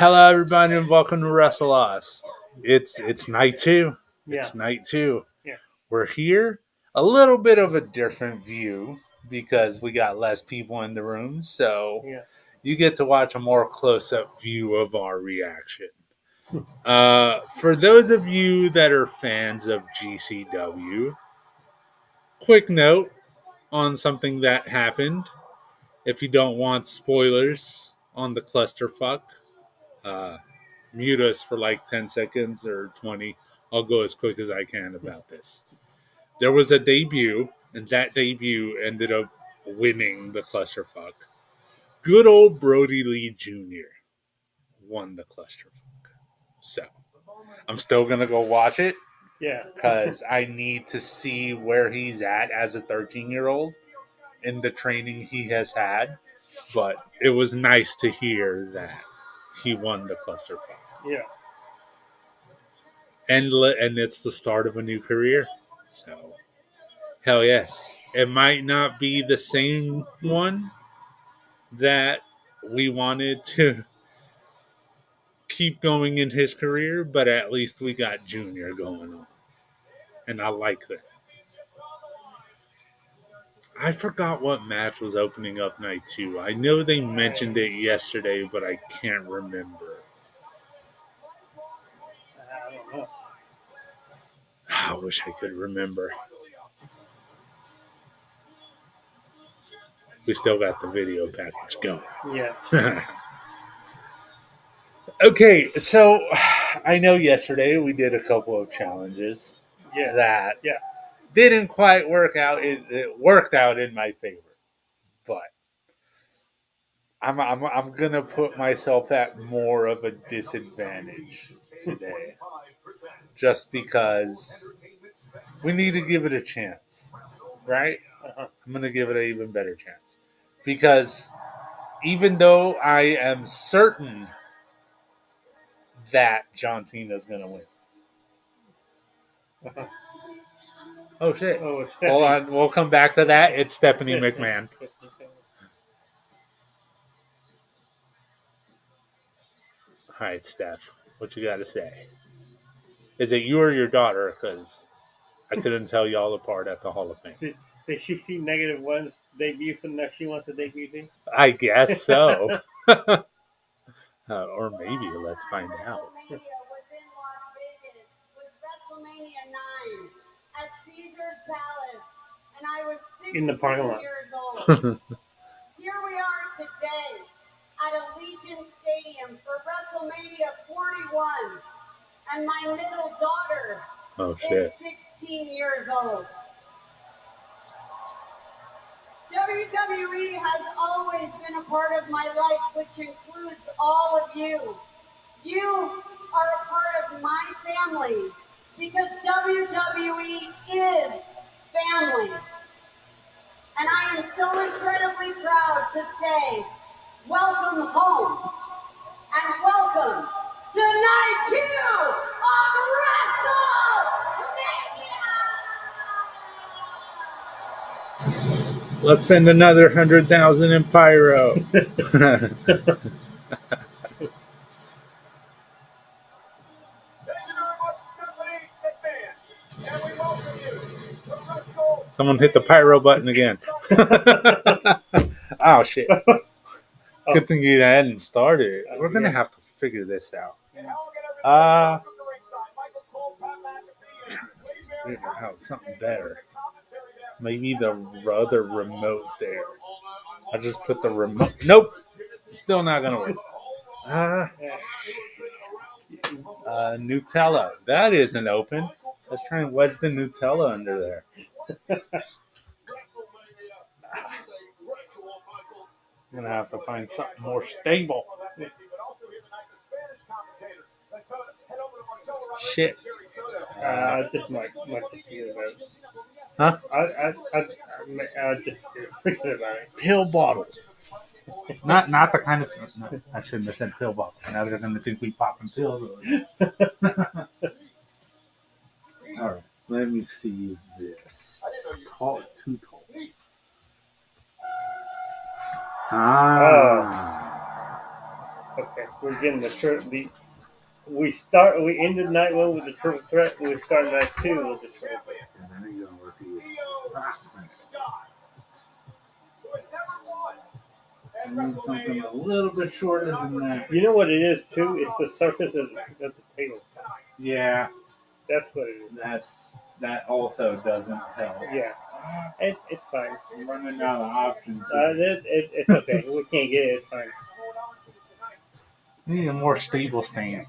Hello, everybody, and welcome to WrestleLost. It's night two. Yeah. It's night two. Yeah. We're here. A little bit of a different view because we got less people in the room, so Yeah. you get to watch a more close-up view of our reaction. For those of you that are fans of GCW, quick note on something that happened. If you don't want spoilers on the clusterfuck, uh, mute us for like 10 seconds or 20. I'll go as quick as I can about this. There was a debut, and that debut ended up winning the clusterfuck. Good old Brody Lee Jr. won the clusterfuck. So, I'm still going to go watch it. Yeah. Because I need to see where he's at as a 13-year-old in the training he has had. But it was nice to hear that he won the clusterfuck. Yeah. And it's the start of a new career. So, hell yes. It might not be the same one that we wanted to keep going in his career, but at least we got Junior going on. And I like that. I forgot what match was opening up night 2. I know they mentioned it yesterday, but I can't remember. I don't know. I wish I could remember. We still got the video package going. Yeah. Okay, so I know yesterday we did a couple of challenges Yeah. that Yeah. didn't quite work out. It worked out in my favor, but I'm gonna put myself at more of a disadvantage today, just because we need to give it a chance, right? Uh-huh. I'm gonna give it an even better chance because even though I am certain that John Cena is gonna win. Uh-huh. Oh shit! Oh, Hold on, we'll come back to that. It's Stephanie Yeah. McMahon. All right, Steph, what you got to say? Is it you or your daughter? Because I couldn't tell y'all apart at the Hall of Fame. Did she see -1's debut for the she wants a debut thing? I guess so. Or maybe let's find out. WrestleMania was in Las Vegas. Was WrestleMania 9 at Caesar's Palace, and I was 16 In the parking lot. years old. Here we are today at Allegiant Stadium for WrestleMania 41, and my middle daughter is 16 years old. WWE has always been a part of my life, which includes all of you. You are a part of my family because WWE is family. And I am so incredibly proud to say, welcome home and welcome to night 2 of WrestleMania! Let's spend another 100,000 in pyro. Someone hit the pyro button again. Oh shit! Good thing you hadn't started. We're gonna have to figure this out. Figure out something better. Maybe the other remote there. I just put the remote. Nope. Still not gonna work. Nutella. That isn't open. Let's try and wedge the Nutella under there. I'm gonna have to find something more stable. Shit. I just might feel about it. Huh? I just thinking about it. Pill bottle. Not the kind of. No, I shouldn't have said pill bottle. Now they're gonna think we popping pills. All right. Let me see this. Tall, too tall. Okay, we're getting the we ended night one with the triple threat, and we started night two with the triple threat. I need something a little bit shorter than that. You know what it is too? It's the surface of the table. Yeah, That's what it is. that also doesn't help. Yeah, it's fine. I'm running out of options. It's okay. We can't get it. It's fine. We need a more stable stand.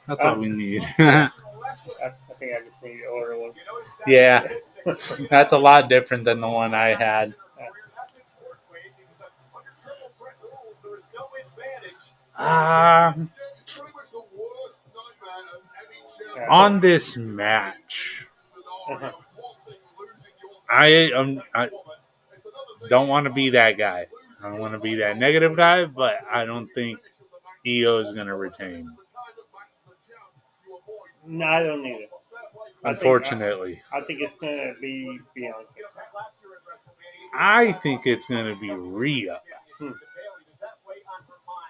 That's all we need. I think I just need to order one. Yeah, that's a lot different than the one I had. On this match, I don't want to be that guy. I don't want to be that negative guy, but I don't think EO is going to retain. No, I don't need it. Unfortunately. I think it's going to be Bianca. I think it's going to be Rhea.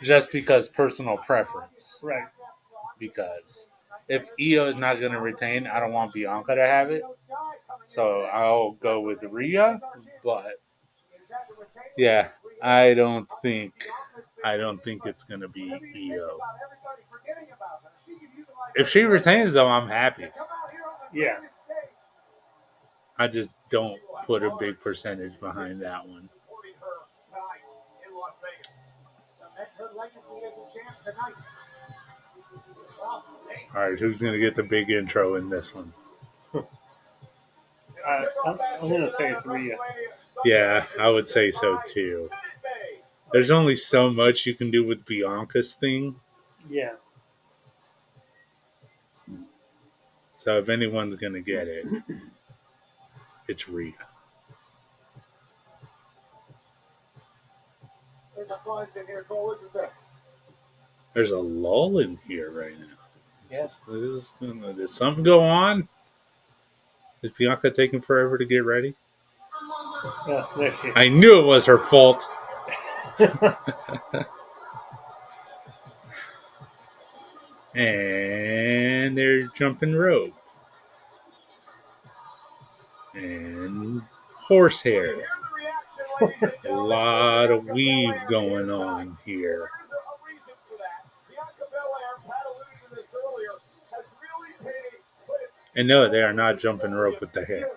Just because personal preference. Right. Because if EO is not going to retain, I don't want Bianca to have it. So I'll go with Rhea. But yeah, I don't think it's going to be EO. If she retains, though, I'm happy. Yeah. I just don't put a big percentage behind that one. All right, who's going to get the big intro in this one? I'm going to say it's Rhea. Yeah, I would say so too. There's only so much you can do with Bianca's thing. Yeah. So if anyone's going to get it, it's Rhea. There's a buzz in here, Cole, isn't there? There's a lull in here right now. Yes. Does something go on? Is Bianca taking forever to get ready? I knew it was her fault. And they're jumping rope. And horsehair. A lot of weave going on here. And no, they are not jumping rope with the hair.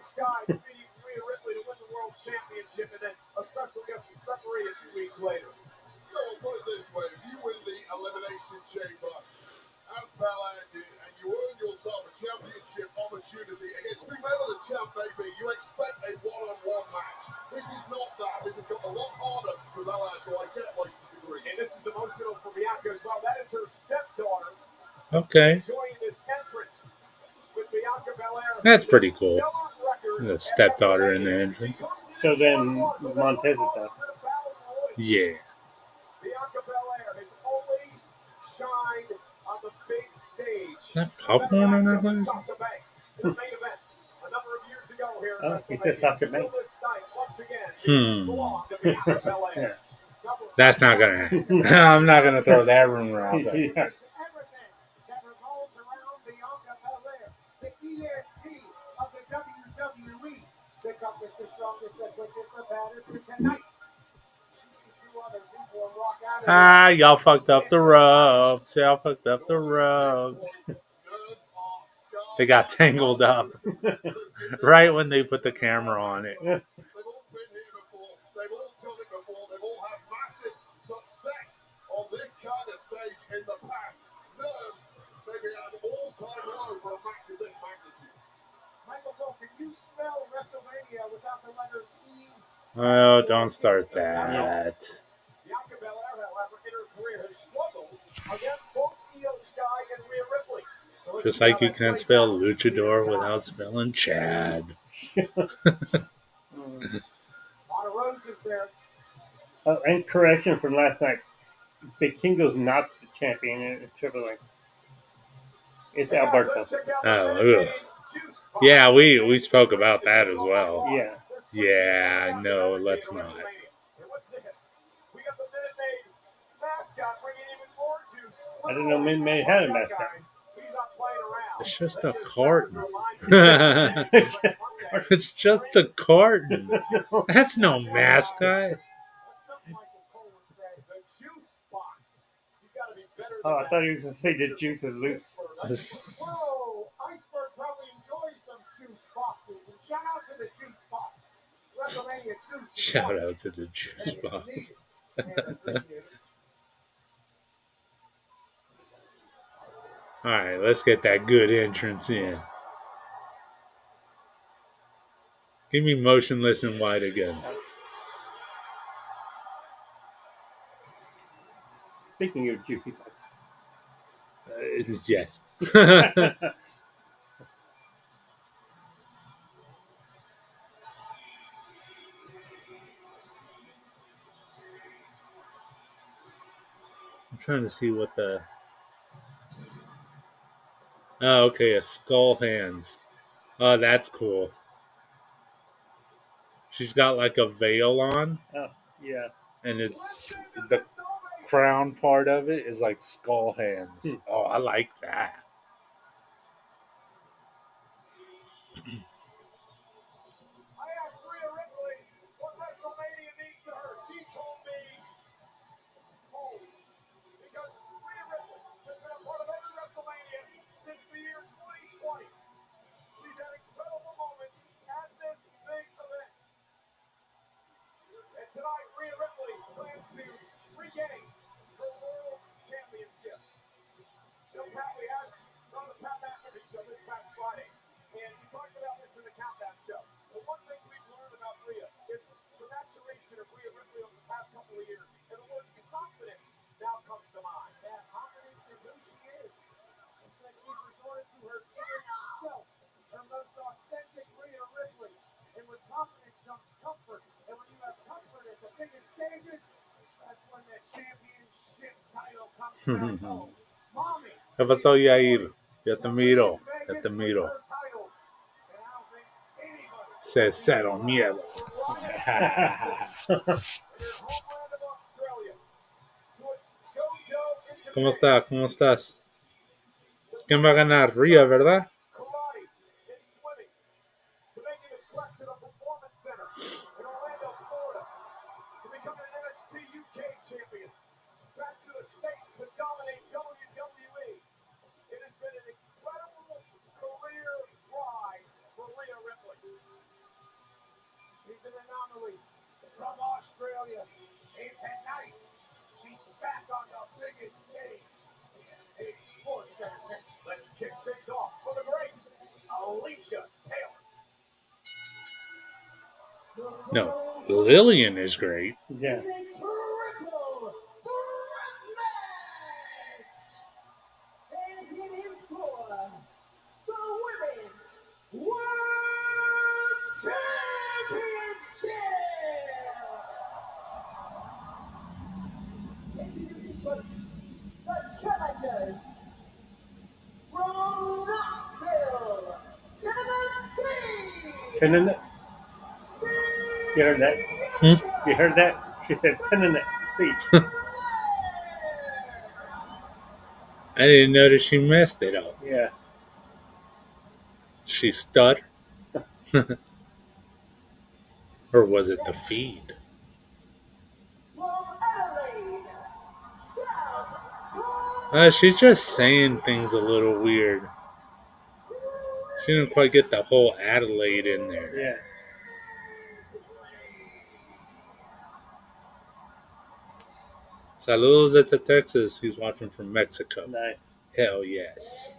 As Belair did, and you earn yourself a championship opportunity against whoever the champ may be. You expect a one-on-one match. This is not that. This has got a lot harder for Belair, so I get why she's agreeing. And this is emotional for Bianca as well. That is her stepdaughter. Okay. Enjoying this entrance with Bianca Belair. That's pretty cool. The stepdaughter in the entrance. So then Montez is done. Yeah. Bianca Belair has always shined on the big stage. Is that popcorn on that place? Oh, he said Sasha Banks. Yeah. That's not going to happen. I'm not going to throw that rumor out there. Yeah. Y'all fucked up the ropes. Y'all fucked up the ropes. They got tangled up right when they put the camera on it. They've all been here before. They've all done it before. They've all had massive success on this kind of stage in the past. Nerves maybe at an all-time low for a match of this magnitude. Michael, can you smell Wrestlemania without the letters E? Oh, don't start that. Bianca Belair, however, in her career has struggled against both Io Sky and Rhea Ripley. Just like you can't spell luchador without spelling Chad. And correction from last night. Vikingo's not the champion in Triple A. It's Alberto. Oh, ugh. Yeah, we spoke about that as well. Yeah. Yeah, no, let's not. We got the Minute Maid mascot bringing even I don't know. Maybe had a mascot. It's just a carton. It's just It's just a carton. That's no mascot. Oh, I thought he was going to say the juice is loose. Whoa! Iceberg probably enjoys some juice boxes. And shout out to the juice box. Wrestlemania juice. Shout out to the juice box. All right, let's get that good entrance in. Give me motionless and white again. Speaking of juicy boxes. It's yes. I'm trying to see what the. Oh, okay, a skull hands. Oh, that's cool. She's got like a veil on, Oh, yeah. and it's the crown part of it is like skull hands. Oh, I like that. I asked Rhea Ripley what WrestleMania means to her. She told me home. Because Rhea Ripley has been a part of every WrestleMania since the year 2020. She's had incredible moments at this big event. And tonight, Rhea Ripley plans to regain her World Championship. She'll probably have on the Pat McAfee show this past Friday. And we talked about this in the Countdown show. But one thing we've learned about Rhea is the maturation of Rhea Ripley over the past couple of years. And the word confidence now comes to mind. That confidence in who she is. It's like she's resorted to her truest self, her most authentic Rhea Ripley. And with confidence comes comfort. And when you have comfort at the biggest stages, that's when that championship title comes back home. Mommy. ¿Qué pasó, Yair? Ya te miro. Ya te miro. Cero miedo. ¿Cómo está? ¿Cómo estás? ¿Quién va a ganar? Rhea, ¿verdad? Back to the States to dominate WWE. It has been an incredible career ride for Rhea Ripley. She's an anomaly from Australia. And tonight, she's back on the biggest stage. A sports center. Let's kick things off for the great Alicia Taylor. No, Lillian is great. Yeah. Triple threat match! And it is for the Women's World Championship! Introducing first, the challengers from Knoxville, Tennessee! Tennessee. You heard that? You heard that? She said Tennessee. I didn't notice she messed it up. Yeah. She stuttered? Or was it the feed? From Adelaide, South She's just saying things a little weird. She didn't quite get the whole Adelaide in there. Yeah. Saludos desde Texas. He's watching from Mexico. Nice. Hell yes.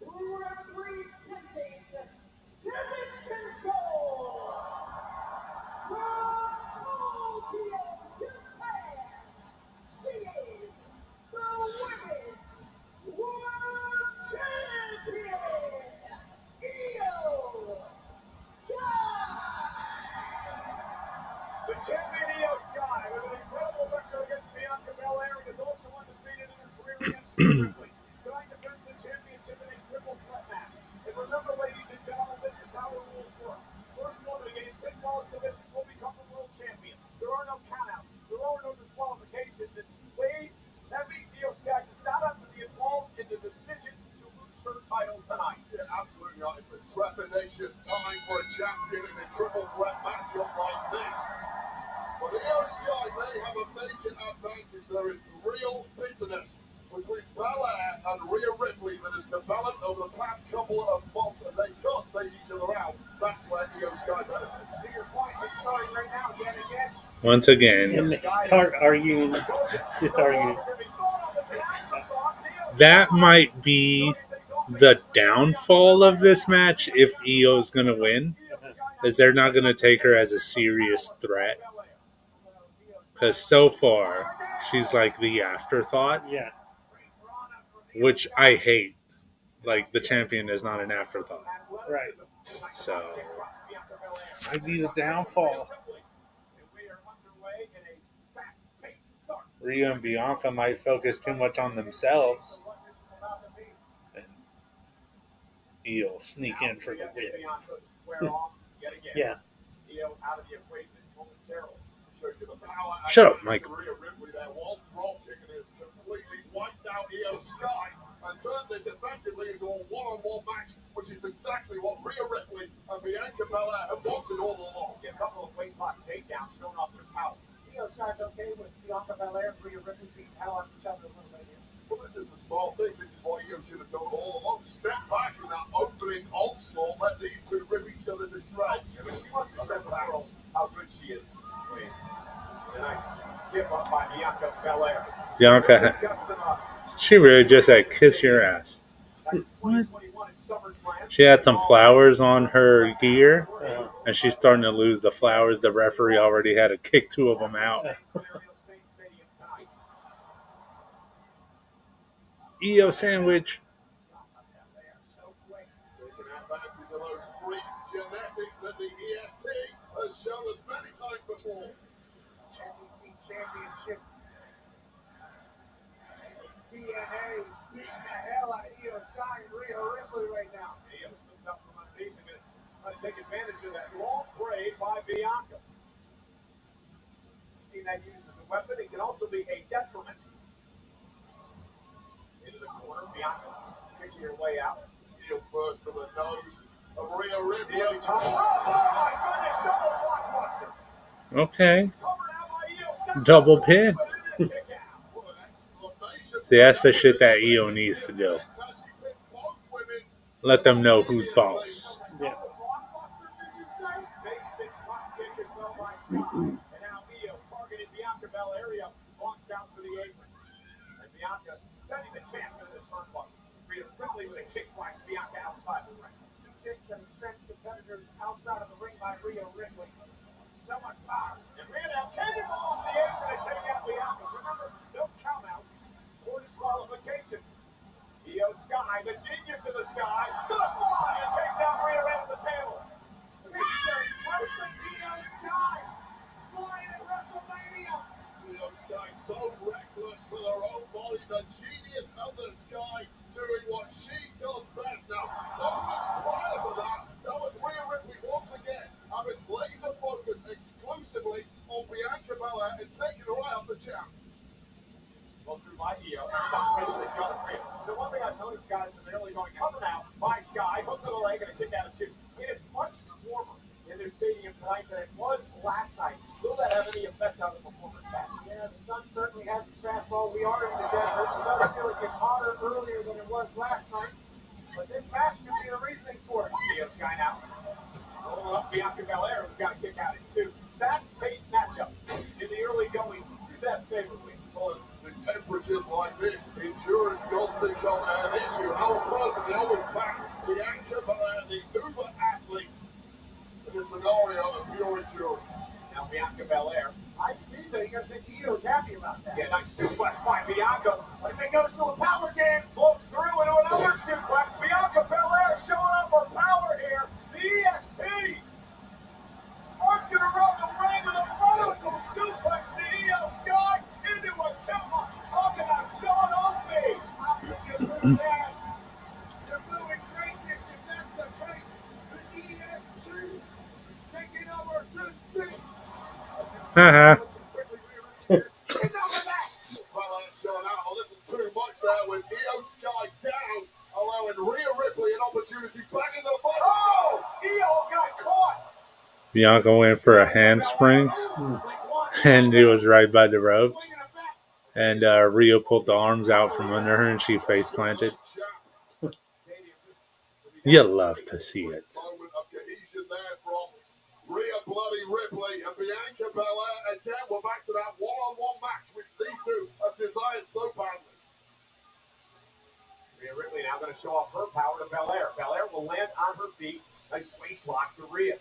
representing Damage Control from Tokyo, Japan. She is the Women's World Champion, Io Sky. The champion Io Sky with an incredible record against Bianca Belair and is also undefeated in her career against It's a trepidatious time for a champion in a triple threat matchup like this. But Io Sky may have a major advantage. There is real bitterness between Belair and Rhea Ripley that has developed over the past couple of months, and they can't take each other out. That's where Io Sky benefits. To your point, it's starting right now, yet again. Once again, And they start arguing, just arguing. that might be the downfall of this match if Io's going to win, is they're not going to take her as a serious threat. Because so far, she's like the afterthought, Yeah. which I hate. Like, the champion is not an afterthought. Right. So, might be the downfall. Rhea and Bianca might focus too much on themselves. And Io sneak in for the win. Yeah. Shut up, Michael. And turned this effectively into a one-on-one match, which is exactly what Rhea Ripley and Bianca Belair have wanted all along. A couple of waistlock takedowns showing off their power. Io Sky's okay with Bianca Belair and Rhea Ripley being hell on each other a little bit here. Well, this is the smart thing. This is what Io should have done all along. Step back in that opening onslaught. Let these two rip each other to shreds. She wants to step back. How good she is. A nice give up by Bianca Belair. Bianca, she really just said, kiss your ass. What? She had some flowers on her gear, and she's starting to lose the flowers. The referee already had to kick two of them out. Io sandwich. Taking advantage of those freak genetics that the EST has shown us many times before. SEC Championship DNA beating the hell out of Io Sky and Rhea Ripley right now. Io slips up from underneath him and take advantage of that long braid by Bianca. Seen that used as a weapon. It can also be a detriment. Into the corner, Bianca picking her way out. Heel first to the nose of Rhea Ripley. Oh my goodness, double blockbuster. Okay. Double pin. See, that's the shit that Io needs to do. Let them know who's boss. Yeah. And now Io targeted Bianca Belair, launched out to the apron. And Bianca sending the champ into the turnbuckle. Rhea Ripley with a kick flash Bianca outside the ring. Two kicks that have sent competitors outside of the ring by Rhea Ripley. So much power. And Rhea now cannonball off the apron to take out Bianca. Remember, no count out or disqualifications. Io Sky, the genius of the sky, gonna fly and takes out Rhea right at the table. Perfect Io Sky flying at Wrestlemania. Io Sky so reckless with her own body, the genius of the sky doing what she does best. Now, moments prior to that was Rhea Ripley once again having laser focus exclusively on Bianca Belair and taking her right off the champ. Well, through by Io, the one thing I've noticed, guys, is they're really going coming out by Sky, hook to the leg, and a kick out of two. It is much warmer in their stadium tonight than it was last night. Will that have any effect on the performance? Yeah, the sun certainly has its fastball. We are in the desert. It does feel it gets hotter earlier than it was last night. But this match could be the reasoning for it. Io Sky now. Rolling up Bianca Belair, who's got a kick out at two. Fast-paced matchup in the early going. Who's that favorably? Well, the temperatures like this, endurance does become an issue. I will personally always back Bianca Belair, the uber athlete, in the scenario of pure endurance. Now Bianca Belair. High speed, though. You're going to think Io's happy about that. Yeah, nice suplex by Bianca. But if it goes to a power game, floats through into another suplex. Bianca Belair showing up her power here. The EST. Marching around the ring with a vertical suplex to Io Sky into a counter. Talking about Sean Oakley. How could you do that? You're moving greatness if that's the case. The EST taking over Sin City. Haha. Well, that's showing out a little too much there with Io Sky down allowing Rhea Ripley an opportunity back into the fight. Oh! Io got caught! Bianca went for a handspring, and it was right by the ropes. And Rhea pulled the arms out from under her, and she face planted. You love to see it. Moment of cohesion there from Rhea Bloody Ripley and Bianca Belair. Again, we're back to that one-on-one match, which these two have desired so badly. Rhea Ripley now going to show off her power to Belair. Belair will land on her feet. Nice waist lock to Rhea.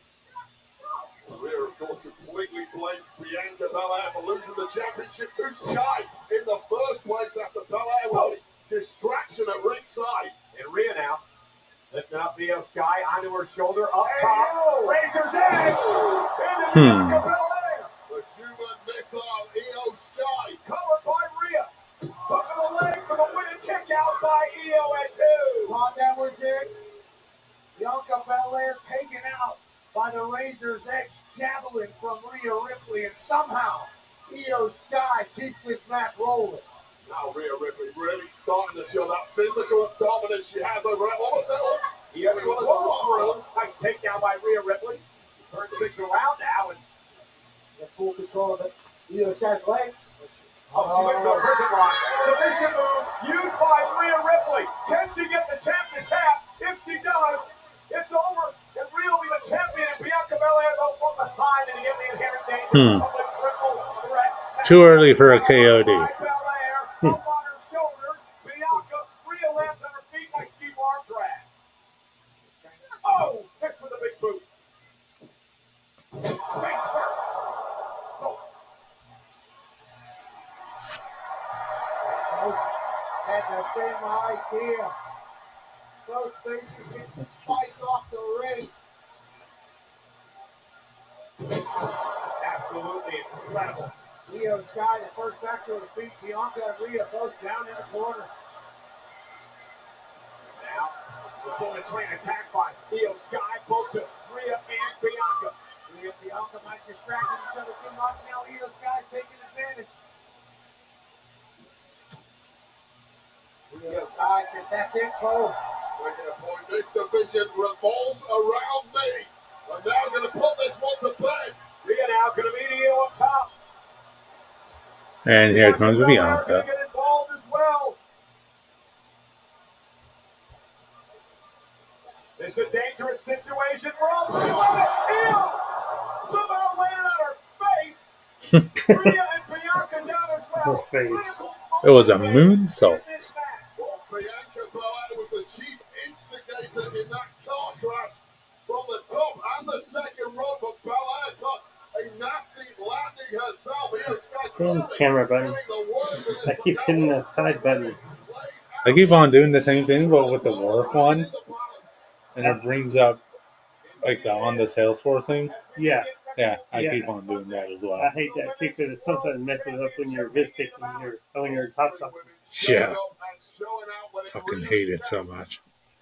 Rhea, of course, completely blames Bianca Belair for losing the championship to Sky in the first place after Belair was a distraction at ringside. And Rhea now lifting up Io Sky onto her shoulder, up top. Razor's Edge! Into Bianca Belair! The human missile, Io Sky. Covered by Rhea. Hook of the leg for the winning kick out by Io at 2. Thought that was it. Bianca Belair taken out by the Razor's Edge javelin from Rhea Ripley, and somehow Io Sky keeps this match rolling. Now Rhea Ripley really starting to show that physical dominance she has over almost Io in through. Nice takedown by Rhea Ripley. Turns the mix around now and In full control of Io Sky's legs. she went into a prison lock. Submission move used by Rhea Ripley. Can she get the champ to tap? If she does, it's over. And Rhea will be the champion. And Bianca Belair goes from behind and again the inherent danger of the triple threat. Too early for a KOD. Belair up on her shoulders. Bianca, Rhea lands on her feet. Nice deep arm drag. Oh, hits with a big boot. Face first. Oh. Both had the same idea. Both faces get the spice off the ring. Absolutely incredible. Io Sky, the first back to her feet. Bianca and Rhea both down in the corner. Now, the full train attack by Io Sky, both to Rhea and Bianca. Rhea and Bianca might distract each other too much. Now Io Sky's taking advantage. Io Sky says, that's it, Cole. We're going to point this division revolves around me. I'm now going to put this one to bed. Rhea now going to meet Io up top. And here comes Belair Bianca. gonna get involved as well. It's a dangerous situation for all three. Io somehow landed on her face. Rhea and Bianca down as well. Her face. It was a moonsault. Well, Bianca Belair was the chief instigator in that car crash from the top and the second row, but Belair took a nasty landing herself. Io Sky Damn camera button. getting the worst of I this keep hitting the side button. I keep on doing the same thing, but with the work one, and it brings up like the on the Salesforce thing. Yeah, Yeah, I Yeah. keep on doing that as well. I hate that too because it sometimes messes up when you're visiting when you're top top. Yeah. Fucking hate it so much.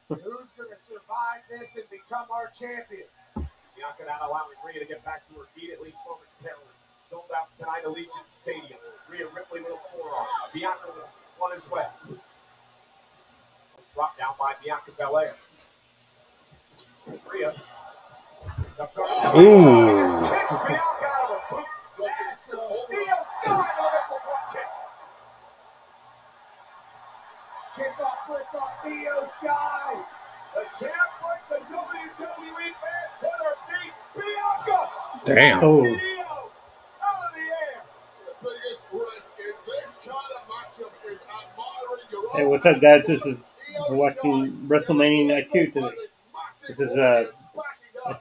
Who's going to survive this and become our champion? Bianca not allowing Rhea to get back to her feet, at least momentarily. Sold out tonight, Allegiant Stadium. Rhea Ripley with a forearm. Bianca with one as well. Dropped down by Bianca Belair. Rhea. Ooh. Kicks Bianca out of her boots. Io Sky with a missile front kick. Kick off, flip off, Io Sky. The champ puts the WWE fans to their feet. Bianca. Damn. Oh, Io out of the air. The biggest risk in this kind of matchup is admiring your hey, own what's up, guys? This is watching Wrestlemania Night 2 today. This is a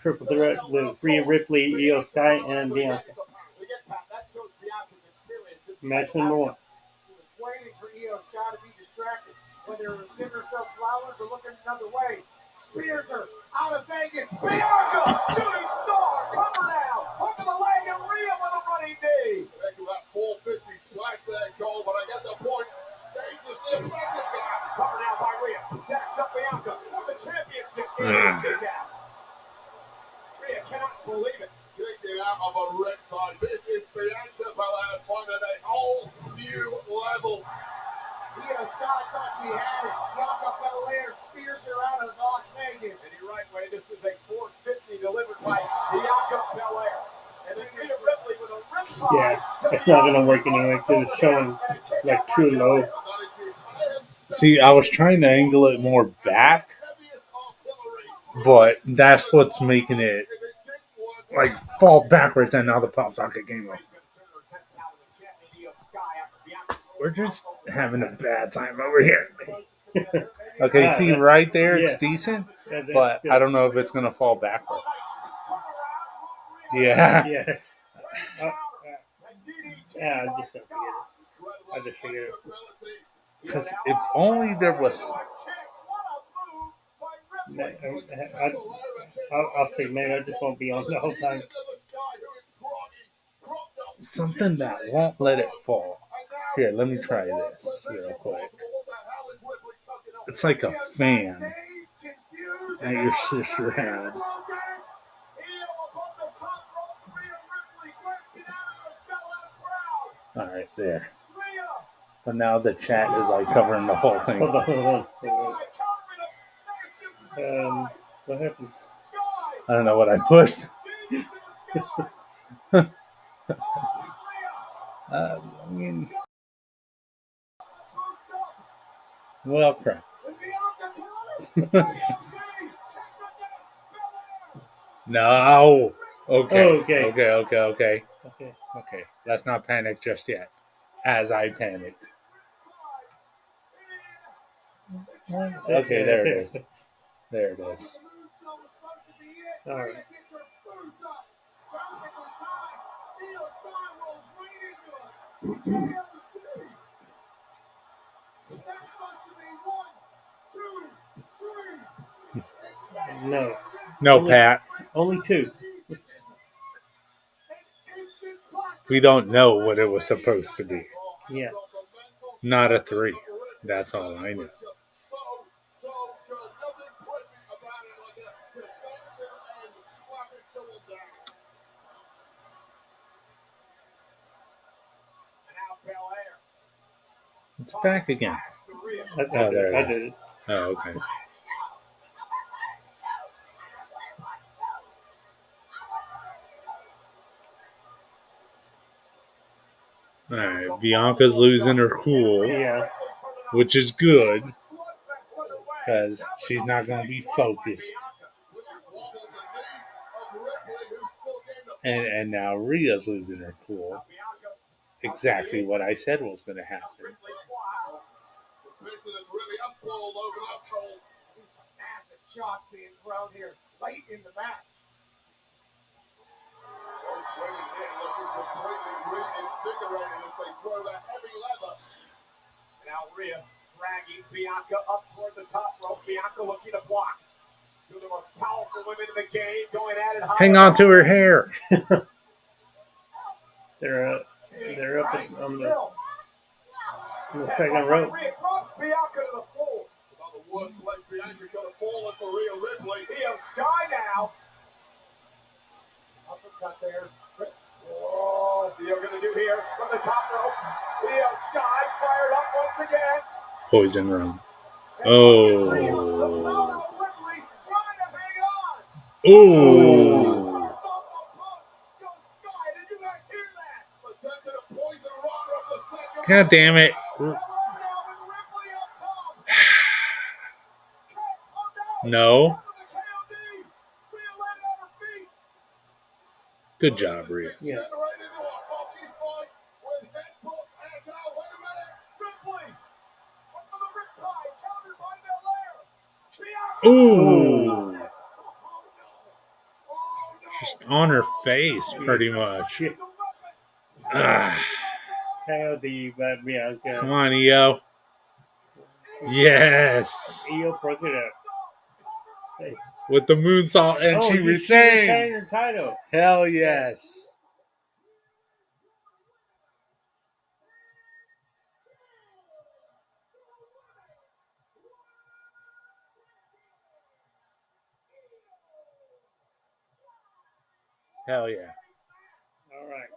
triple threat with Rhea Ripley, Io Sky, and Bianca. Match number 1. She was waiting for Io Sky to be distracted, whether it was giving herself flowers or looking another way. Spears her out of Vegas. Bianca, shooting star, cover now. Hook of the leg and Rhea with a running knee. Back to that 450 splash there, Cole, but I get the point. Dangerously effective there. Cover now by Rhea. Stacks up Bianca for the championship. Kick out. Rhea cannot believe it. Kicking out of a riptide. This is Bianca Belair finding a whole new level. Io Sky thought she had it. Bianca Belair Spears are out of Las Vegas. And you're right, Wayne. This is a 450 delivered by Bianca Belair. And then Rhea Ripley with a riptide. Yeah, it's not going to work anyway because it's showing like too low. See, I was trying to angle it more back, but that's what's making it like fall backwards, and now the pop socket came up. We're just having a bad time over here. Okay, see right there, it's decent, but I don't know if it's gonna fall backward. Yeah. Yeah. Yeah, I just forget it. I just figured it. Because if only there was. I'll say, maybe I just won't be on the whole time. Something that won't let it fall. Here, let me try this real quick. It's like a fan that your sister had. All right, there. But now the chat is like covering the whole thing. Hold on. What happened? I don't know what I pushed. I mean, well, crap. No. Okay. Let's not panic just yet. As I panicked. Okay, there it is. There it is. All right. No. No, Pat. Only two. We don't know what it was supposed to be. Yeah. Not a 3. That's all I know. It's back again. I did it. Oh, okay. All right, Bianca's losing her cool, Yeah. which is good because she's not going to be focused. And now Rhea's losing her cool. Exactly what I said was going to happen. Massive shots being thrown here late in the match. Now Rhea dragging Bianca up toward the top rope. Bianca looking to block. Two of the most powerful women in the game going at it. Hang on to her hair. They're up on the second rope. Bianca to the floor. About the worst place Bianca could have fallen for Rhea Ripley. Io Sky now. Uppercut there. Oh, Io going to do here from the top rope. Io Sky fired up once again. Poison room. Oh. Ooh. God damn it. No. Good job, Rhea. Yeah. Ooh. Just on her face, pretty much. KOD by Bianca. Come on, Io. Yes. Io broke it up. With the moonsault, and she retains. Her title. Hell yes. Hell yeah. All right.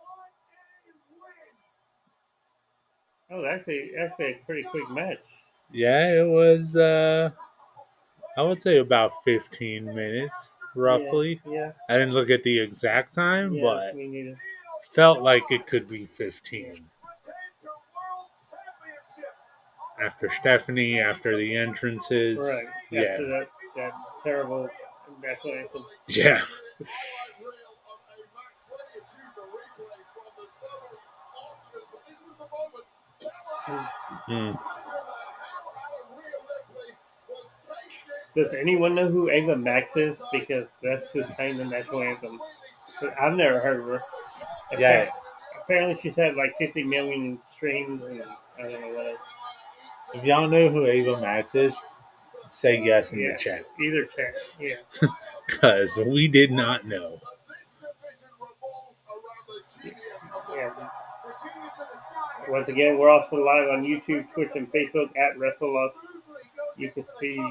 Oh, actually a pretty quick match. Yeah, it was I would say about 15 minutes, roughly. Yeah. I didn't look at the exact time, Yeah. but Me neither. felt like it could be 15. After Stephanie, after the entrances. Right. Yeah. After that terrible national anthem. Yeah. Mm. Does anyone know who Ava Max is? Because that's who sang the national anthem. But I've never heard of her. Yeah. Apparently, she's had like 50 million streams, and I don't know what else. If y'all know who Ava Max is, say yes in the Yeah. chat. Either chat. Yeah. Because we did not know. Yeah. Once again, we're also live on YouTube, Twitch, and Facebook at WrestleLux. You can see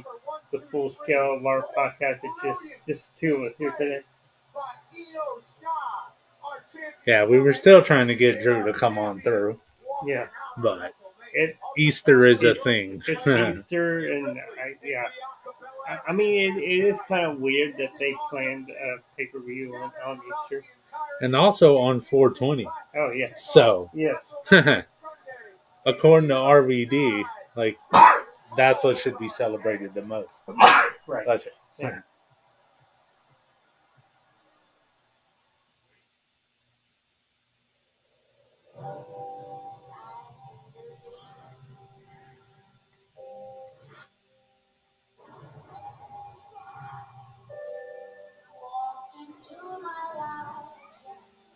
the full scale of our podcast. It's just two of us here today. Yeah, we were still trying to get Drew to come on through. Yeah. But Easter is a thing. It's Easter, and I mean, it is kind of weird that they planned a pay-per-view on Easter. And also on 420. Oh, yeah. So, Yes. according to RVD, like, that's what should be celebrated the most. Right. That's it. Yeah.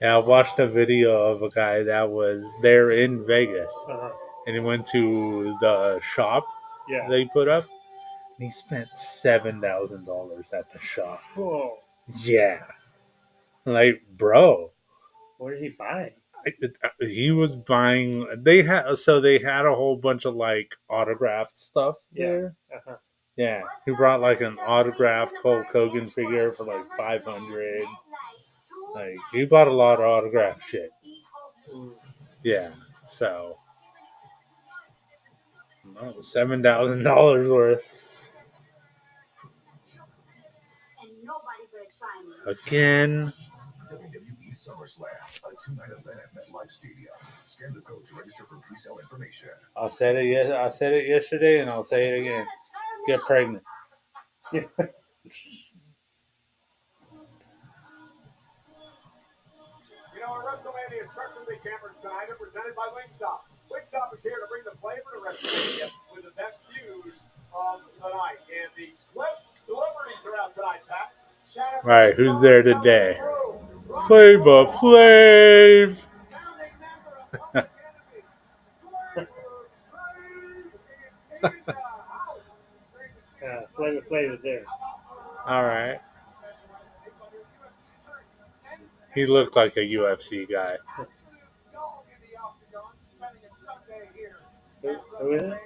Yeah, I watched a video of a guy that was there in Vegas. Uh-huh. And he went to the shop they put up. And he spent $7,000 at the shop. Whoa. Yeah. Like, bro. What did he buy? He was buying. They had a whole bunch of like autographed stuff there. Uh-huh. Yeah, he brought like an autographed Hulk Hogan figure for like $500. Like he bought a lot of autographed shit. Yeah, so $7,000 worth. Again. WWE SummerSlam, a two-night event at MetLife Stadium. Scan the code to register for pre-sale information. I said it yesterday, and I'll say it again. Get pregnant. Yeah. You know, our Wrestlemania specialty cameras tonight are presented by Wingstop. Wingstop is here to bring the flavor to Wrestlemania with the best views of the night. And the celebrities are out tonight, Pat. All right, who's there today? Flavor Flav. Flavor Flav is there. All right. He looked like a UFC guy. Who is it?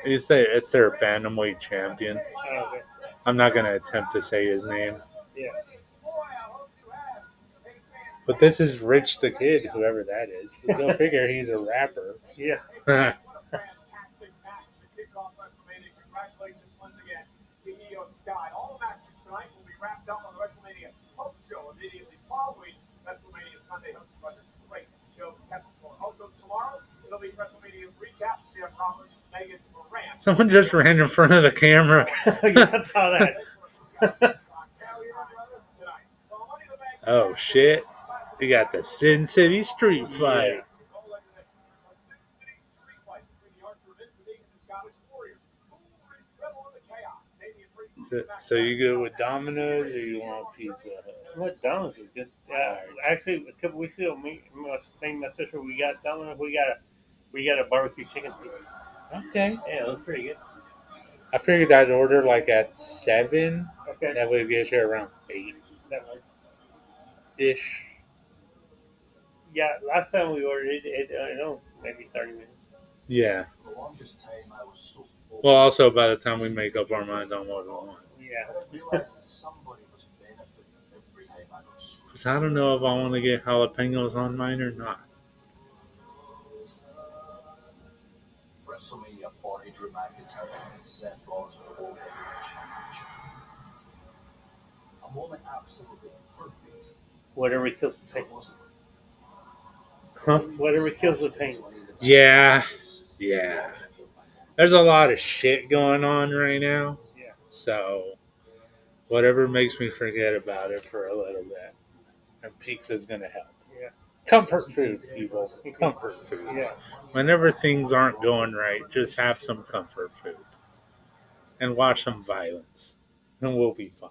It's their bantamweight champion. Oh, okay. I'm not gonna attempt to say his name. Yeah. But this is Rich the Kid, whoever that is. Go figure, he's a rapper. Yeah. Congratulations once again to Io Sky. All matches tonight will be wrapped up on the WrestleMania post show immediately following WrestleMania Sunday hosted by the great show Captain. Also tomorrow it'll be WrestleMania recap. CM Roberts, Megan Moran. Someone just ran in front of the camera. Yeah, I saw that. Oh shit! We got the Sin City Street Fight. So you go with Domino's or you want Pizza Hut? What Domino's is good. Actually, a couple weeks ago, me and my sister, we got Domino's. We got a barbecue chicken pizza. Okay. Yeah, it was pretty good. I figured I'd order like at 7. Okay. That would get you around 8 That was. ish. Yeah, last time we ordered it, I don't know, maybe 30 minutes. Yeah. Well, also by the time we make up our mind on what we want. Yeah. Because I don't know if I want to get jalapenos on mine or not. WrestleMania 40 Drew McIntyre and Seth Rollins for the World Heavyweight Championship. A moment absolutely perfect. Whatever kills the pain. Huh? Whatever kills the pain. Yeah. There's a lot of shit going on right now. Yeah. So, whatever makes me forget about it for a little bit. And pizza's going to help. Yeah. Comfort food, people. Comfort food. Yeah. Whenever things aren't going right, just have some comfort food. And watch some violence. And we'll be fine.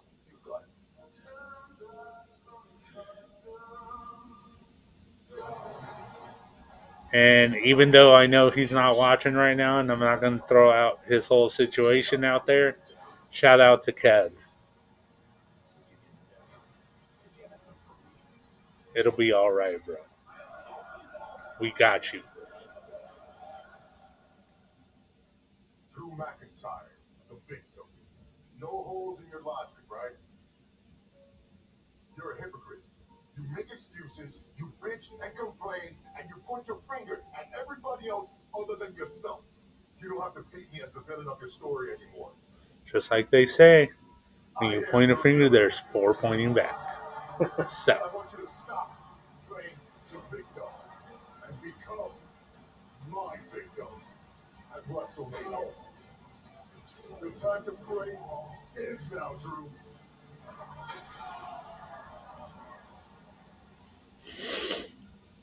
And even though I know he's not watching right now, and I'm not going to throw out his whole situation out there, shout out to Kev. It'll be all right, bro. We got you. Drew McIntyre, the victim. No holes in your logic, right? You're a hypocrite. You make excuses, you bitch and complain, and you point your finger at everybody else other than yourself. You don't have to paint me as the villain of your story anymore. Just like they say, when you point a finger, there's 4 pointing back. So, I want you to stop playing the victim and become my victim at WrestleMania. The time to play is now, Drew.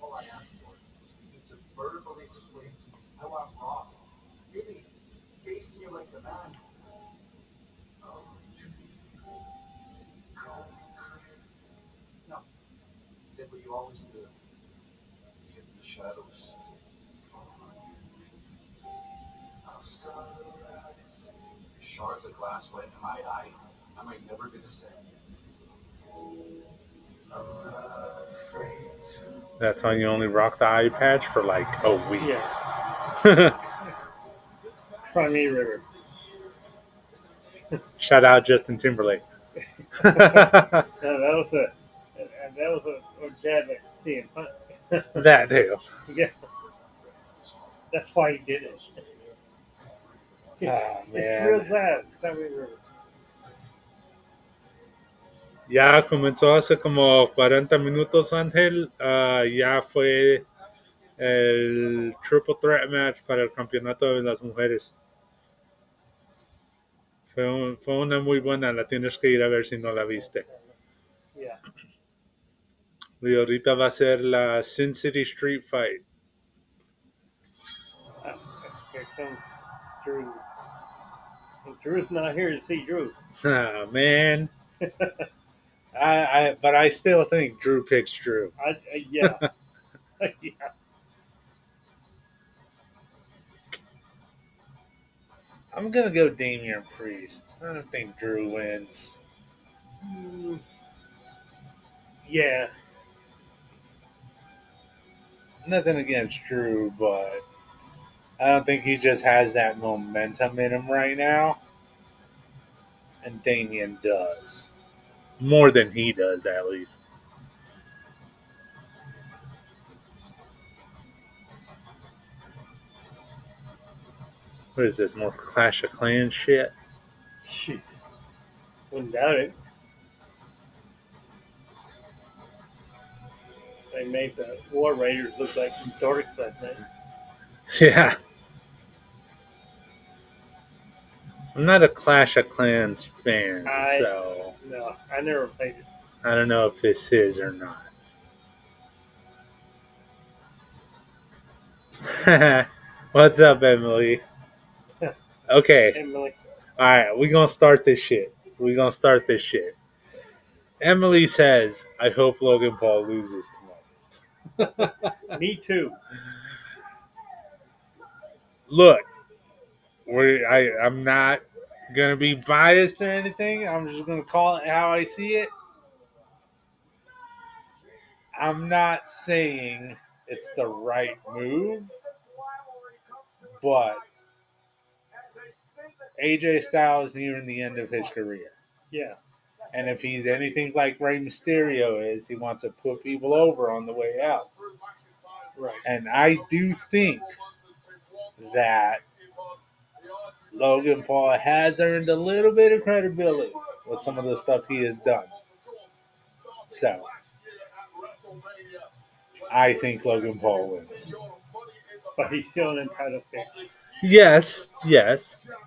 All I asked for was for you to verbally explain to me how I'm wrong. Maybe face me like the man. No. You did what you always do. You hid in the shadows. Shards of glass went in my eye. I might never be the same. I'm not afraid to. that's why you only rock the eye patch for like a week. Yeah. Crimea River. Shout out Justin Timberlake. No, that was a jab at CM Punk. That too. Yeah. That's why he did it. It's man. real glass, Crimea River. Ya comenzó hace como 40 minutos, Ángel. Ya fue el Triple Threat Match para el campeonato de las mujeres. Fue una muy buena, la tienes que ir a ver si no la viste. Yeah. Y ahorita va a ser la Sin City Street Fight. Here comes Drew. And Drew's not here to see Drew. Ah, man. But I still think Drew picks Drew. Yeah. Yeah. I'm going to go Damian Priest. I don't think Drew wins. Yeah. Nothing against Drew, but I don't think he just has that momentum in him right now. And Damian does. More than he does, at least. What is this, more Clash of Clans shit? Jeez. Wouldn't doubt it. They made the War Raiders look like dorks that night. Yeah. I'm not a Clash of Clans fan, so No, I never played it. I don't know if this is or not. What's up, Emily? Okay. Emily. Alright, we're gonna start this shit. Emily says, I hope Logan Paul loses tomorrow. Me too. Look, I'm not gonna be biased or anything. I'm just gonna call it how I see it. I'm not saying it's the right move, but AJ Styles is nearing the end of his career. Yeah. And if he's anything like Rey Mysterio is, he wants to put people over on the way out. Right. And I do think that Logan Paul has earned a little bit of credibility with some of the stuff he has done. So, I think Logan Paul wins. But he's still an entitled pick. Yes.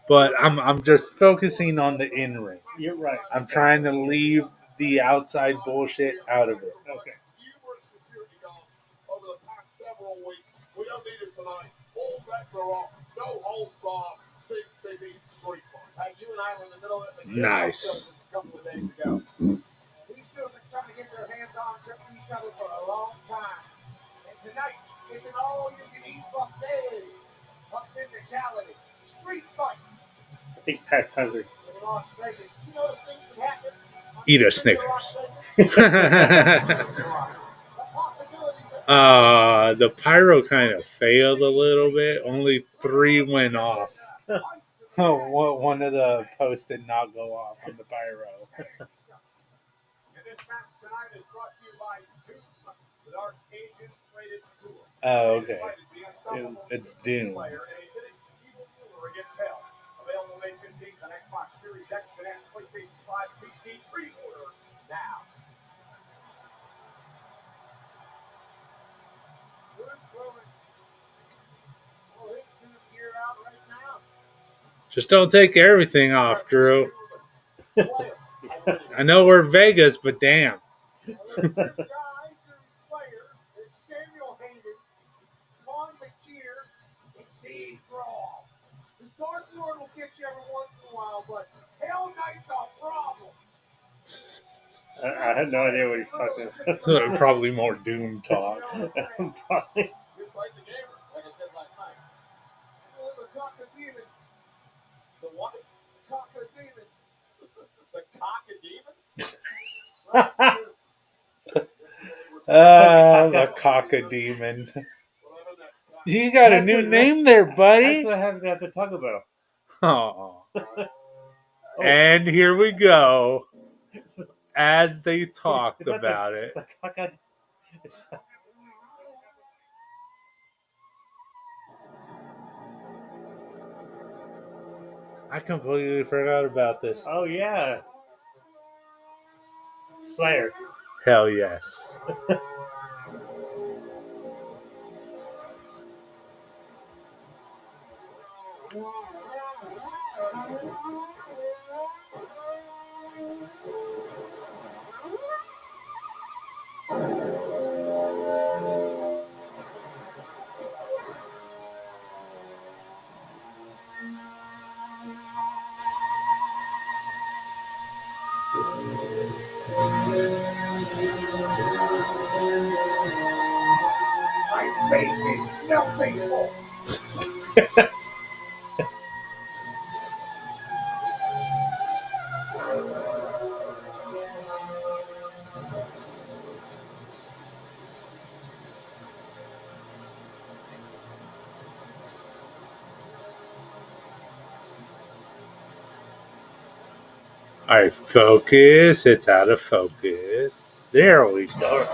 But I'm just focusing on the in-ring. You're right. I'm trying to leave the outside bullshit out of it. Okay. Over the past several weeks, we don't need it tonight. All bets are off. No holds barred. Sin City Street Fight. You and I were in the middle of it. Nice. A couple of days ago. These two have been trying to get their hands on each other for a long time. And tonight, it's an all-you-can-eat buffet of physicality. Street fight I think Pat's hungry. in Las Vegas. You know the things that happen? Eat a Snickers. The possibilities of The pyro kind of failed a little bit. Only 3 went off. One of the posts did not go off on the pyro. And this match tonight is brought to you by Doom, the Dark Asian rated tool. Oh, okay. It's Doom. Player and a hidden evil ruler against hell. Available May 15th on Xbox Series X and S, PlayStation 5, PC. Pre-order now. Bruce Rowan. Oh, his new gear out right now. Just don't take everything off, Drew. I know we're Vegas, but damn. The third guy through Slayer is Samuel Hayden, Vaughn McKeer, and Dave Brawl. The Dark Lord will get you every once in a while, but Hell Knight's a problem. I had no idea what he's talking about. Probably more Doom talk. Probably. Just like the gamer, like I said last night. The Cocker Demon. The what? Cocker Demon. The cock a demon? The Cockademon. You got a new name there, That's buddy. what I have to talk about. Oh. And here we go. As they talked Is that about it. The caca. It's, I completely forgot about this. oh yeah. Slayer. Hell yes. My face is melting. Alright, focus. It's out of focus. There we go.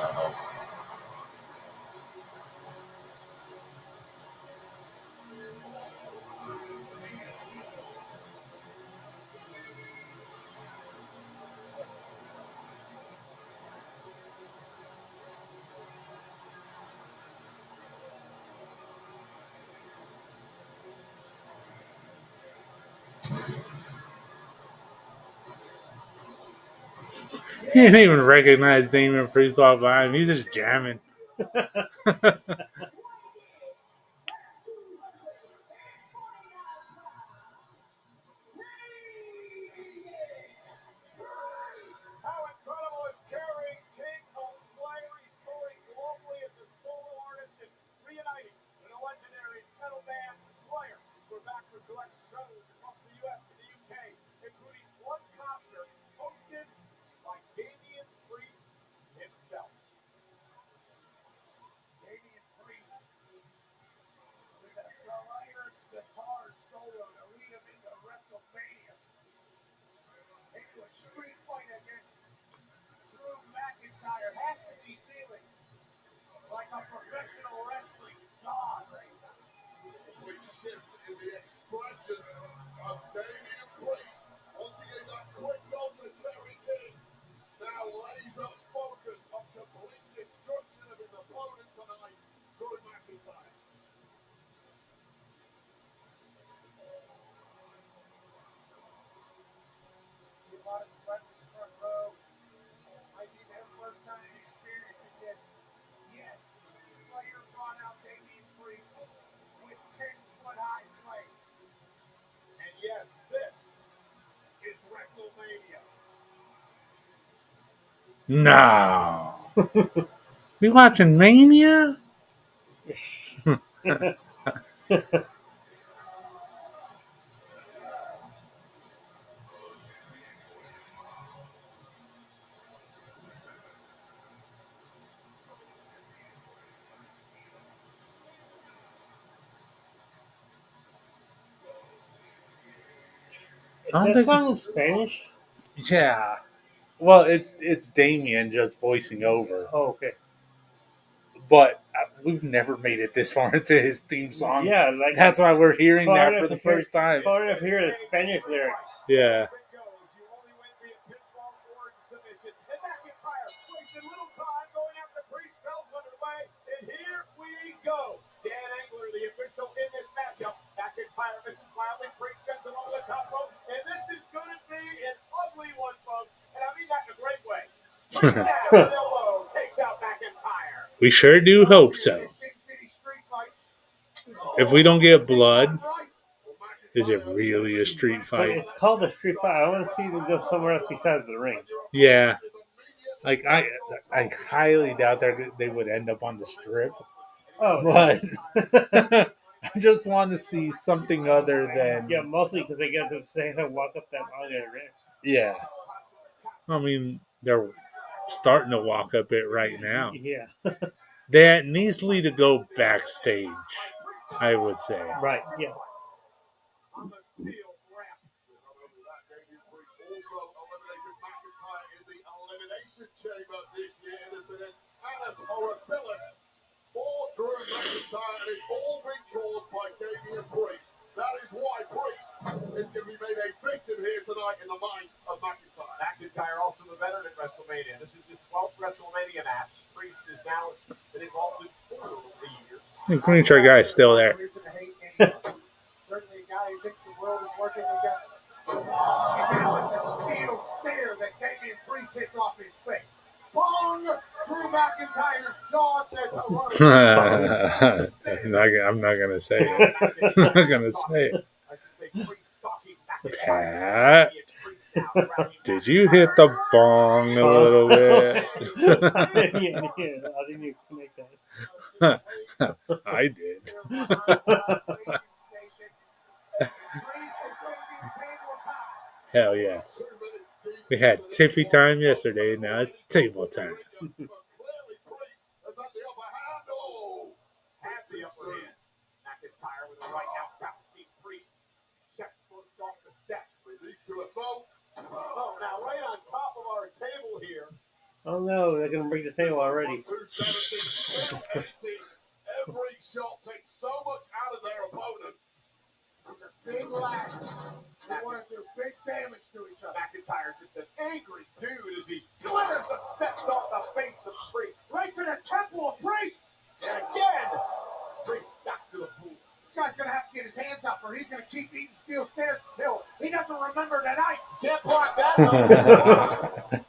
He didn't even recognize Damon Priest walked by him. He's just jamming. How incredible is carrying King of Slayer? He's touring globally as a solo artist and reuniting with a legendary metal band, Slayer. We're back for select shows across the U.S. and the U.K., including one concert hosted by Damian Priest himself. Damian Priest with a Slayer guitar solo to lead him into WrestleMania. Into a street fight against Drew McIntyre. Has to be feeling like a professional wrestling god right now. Big shift in the expression of lot of celebrities front row. Might be their first time experiencing this. Yes, Slayer brought out Damian Priest with 10-foot high flames. And yes, this is WrestleMania. No. We watching Mania? Is I don't that think- song in Spanish? Yeah. Well, it's Damien just voicing over, Oh, okay. but we've never made it this far into his theme song. Yeah, like That's why we're hearing far that enough for to the first time. Far enough to hear the Spanish lyrics. Yeah. It goes. You only win via pinfall or submission. And McIntyre wasting little time going after Priest. Belts underway. And here we go. Dan Angler, the official in this matchup. McIntyre misses wildly. Priest sends him over the top rope. And this is going to be an ugly one, folks. And I mean that in a great way. Priest down with elbow. Takes out McIntyre. We sure do hope so. If we don't get blood, is it really a street But fight? it's called a street fight. I want to see them go somewhere else besides the ring. Yeah. Like I highly doubt they would end up on the strip, Oh, but I just want to see something other than yeah, mostly because they got to say walk up that line at ring. yeah. I mean, they're starting to walk up it right now. Yeah, That needs Lee to go backstage, I would say. right. Yeah. On the steel ramp. Not only that, Damian Priest also eliminated McIntyre in the Elimination Chamber this year. It has been an annus horribilis for Drew McIntyre, and it's all been caused by Damian Priest. That is why Priest is going to be made a victim here tonight in the mind of McIntyre. McIntyre also the veteran at WrestleMania. This is his 12th WrestleMania match. Priest is now been involved in 4 years. The Green Shirt guy's still there. Reason to hate anyone. Certainly a guy who thinks the world is working against him. And now it's a steel stare that Damian Priest hits off his face. Bong! Drew McIntyre's jaw says hello. I'm not gonna say it. I'm not gonna say it. Pat, did you hit the bong a little bit? yeah, I didn't even connect that. I did. Hell yes. We had Tiffy time yesterday, now it's table time. McIntyre with the right outbound. See Priest chest pushed off the steps. Release to assault. Oh, now right on top of our table here. Oh no, they're gonna break the table already. 270, 280. Every shot takes so much out of their opponent. These are big lads. They want to do big damage to each other. McIntyre just an angry dude as he glitters the steps off the face of Priest. Right to the temple of Priest. And again, Priest back to the pool. This guy's going to have to get his hands up or he's going to keep eating steel stairs until he doesn't remember tonight. Can't block that.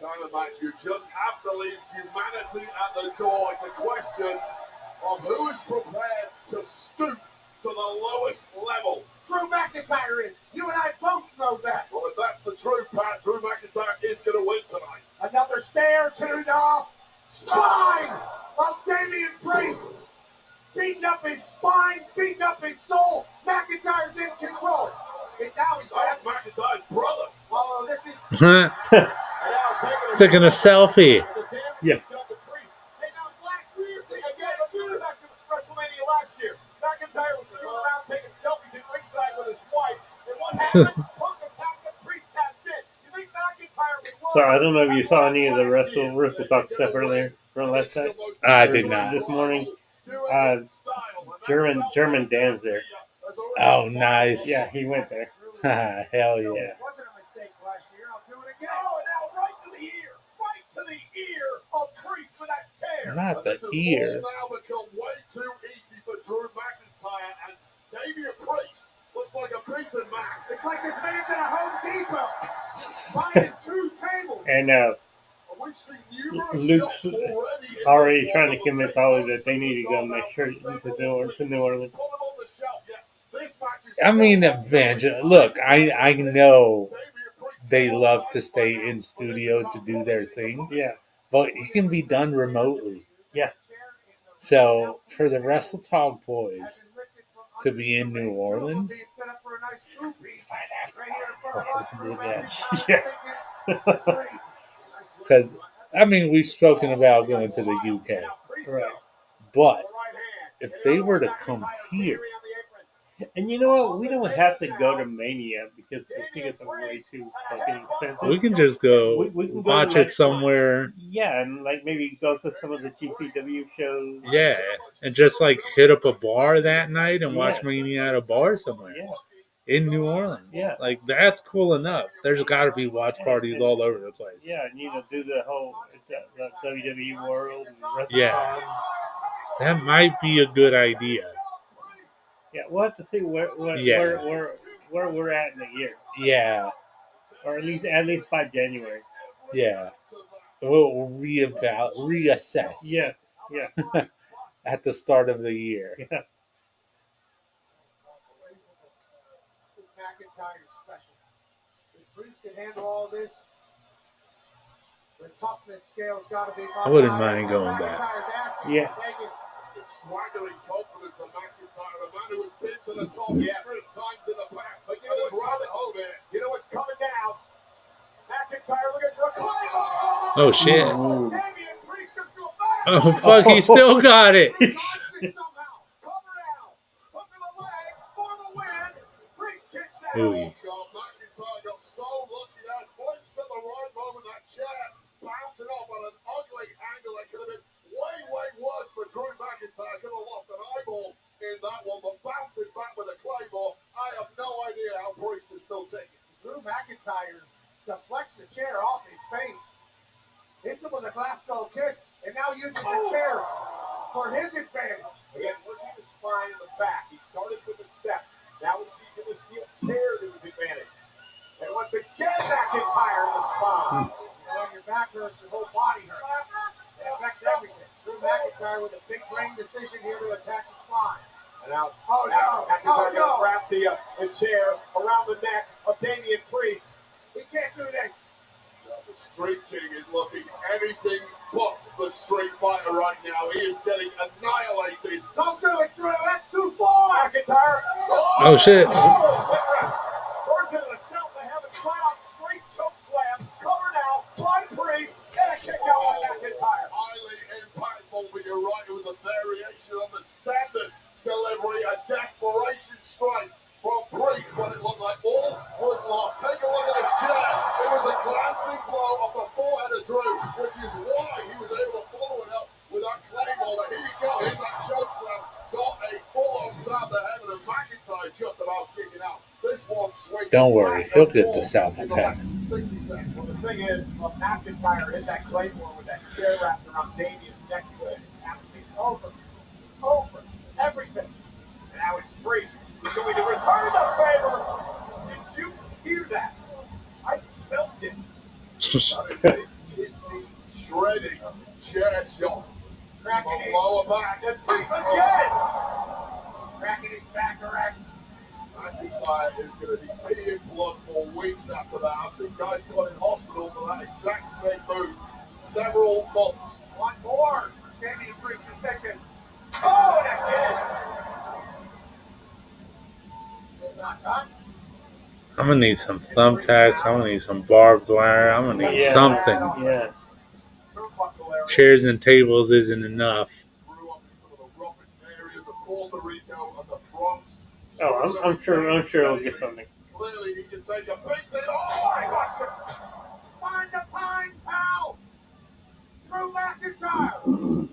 Kind of match, you just have to leave humanity at the door. It's a question of who is prepared to stoop to the lowest level. Drew McIntyre is. You and I both know that. Well, if that's the truth, Pat, Drew McIntyre is going to win tonight. Another stare to the spine of Damian Priest. Beating up his spine, beating up his soul. McIntyre's in control. And now he's That's McIntyre's brother. Oh, this is. Taking a selfie. Yeah. Hey, that was last year. Back to WrestleMania last year. McIntyre was screwing around taking selfies at ringside with his wife. And what happened? Punk attacked the Priest cashed in. You think McIntyre would win? So I don't know if you saw any of the Wrestle Talk stuff earlier from last night. I did not. This morning. German Dan's there. Oh, nice. Yeah, he went there. Hell yeah. It wasn't a mistake last year. I'll do it again. Oh, and now right to the ear. Right to the ear of Priest with that chair. Not And this the has ear. all now become way too easy for Drew McIntyre and Damian Priest. Looks like a beaten man. It's like this man's in a Home Depot buying 2 tables. And We've seen numerous Luke's shots already in already this trying one to that will convince take Ollie both that they need to go superstars make out sure for to several New weeks. Orleans. Put them on the shelf. Yeah, this match is I mean, still Evangel. Look, I know they love to stay in studio to do their thing, Yeah, but it can be done remotely. yeah. So for the Wrestle Talk boys to be in New Orleans, I'd have to do that. Yeah. Because I mean, we've spoken about going to the UK, Right. but if they were to come here, And you know what? We don't have to go to Mania because the tickets are way too fucking expensive. we can just go We can go watch to, it somewhere. Yeah, and like maybe go to some of the GCW shows. Yeah, and just like hit up a bar that night and watch Yes. Mania at a bar somewhere Yeah. in New Orleans. Yeah. Like that's cool enough. There's got to be watch parties all over the place. Yeah, and do the whole the WWE World and WrestleCon. Yeah. That might be a good idea. Yeah, we'll have to see where we're at in the year, Yeah, or at least by January. yeah. We'll reassess. Yes. Yeah. At the start of the year. Yeah. This McIntyre's special. If Priest can handle all this, the toughness scale's got to be much I wouldn't higher. mind going back. McIntyre's asking Yeah. for Vegas. The swaggering confidence of McIntyre, a man who has been to the top numerous times in the past, but you know what's rather home here. You know what's coming down. McIntyre looking for a claymore. Oh shit! Ooh. Damian Priest just go back. Oh fuck! He still got it. Somehow. Cover out. Hook of the leg for the win. Priest kicks out. Ooh. God, McIntyre got so lucky that flinched at the right moment. That chair bouncing off on an ugly angle that could have been way worse for Drew McIntyre. Could have lost an eyeball in that one, but bouncing back with a claymore, I have no idea how Priest is still taking. Drew McIntyre deflects the chair off his face, hits him with a Glasgow kiss, and now uses the chair for his advantage. Again, looking at the spine and the back. He started with the step. Now he sees in the steel chair to his advantage. And once again, McIntyre in the spine. And when your back hurts, your whole body hurts. It affects everything. Drew McIntyre with a big brain decision here to attack the spine. And now, Oh, McIntyre no. gonna wrap the chair around the neck of Damian Priest. He can't do this. The Street King is looking anything but the Street Fighter right now. He is getting annihilated. Don't do it, Drew. That's too far. McIntyre. Oh shit! Version of the South to have it flat out straight choke slam. Cover now by Priest. And a kick out by McIntyre. Highly impactful, but you're right. It was a variation on the standard delivery, a desperation strike from Priest when it looked like all was lost. Take a look at this chair. It was a glancing blow off the forehead of Drew, which is why he was able to follow it up with that claymore. But here you go, here's that choke slam. Got a full-on sound to heaven, and McIntyre just about kicking out. This one swings. Don't worry, he'll get the South of Heaven. 60 seconds. Well, the thing is, McIntyre hit that claymore with that chair wrapped around Damian's neck. Over. Everything. And now it's Priest. He's going to return the favor. Did you hear that? I felt it. That is a kidney shredding chair shot. Cracking The his, lower back. And Priest again. cracking his back erect. McIntyre is going to be peeing blood for weeks after that. I've seen guys put in hospital for that exact same move several months. One more. Damian Priest is thinking, Oh, and again. it's not done. I'm gonna need some thumbtacks. I'm gonna need some barbed wire. I'm gonna need Yeah. something. Yeah. Turnbuckle area. Chairs and tables isn't enough. Grew up in some of the roughest areas of Puerto Rico and the Bronx. Oh, I'm sure we'll get something. Clearly, he can take a beating. Oh my gosh! Spine to pine, pal. Drew McIntyre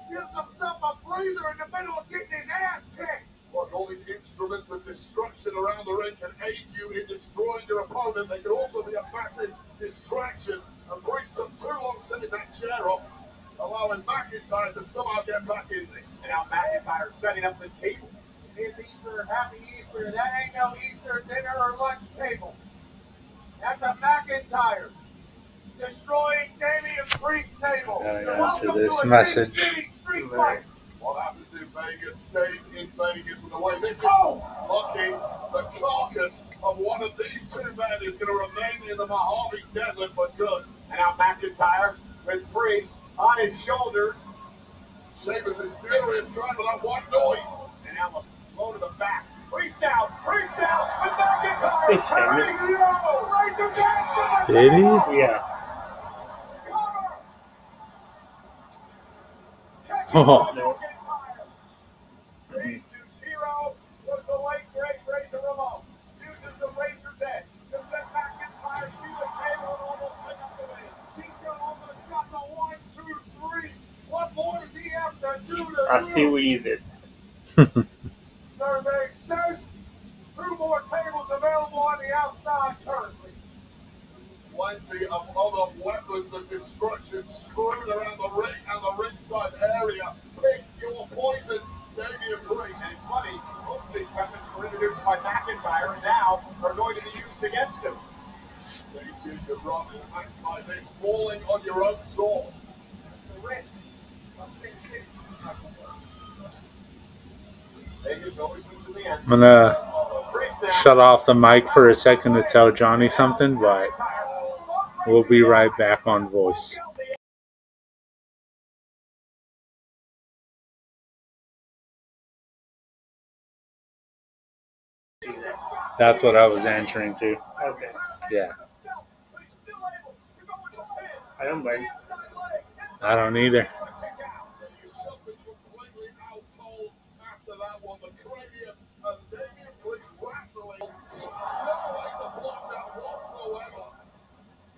gives himself a breather in the middle of getting his ass kicked. Look, all these instruments of destruction around the ring can aid you in destroying your opponent. They can also be a massive distraction. And Priest took too long setting that chair up, allowing McIntyre to somehow get back in this. And now McIntyre setting up the table. is Easter, Happy Easter. That ain't no Easter dinner or lunch table. That's a McIntyre destroying Damian Priest's table. Gotta answer Welcome this to a message. Sin City street fight. What happens in Vegas stays in Vegas, and the way this is looking, the carcass of one of these two men is going to remain in the Mojave Desert for good. And now McIntyre with Priest on his shoulders. Sheamus is furious, trying to that white noise. And now a blow to the back. Priest down with McIntyre. Say Sheamus. Did he? Yeah. Oh. Priest, whose hero was the late great Razor Ramon, uses the Razor's Edge to send McIntyre to the table and almost pick up the win. Chico almost got the 1, 2, 3. What more does he have to do to I see what you did. Survey says 2 more tables available on the outside currently. Plenty of other weapons of destruction strewn around the ring and the ringside area. Pick your poison, Damian Priest. And it's funny, most of these weapons were introduced by McIntyre and now are going to be used against him. Danger your run in a match like this, falling on your own sword. That's the risk of Sin City. Vegas always loses in the end. I'm gonna Priest now. shut off the mic for a second to tell Johnny something, but we'll be right back on voice. That's what I was answering to. Okay. Yeah, I don't blame. I don't either. You shut me completely out cold after that one. The cranium of Damian Priest rattling. No way to block that whatsoever.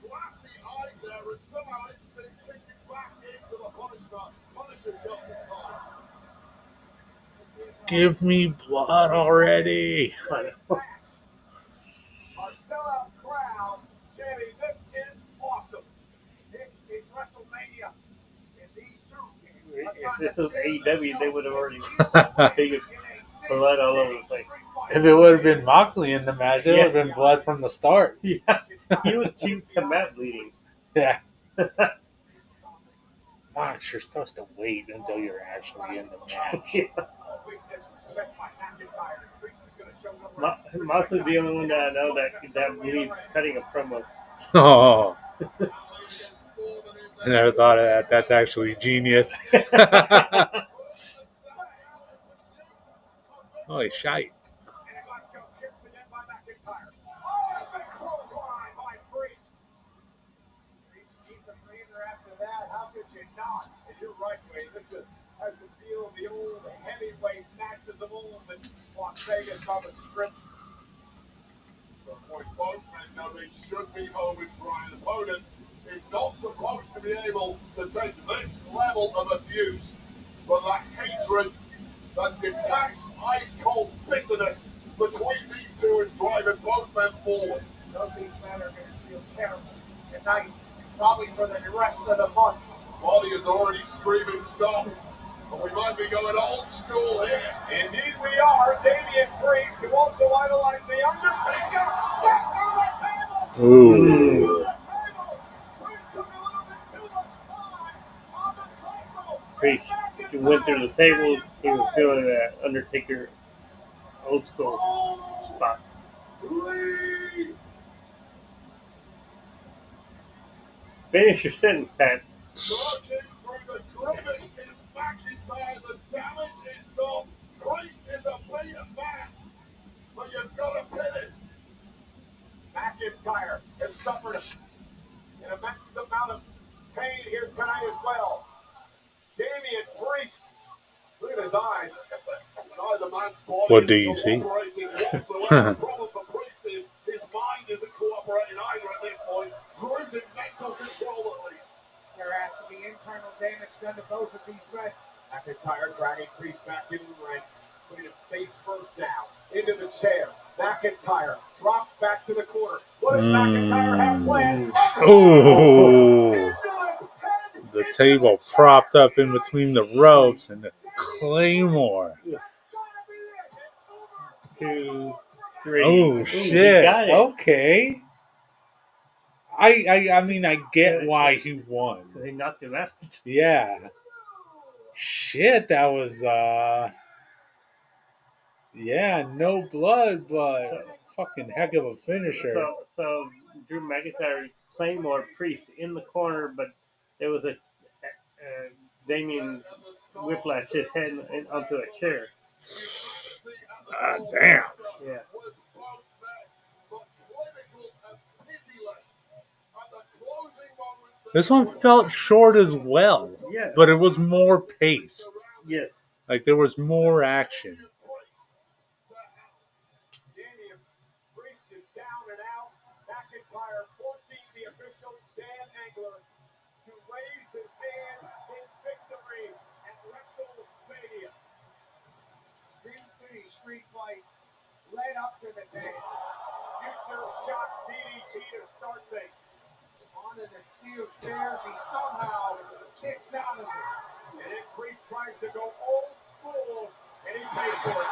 Glassy eye there, and somehow instinct kicking back into the Punisher just in time. Give me blood already. Our sellout crowd, Jamie, this is awesome. This is Wrestlemania. And these two If this was AEW, they would have already figured blood all over the place. If it would have been Moxley in the match, it would have been blood from the start. Yeah. You would come out bleeding. Yeah. Mox, you're supposed to wait until you're actually in the match. Moxley's the only one that I know that bleeds cutting a promo. Oh. I never thought of that. That's actually genius. Holy shite. You're right, Wayne. This has the feel of the old heavyweight matches of old in Las Vegas on the Strip. Both men know they should be home and try. An opponent is not supposed to be able to take this level of abuse, but that hatred, that detached, ice-cold bitterness between these two is driving both men forward. Both these men are going to feel terrible tonight, probably for the rest of the month. Body is already screaming stop, but we might be going old school here. Indeed we are. Damian Priest, who also idolized The Undertaker, stepped through the table. Ooh. Priest, he went through the table. He was feeling that Undertaker old school spot. Finish your sentence, Pat. Surging through the crevice is McIntyre. The damage is done. Priest is a beaten man, but you've got to pin it. McIntyre has suffered an immense amount of pain here tonight as well. Damian Priest, look at his eyes. Neither man's body What do is you see? cooperating whatsoever. The problem for Priest is his mind isn't cooperating either at this point. Losing mental control at least. There has to be internal damage done to both of these men. McIntyre dragging Priest back into the ring. Putting him face first now. Into the chair. McIntyre drops back to the corner. What does McIntyre have planned? Oh. The table propped up in between the ropes and the Claymore. 2, 3. Oh Ooh, shit! He got it. Okay. I mean, I get why he won. He knocked him out. Yeah. Shit, that was yeah, no blood, but fucking heck of a finisher. So Drew McIntyre, Claymore, Priest in the corner, but there was a Damien whiplash his head onto a chair. Damn. Yeah. This one felt short as well, Yeah. but it was more paced. Yes. Like there was more action. Damian Priest is down and out. McIntyre forcing the official Dan Angler to raise his hand in victory at WrestleMania. Sin City Street Fight led up to the day. Future shot DDT to start things. Onto the steel stairs, he somehow kicks out of it. And then Priest tries to go old school, and he pays for it.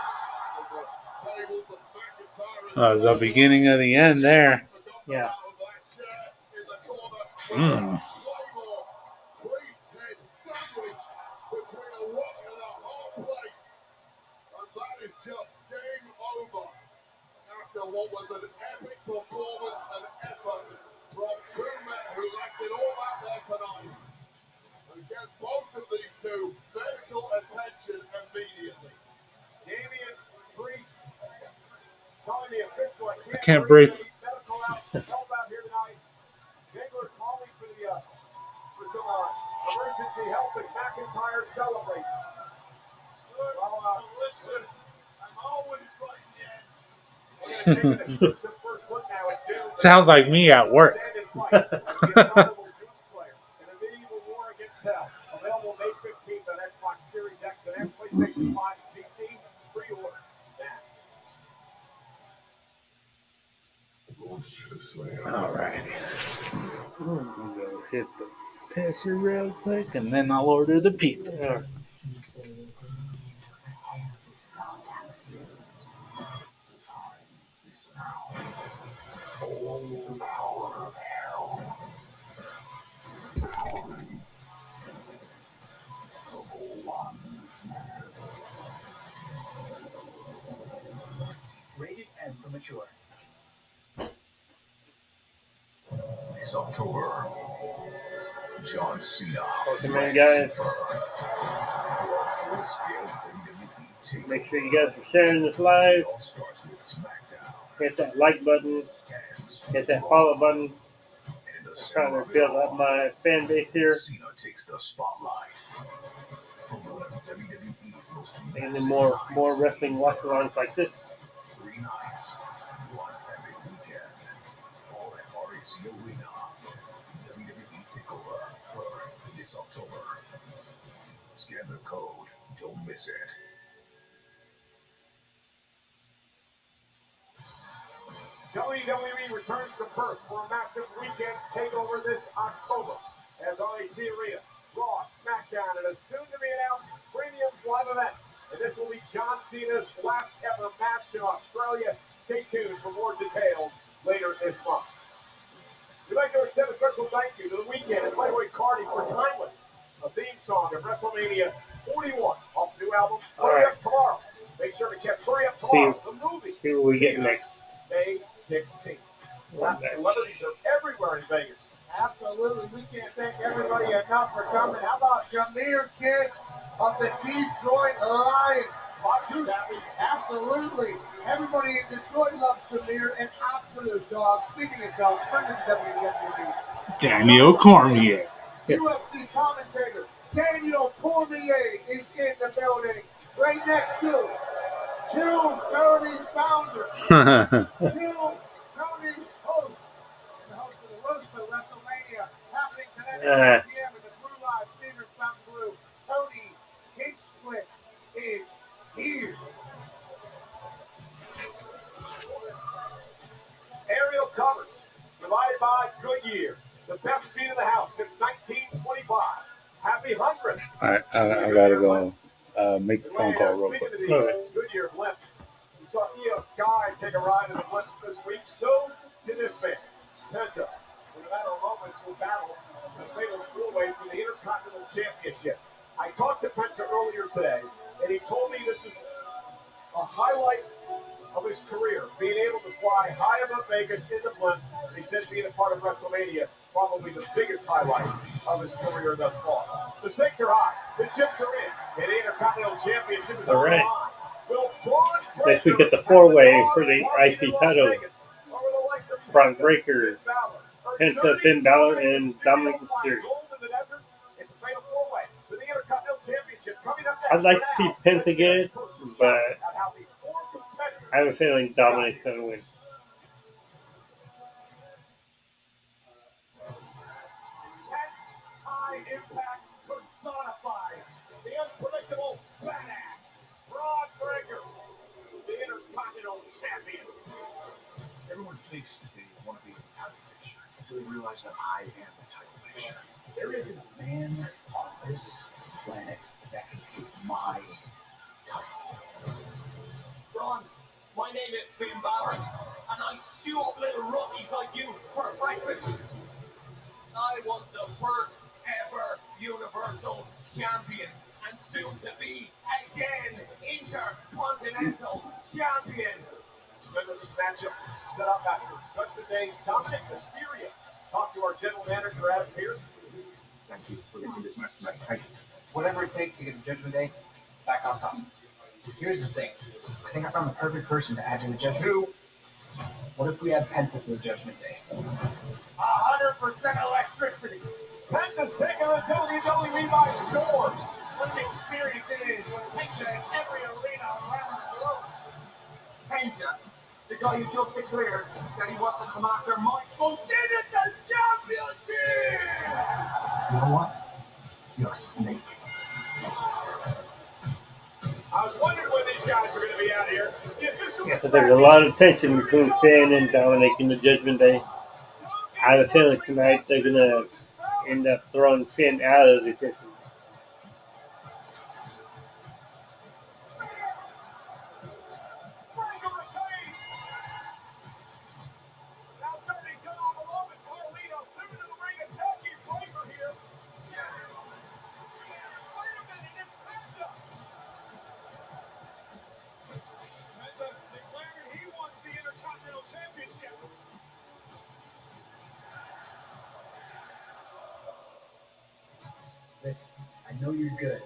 That was the beginning of the end there. Yeah. Mm. That is just game over. After what was an epic performance and effort from two men who left it all out there tonight. And get both of these two medical attention immediately. Damian Priest telling the official, I can't breathe. Medical help out here tonight. Ziggler calling for some emergency help, and McIntyre celebrates. Listen, I'm always right, yes. We're going to take an exclusive first look now at Doom. Sounds like me at work. Stand and fight. The inaugural Doomslayer in a medieval war against hell. Available May 15th on Xbox Series X and S, PlayStation 5, and PC. Pre-order now. All right. We'll go hit the pisser real quick, and then I'll order the pizza. Yeah. Rated M for mature. This October, John Cena. Welcome in, guys. For a full-scale WWE Make sure you guys are sharing this live. It all starts with SmackDown. Hit that like button. Hit that follow button. I'm trying to build up my fan base here. Cena takes the spotlight from one of WWE's most And then more wrestling watch-alongs like this. 3 nights, one epic weekend, all at RAC Arena. WWE TakeOver Perth this October. Scan the code, don't miss it. WWE returns to Perth for a massive weekend takeover this October as RAC Arena, Raw, SmackDown, and a soon-to-be-announced premium live event. And this will be John Cena's last ever match in Australia. Stay tuned for more details later this month. We'd like to extend a special thank you to The Weeknd and Playboy Cardi for Timeless, a theme song of WrestleMania 41 off the new album, Hurry Up Tomorrow. Make sure to catch Hurry Up Tomorrow, the movie. See what we get next. May 16th. Celebrities are everywhere in Vegas. Absolutely. We can't thank everybody enough for coming. How about Jameer Kids of the Detroit Lions? Foxy's happy. Absolutely. Everybody in Detroit loves Jameer, an absolute dog. Speaking of dogs, bring in WWE. Daniel Cormier. UFC commentator Daniel Cormier is in the building. Right next to June 30 founder, June 30 host, the host of the Roast of WrestleMania, happening tonight at 8 p.m. in the Blue Live Theater Fountain Blue. Tony Hinchcliffe is here. Aerial covers provided by Goodyear. The best seat in the house since 1925. Happy 100th. All right, I gotta go make a phone call real quick. Goodyear blimp. saw Sky take a ride in the Blitz this week. So did this man, Penta. In a matter of moments, will battle the fatal four-way for the Intercontinental Championship. I talked to Penta earlier today, and he told me this is a highlight of his career, being able to fly high above Vegas in the Blitz. He said being a part of Wrestlemania, probably the biggest highlight of his career thus far. The stakes are high. The chips are in. And the Intercontinental Championship is All on the right. line. Will Braun Next we Breaker get the four-way have for the party IC in Las title. Vegas over the likes of Braun Penta, Breaker, Finn Balor, or Penta, 30 Finn Balor, dominant and studio Dominic flying Mysterio. gold in the desert. It's a fatal four-way for the Intercontinental Championship coming up next. I'd like to For see now, Penta let's get it, a closer but shot at how these four competitors I have a feeling Dominic's going to win. intense, high impact personified. The unpredictable badass, Braun Breaker, the Intercontinental Champion. Everyone thinks that they want to be in the title picture until they realize that I am the title picture. There isn't a man on this planet that can take my title. Braun, my name is Finn Balor, and I shoot up little rookies like you for breakfast. I was the first ever Universal Champion, and soon to be again Intercontinental Champion. Remember this matchup set up after Judgment Day. Dominic Mysterio talked to our general manager, Adam Pearce. Thank you for making this match tonight. Thank you. Whatever it takes to get the Judgment Day back on top. Here's the thing. I think I found the perfect person to add to the Judgment. Who? What if we add Penta to the Judgment Day? 100% electricity. Penta's taking the WWE by storm. What an experience it is when Penta in every arena around the globe. Penta, the guy who just declared that he wants to come after Mike Intercontinental Championship! You know what? You're a snake. I was wondering when these guys are going to be out here. The official Yeah, so there's a lot of tension between Finn and Dominic in the Judgment Day. I have a feeling tonight they're going to end up throwing Finn out of the Judgment Day. Breaker retains. Now Dirty Dom along with Carlito through to the ring attacking Breaker here. Wait a minute, it's Penta. Penta declaring he wants the Intercontinental Championship. Listen, I know you're good,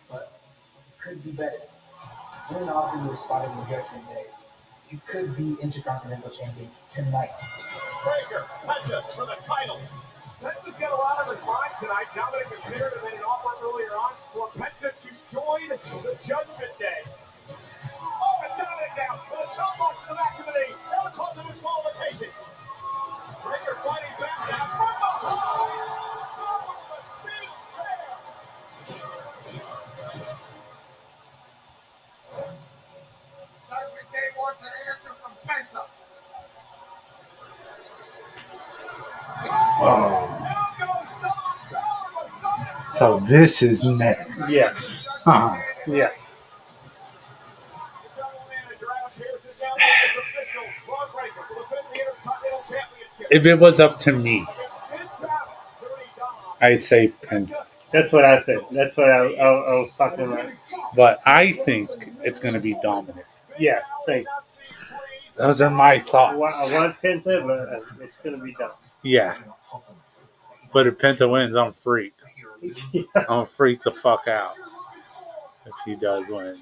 but you could be better. We're not offering you a spot in the Judgment Day. You could be Intercontinental Champion tonight. Breaker, Penta for the title. Penta's got a lot of his mind tonight. Dominic Mysterio made an offer earlier on for Penta to join the Judgment Day. Oh, and Dominic now with a top box to the back of the knee. That'll cause him disqualification. Breaker fighting back now from behind. Oh, with a steel chair. Judgment Day wants an answer from Penta. Oh, Now goes Dom Balor beside him. so this is next. Yes. Huh. Yeah. The general manager, Adam Pearce, is now making this official. Braun Breaker will defend the Intercontinental Championship. If it was up to me, Against Finn Balor, Dirty Dom. I'd say Penta. That's what I said. That's what I was talking about. But I think it's going to be Dominic. Yeah, same. Those are my I thoughts. want Penta, but it's going to be done. Yeah. But if Penta wins, I'm freak. I'm going to freak the fuck out if he does win.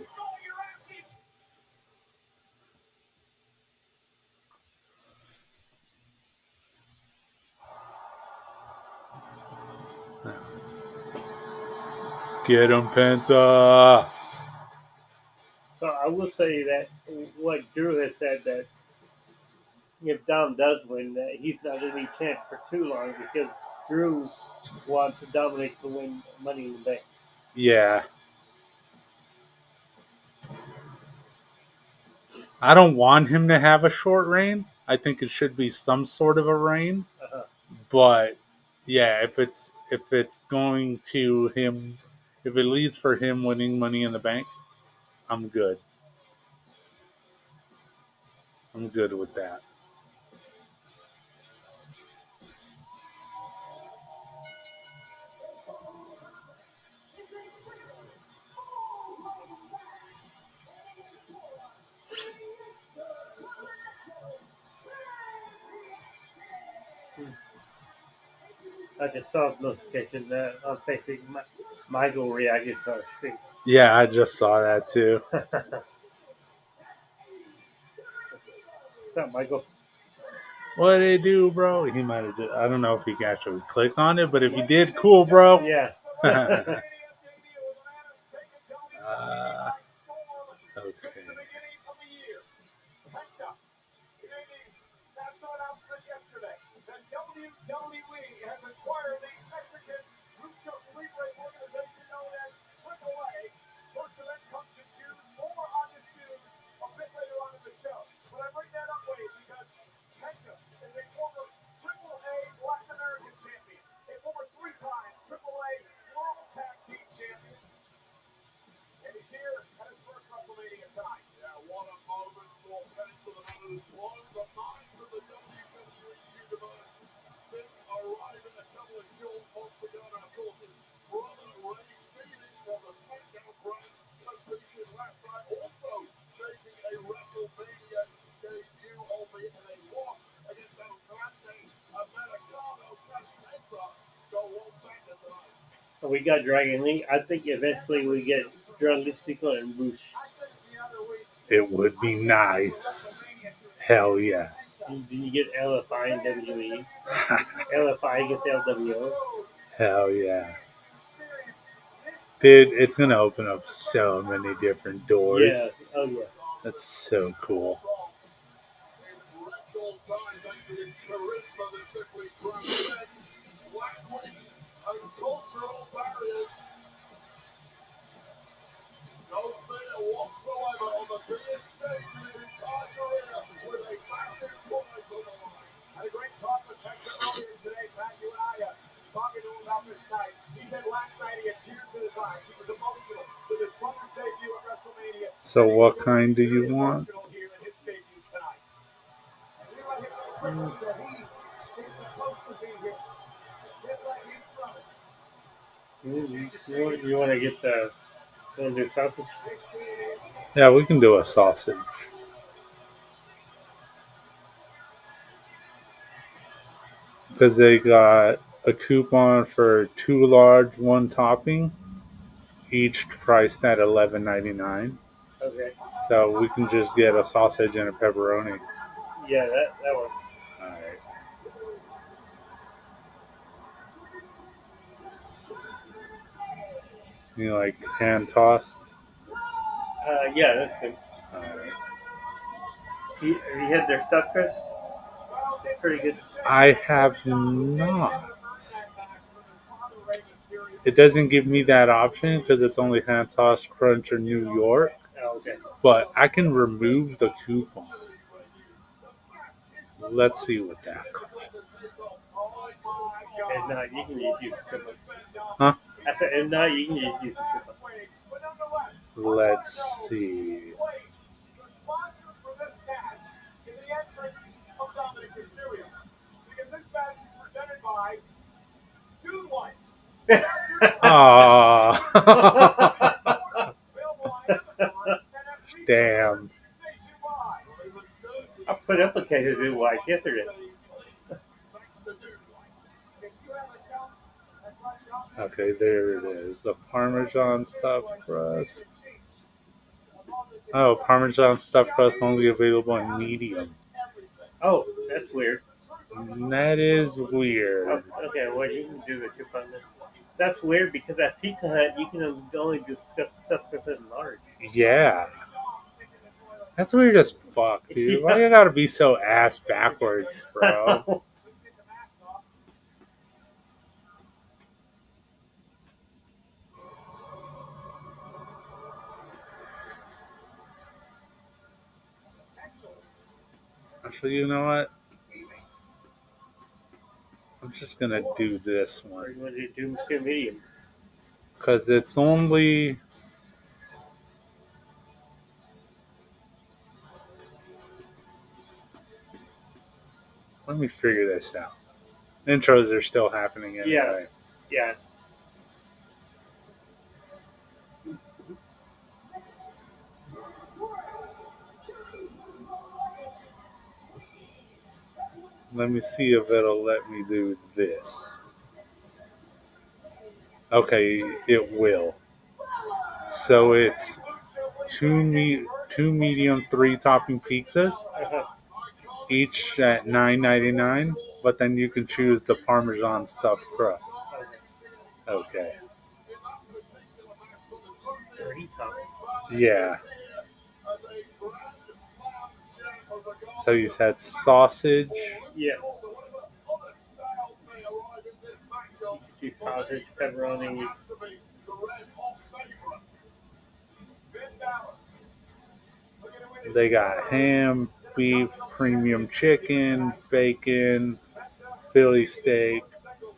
Get him, Penta. So I will say that what Drew has said, that if Dom does win, that he's not going to be champ for too long because Drew wants Dominic to win Money in the Bank. Yeah. I don't want him to have a short reign. I think it should be some sort of a reign. Uh-huh. But yeah, if it's going to him, if it leads for him winning Money in the Bank, I'm good. I'm good with that. I just saw a notification on Facebook. Michael reacted to our stream. Yeah, I just saw that too. What's up, Michael? What did he do, bro? He might have just, I don't know if he actually clicked on it, but if he did, cool, bro. Yeah. Okay. That's not announcement yesterday. The WWE has acquired the Mexican Lucha Libre organization known as AAA. First event comes in June. More on this news a bit later on in the show. But I bring that up, Wade, because Penta is a former AAA Latin American champion, a former three-time AAA World Tag Team champion. And he's here at his first Wrestlemania time. Yeah, what a moment for Penta, the man who's blown the minds of the WWE universe since arriving a couple of short months ago. And of course, his brother Ray Phoenix from the SmackDown brand competed last night, also making a WrestleMania debut, albeit in a loss against El Grande Americano. Can Penta go on back to tonight? We got Dragon Lee. I think eventually we get Dralistico and Bush. It would be nice. Hell yes. Do you get LFI and WWE? LFI gets LWO. Hell yeah. Dude, it's going to open up so many different doors. Yeah. Oh, yeah. That's so cool. No fear whatsoever on the biggest stage in his entire career with a massive prize on the line. Had a great talk with Hector earlier today, Pat, you and I, talking to him about this night. He said last night he had tears in his eyes. He was emotional with his brother's debut at WrestleMania. So what kind do you want? Here in his debut tonight. And we let him know that he is supposed to be here. Just like his brother. You want to get the sausage? Yeah, we can do a sausage. Because they got a coupon for 2 large, 1 topping, each priced at $11.99. Okay. So we can just get a sausage and a pepperoni. Yeah, that works. All right. You like hand tossed? Yeah, that's good. All right. You had their stuffed crust? Pretty good. I have not. It doesn't give me that option because it's only hand tossed crunch or New York. Oh, okay. But I can remove the coupon. Let's see what that costs. If not, you can just use the coupon. Huh? I said, if not, you can just use the coupon. Let's see. Aww. Damn. I put applicator Dude White yesterday. Okay, there it is. The Parmesan stuffed crust. Oh, Parmesan stuffed crust only available in medium. Oh, that's weird. That is weird. Okay, well, you can do the coupon then. That's weird because at Pizza Hut, you can only do stuff crust in large. Yeah. That's weird as fuck, dude. Why you gotta be so ass backwards, bro? Actually, you know what? I'm just gonna do this Or one. you want to do medium? Because it's only... Let me figure this out. Intros are still happening anyway. Yeah. Let me see if it'll let me do this. Okay, it will. So it's two medium, 3 topping pizzas, each at $9.99. But then you can choose the Parmesan stuffed crust. Okay. 30 times. Yeah. So you said sausage. Yeah. You can do sausage, pepperoni. They got ham, beef, premium chicken, bacon, Philly steak,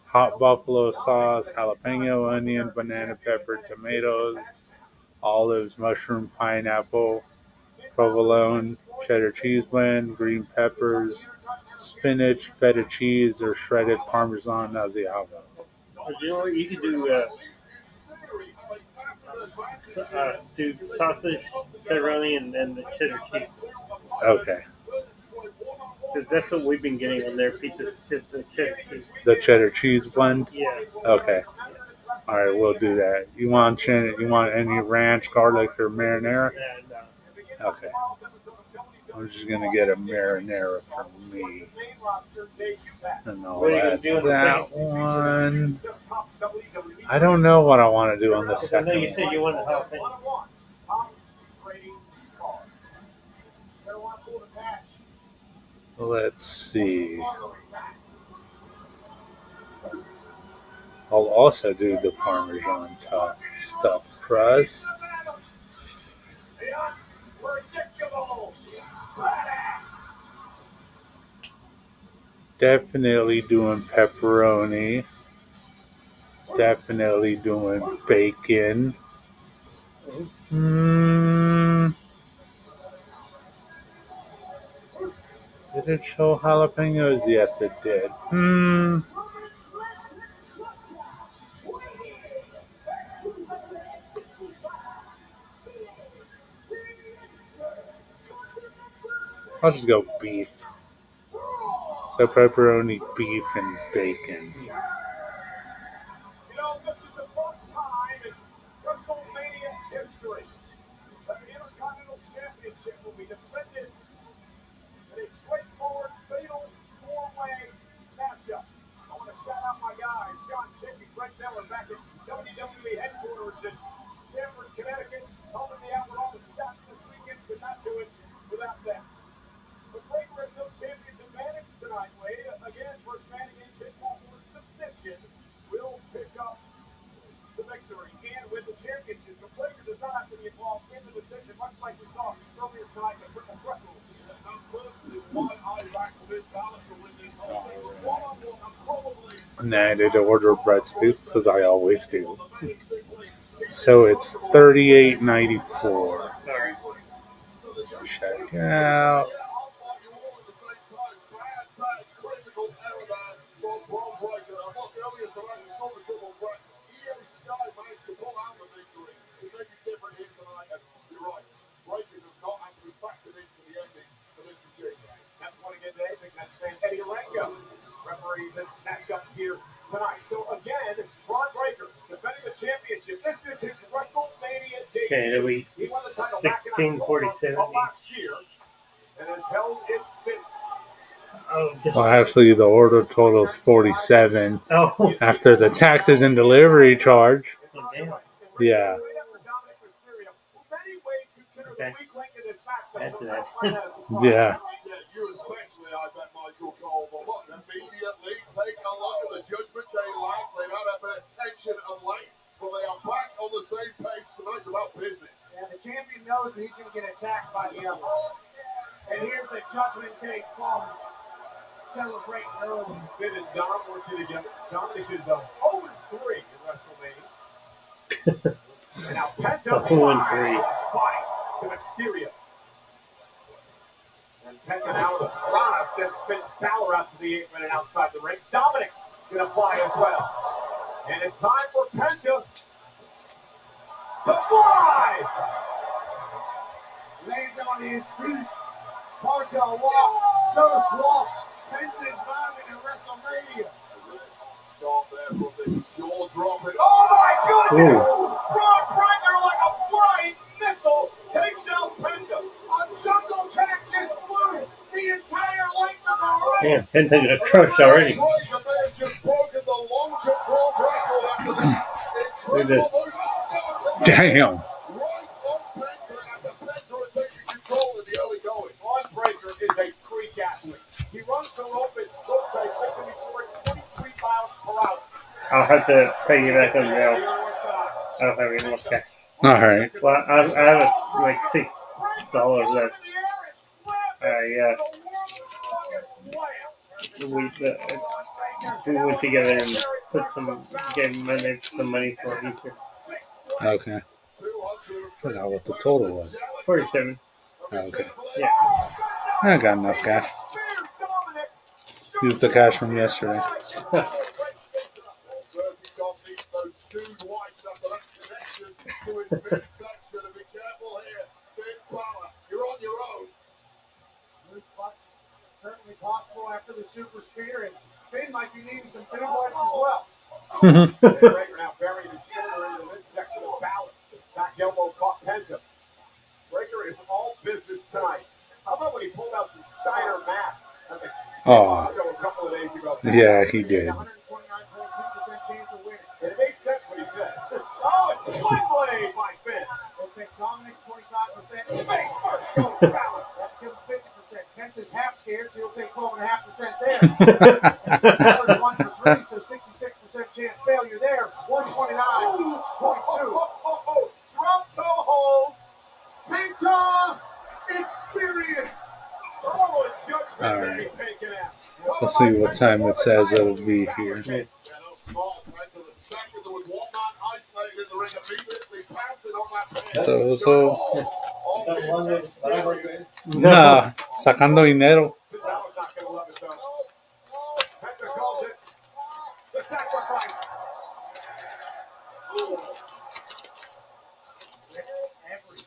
hot buffalo sauce, jalapeno onion, banana pepper, tomatoes, olives, mushroom, pineapple, provolone, cheddar cheese blend, green peppers, spinach, feta cheese, or shredded Parmesan Asiago. You know what? You could do sausage, pepperoni, and then the cheddar cheese. Okay. Because that's what we've been getting on their pizzas, chips, and cheddar cheese. The cheddar cheese blend? Yeah. Okay. All right, we'll do that. You want any ranch, garlic, or marinara? And, Okay. I'm just gonna get a marinara for me. And I'll add that one. I don't know what I want to do on the I know second you said you one. wanted jalapeno. Let's see. I'll also do the Parmesan stuffed crust. Definitely doing pepperoni. Definitely doing bacon. Did it show jalapenos? Yes, it did. I'll just go beef. So pepperoni, beef, and bacon. You know, this is the first time in Wrestlemania history that the Intercontinental Championship will be defended in a straightforward, fatal, four-way matchup. I want to shout out my guys, John Chick and Greg Miller, back at WWE headquarters in Stamford, Connecticut, helping me out with all the stats this weekend. Could not do it without them. The Great Wrestling Champions advantage tonight, Wade. Again, first man in pinfall or submission will pick up the victory and win the championship. The player does not have to be involved in the decision, much like we saw earlier tonight in the triple threat rules. Nah, I did order breadsticks because I always do. So it's $38.94. Check out. Referee this matchup here tonight. So again, Braun Breaker defending the championship. This is his WrestleMania debut. Okay, then we He won the title back in October 1647. of last year and has held it since. Well, actually, the order total is $47 Oh. after the taxes and delivery charge. Oh, damn. Yeah. Okay. After that. Yeah. You especially, I bet, Michael Cole. But look, immediately take a look at the Judgment Day lads. They don't have an attention of late, but they are back on the same page tonight's about business. Yeah, the champion knows that he's going to get attacked by the others. And here's the Judgment Day Bombs celebrating early. Finn and Dom working together. Dominic is 0-3 in WrestleMania. And now Penta 0-3. spotting to Mysterio. And Penta now with a Rana sets spin Balor out to the apron and outside the ring. Dominic can apply as well. And it's time for Penta to fly! Lands on his feet. Parkour walk, surf walk. Penta's vibing in WrestleMania. Start there from this jaw dropping. Oh my goodness! Braun Breaker like a flying missile takes out Penta. A jungle cat just flew the entire length of the ring. Yeah, Penta got crushed already. Right, but they have just broken the long jump world record after this. Look at this. Damn. Right on Penta, and the Penta are taking control in the early going. Braun Breaker is a freak athlete. He runs the rope and rotate 23 miles per hour. I'll have to pay you back on jail. I don't have any more cash. All right. Well, I have like $6 left. We went together and gave some money for Easter. Okay. Forgot what the total was. 47. Okay. Yeah. I got enough cash. Use the cash from yesterday. Loose butts, certainly possible after the super spear, and Finn might be needing some food wipes as well. Breaker now buried his shoulder into the midsection of Balor. Back elbow caught Penta. Breaker is all business tonight. How about when he pulled out some Steiner math at the Oh, show a couple of days ago? yeah, he did. 129.2% chance of winning. And it makes sense what he said. Oh, it's Twin Blade by Finn. He'll take Dominic's 25%. Face first, go Balor. That becomes 50%. Penta's half scared, so he'll take 12.5% there. Balor's 1 for 3, so 66% chance failure there. 129.2. Drop toe hold. Penta experience. Oh, and judgment All may right. be taken out. Let's see what time it says it'll be here. So, nah, sacando dinero. Balor's not going to love it, though. Penta calls it the sacrifice. Every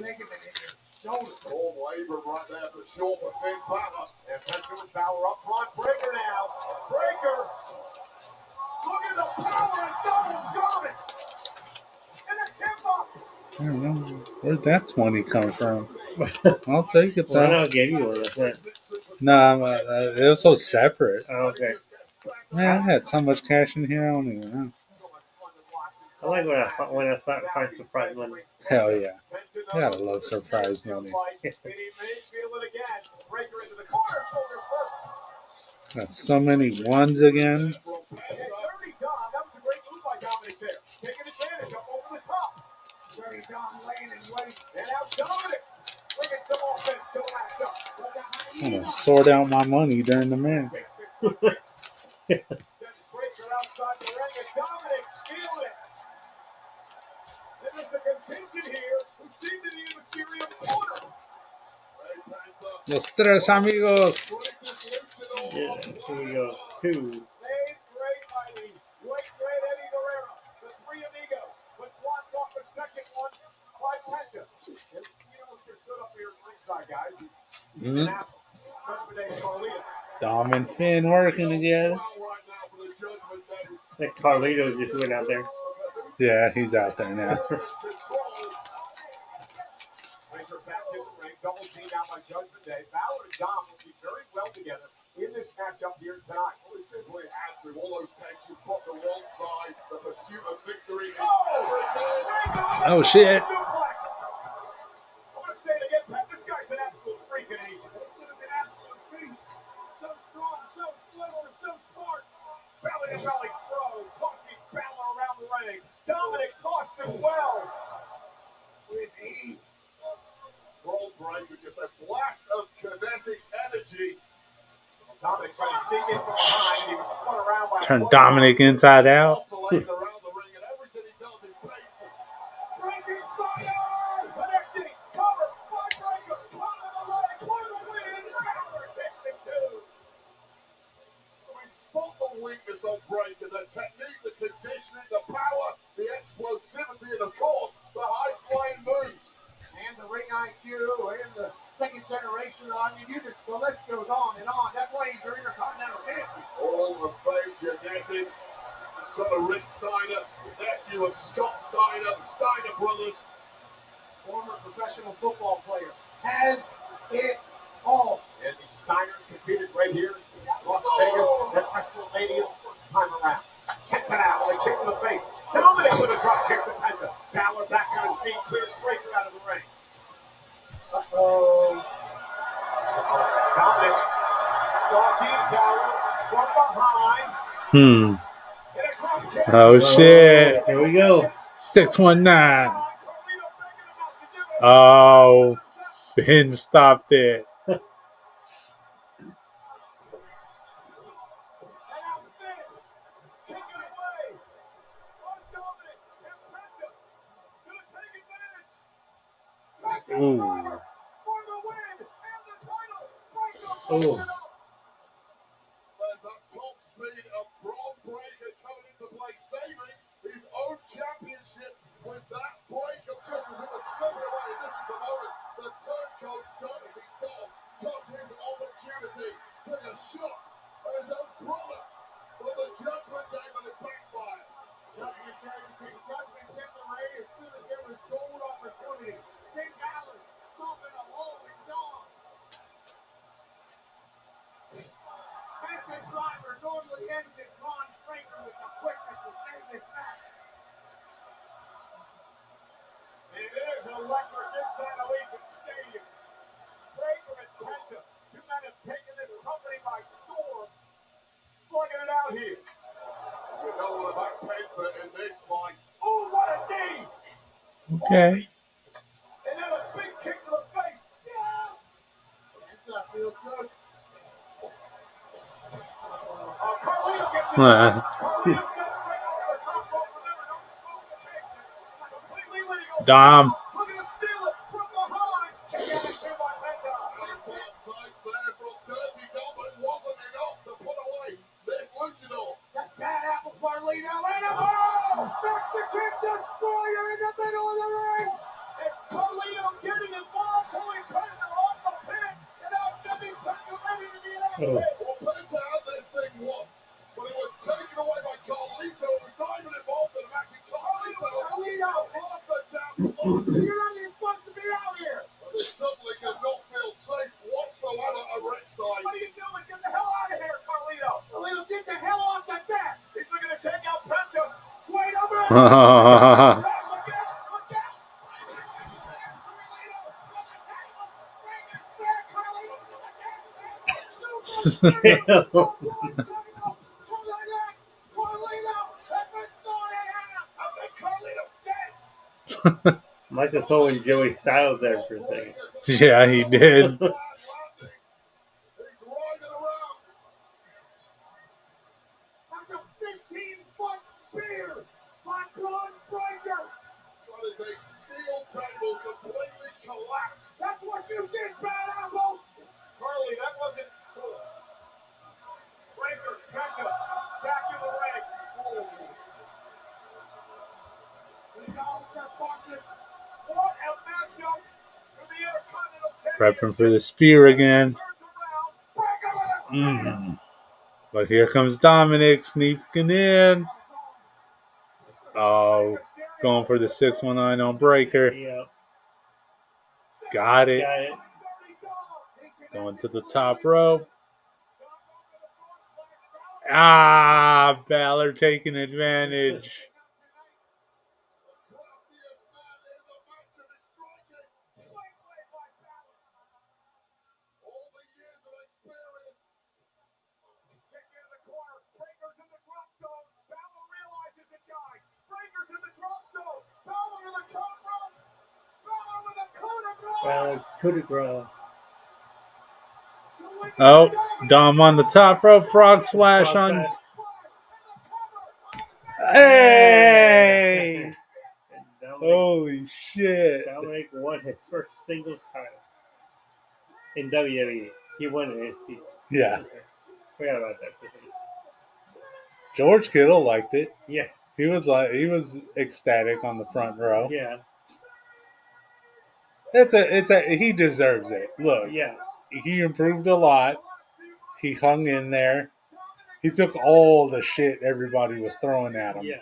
ligament in your shoulder. Home labor right there for sure for Finn Balor. And Penta with Balor up front. Breaker now. Breaker. Look at the power of double German. And the kimbo. I don't know. Where'd that 20 come from? I'll take it Well, though. I'll give you one. That's it. No, it was so separate. Oh, okay. Man, I had so much cash in here, I don't even know. I like when I find surprise money. Hell yeah. I gotta love surprise money. And he may feel it again. Breaker into the corner. Shoulder first. Got so many ones again. And dirty Dom. That was a great move by Dominic there. Taking advantage up over the top. Dirty Dom laying in wait. And now Dominic. Bringing some offense to the matchup. I'm gonna sort out my money during the match. Breaker outside the ring. And Dominic feeling it. And there's a contingent here who seem to be in a serious corner. Los tres amigos. Yeah, here we go. 2. Made great by the great Eddie Guerrero. The three amigos. But blocked off the second one by Penta. And you know, just stood up here ringside, guys. Mhm. Carlito. Dom and Finn working together. That Carlito just went out there. Yeah, he's out there now. Breaker back in the ring. Double team out by Judgment Day. Balor and Dom will be very well together in this matchup here tonight. Well, they simply had to. All those tensions put to one side. The pursuit of victory. Oh, shit. Suplex. I'm going to say it again, Pat. This guy's an absolute freaking agent. This dude's an absolute beast. So strong, so explosive, so smart. Belly to belly throw. Tossing Balor around the ring. Dominic tossed as well. With ease. World break with just a blast of kinetic energy. Dominic tried to sneak in from behind, and he was spun around by Turn Dominic inside out. Oscillating around the ring, and everything he does is painful. Breaking Steiner! Connecting! Cover! By Breaker! Cover the leg! For the win! Balor takes it too! weakness on Breaker, the technique, the conditioning, the power, the explosivity, and of course, the high-flying moves. And the ring IQ and the second generation. I mean, the list goes on and on. That's why he's your Intercontinental Champion. All the fame genetics, the son of Rick Steiner, nephew of Scott Steiner, the Steiner brothers. Former professional football player. Has it all. And the Steiners competed right here in Las Vegas at WrestleMania first time around. Kicked it out, they kicked in the face. Dominic with a drop kick to Penta. Balor back on his feet, clears Breaker out of the ring. Uh-oh. Dominic stalking Balor from behind. Hmm. And a drop kick. Oh shit. Here we go. 619. Oh, Finn stopped it. Ooh. Oh. There's that top speed of Braun Breaker coming into play, saving his own championship with that breakup just as it was slipping away. This is the moment the turncoat Doherty Dog took his opportunity, took a shot at his own brother, but the judgment game and it backfired. Judgment Day became judgment disarray as soon as there was gold opportunity. Finn Balor stomping a hole in Dawn. Penta driver normally ends in Braun Breaker with the quickness to save this match. It is electric inside Allegiant Stadium. Breaker and Penta, two men have taken this company by storm, slugging it out here. You know all about Penta in this fight. Oh, what a knee! Okay. And then a big kick to the face. Yeah. Penta feels good. Carlito gets it. Uh, Carlito's got Breaker over the top rope, but there were no disqualifications. Completely legal. Dom. Looking to steal it from behind. Kick out of two by Penta. Tights there from Dirty Dom, but it wasn't enough to put away this luchador. That bad apple Carlito and a Mexican destroyer in the middle of the ring. And Carlito getting involved, pulling Penta off the pin, and now sending Penta ready to get out of it. Well, Penta had this thing won, but it was taken away by Carlito, who was not even involved in the match. And Carlito lost the damn blood. You're not even supposed to be out here. But it suddenly does not feel safe whatsoever at ringside. What are you doing? Get the hell out of here, Carlito. Carlito, get the hell off the desk. He's looking to take out Penta. Wait a minute. oh, Look out! Look out! Carlito on the table. Bring your spear, Carlito to the desk. Michael Cole and Joey Styles there for a second. yeah, he did. He's riding around. That's a 15-foot spear by Braun Breaker. That is a steel table completely collapsed. That's what you did, Bad Apple. Carly, that wasn't cool. Breaker, Penta, back in the ring. The dogs are barking. What a matchup for the Intercontinental Prepping for the spear again. Turns around. Breaker with a spear. But here comes Dominic sneaking in. Oh, going for the 619 on Breaker. Yeah, Got it. got it. Going to the top rope. Ah, Balor taking advantage. Coup de grace. Oh, Dom on the top rope. Frog splash on. Hey! And Dominic, Holy shit. Dominic won his first singles title in WWE. He won it. Yeah. Forgot about that. George Kittle liked it. Yeah, He was ecstatic on the front row. yeah, He deserves it. Look, yeah. he improved a lot. He hung in there. He took all the shit everybody was throwing at him. Yeah.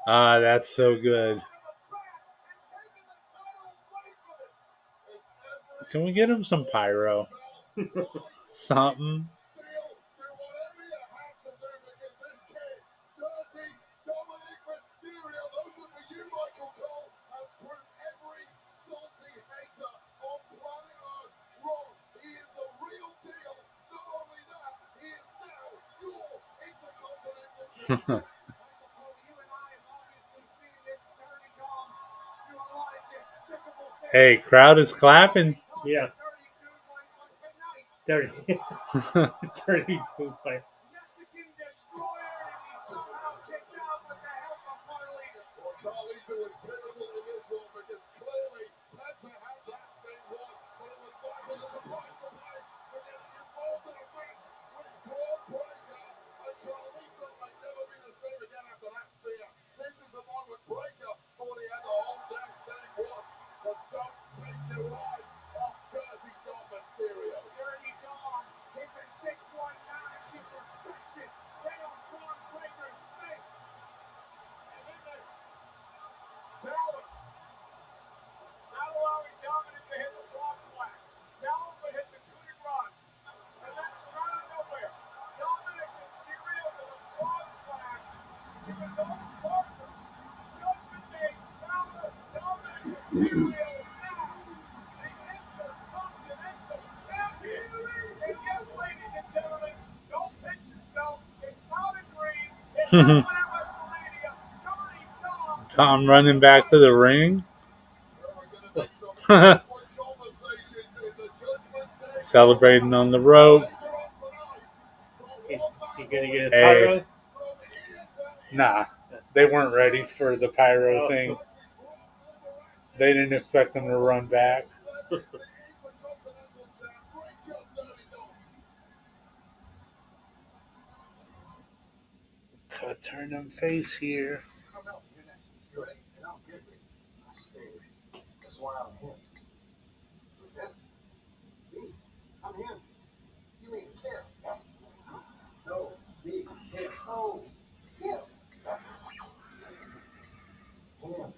That's so good. Can we get him some pyro? Something. Hey, crowd is clapping. Yeah. 30. 32 play. Carlito was pivotal in this one because clearly had to have that thing won, but it was Michael the surprise for play for getting involved in a match with Braun Breaker, and Carlito may never be the same again after that spear. This is the one with Breaker thought he had the whole damn thing won, but don't take your eyes off Dirty Dom Mysterio. Dirty Dom hits a 619 to perfection right on Braun Breaker's face. And then there's Balor. Not allowing Dominic to hit the cross splash. Balor would hit the coup de grace. And then out of nowhere, Dominic Mysterio with a cross splash to his own partner. Judgment Day, Balor, Dominic Mysterio is now the Intercontinental Champion. And yes, ladies and gentlemen, don't pinch yourself. It's not a dream. It's happening at WrestleMania. Dirty Dom. Tom running back to the ring. Celebrating on the rope. He gonna get a Hey. pyro? Nah, they weren't ready for the pyro thing. They didn't expect him to run back. Could turn him face here. You're right, and I'll get ready. I'll stay ready. That's why I'm him. Who's that? Me. I'm him. You mean Tim? No, me. Him. Oh, Tim. Him.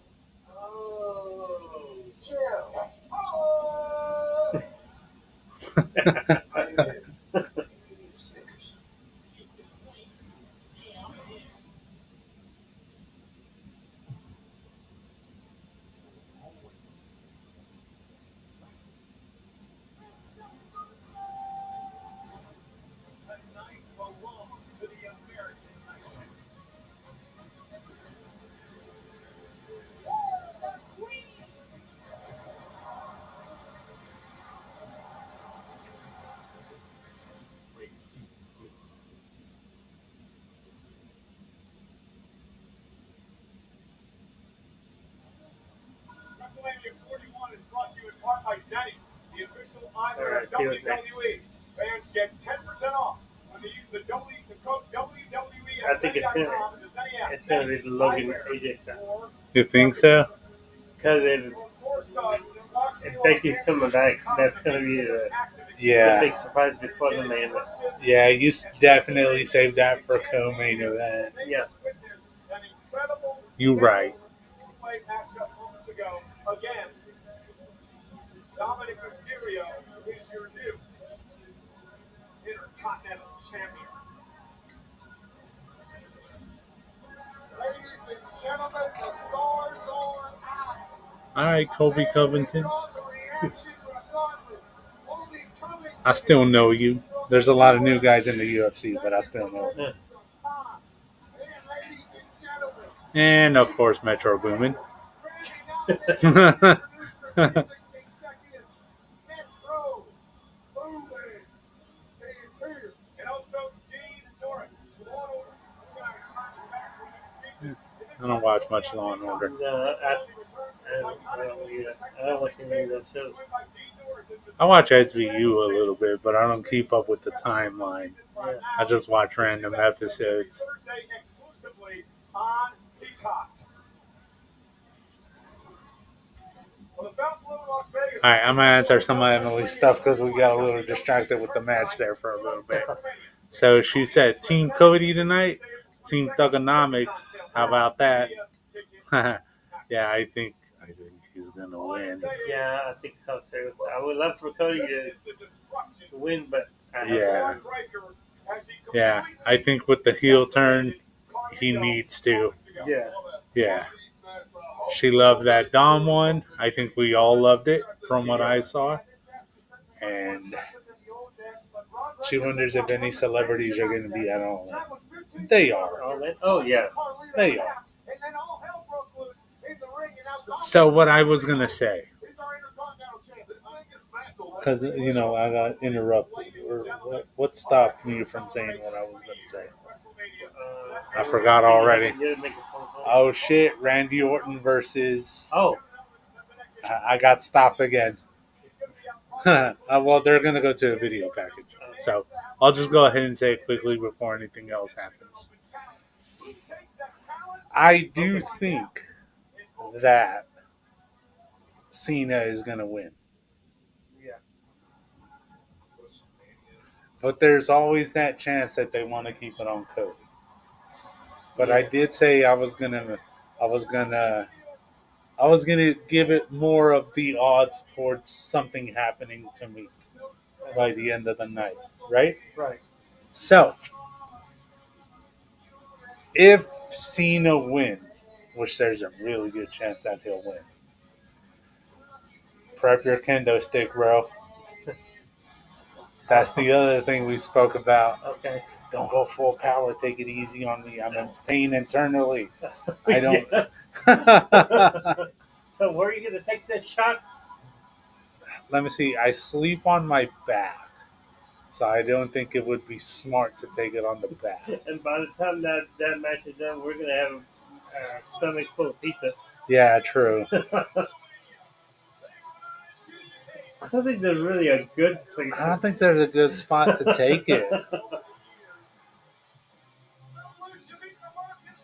Oh, Tim. Oh. I'm him. You need Snickers. Tonight belongs to the American Nightmare. WrestleMania 41 is brought to you in part by Zenny, the official eyewear of Alright, see what's next. WWE. Fans get 10% off when they use the code WWE I think it's gonna be the Logan AJ style. You think so? Because if Becky's coming back, that's gonna be the Yeah. big surprise before the main event. Yeah, you definitely saved that for co-main event. Yeah. You right. Matchup moments ago. Again, Dominic Mysterio is your new Intercontinental Champion. Ladies and gentlemen, the stars are out. All right, Colby Covington. Draws a reaction regardless. Only coming I still know you. There's a lot of new guys in the UFC, but I still know you. some time. And ladies and gentlemen, And of course, Metro Boomin. Randy Metro Boomin is here. And also Dean Norris. Law and Order. You guys coming back from the season. I don't watch much Law and Order. No, I don't either. I don't watch any of those shows. I watch SVU a little bit, but I don't keep up with the timeline. Yeah. I just watch random episodes. Thursday exclusively on Peacock. Well, the Fountain of Las Vegas. All right, I'm gonna answer some of Emily's stuff because we got a little distracted with the match there for a little bit. So she said, "Team Cody tonight, Team Thugonomics. How about that?" Yeah, I think he's gonna win. Yeah, I think so too. I would love for Cody to win, but Yeah, I think with the heel turn, he needs to. Yeah. Yeah. She loved that Dom one. I think we all loved it from what I saw. And she wonders if any celebrities are going to be at all. They are. Oh, yeah. They are. So what I was going to say, because, I got interrupted. Or what stopped me from saying what I was going to say? I forgot already. Oh, shit. Randy Orton versus... Oh. I got stopped again. Well, they're going to go to a video package. So I'll just go ahead and say it quickly before anything else happens. I do think that Cena is going to win. Yeah. But there's always that chance that they want to keep it on Cody. But I did say I was gonna give it more of the odds towards something happening to me by the end of the night, right? Right. So, if Cena wins, which there's a really good chance that he'll win, prep your kendo stick, bro. That's the other thing we spoke about. Okay. Don't go full power. Take it easy on me. I'm in pain internally. I don't. So where are you going to take this shot? Let me see. I sleep on my back, so I don't think it would be smart to take it on the back. And by the time that match is done, we're going to have a stomach full of pizza. Yeah, true. I don't think there's really a good place. I don't think there's a good spot to take it.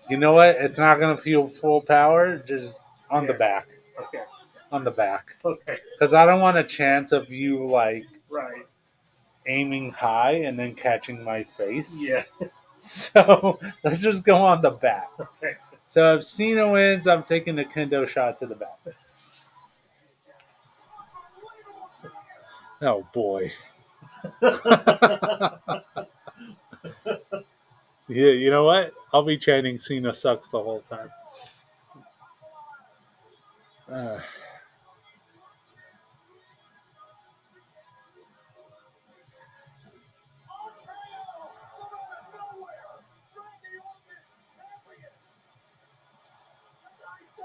You know what? It's not going to feel full power. Just on the back. Okay. On the back. Okay. Because I don't want a chance of you, like, right, aiming high and then catching my face. Yeah. So let's just go on the back. Okay. So if Cena wins, I'm taking the kendo shot to the back. Oh, boy. Yeah, you know what? I'll be chanting Cena sucks the whole time.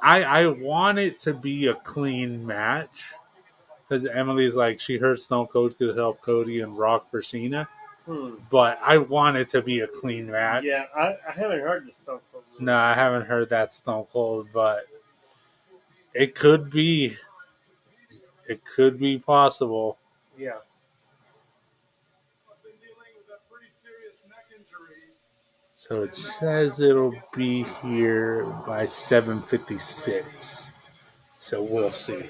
I want it to be a clean match. Because Emily's like, she heard Stone Cold could help Cody and Rock for Cena. But I want it to be a clean match. Yeah, I haven't heard the Stone Cold. No, I haven't heard that Stone Cold, but it could be. It could be possible. Yeah. So it says it'll be here by 7:56. So we'll see.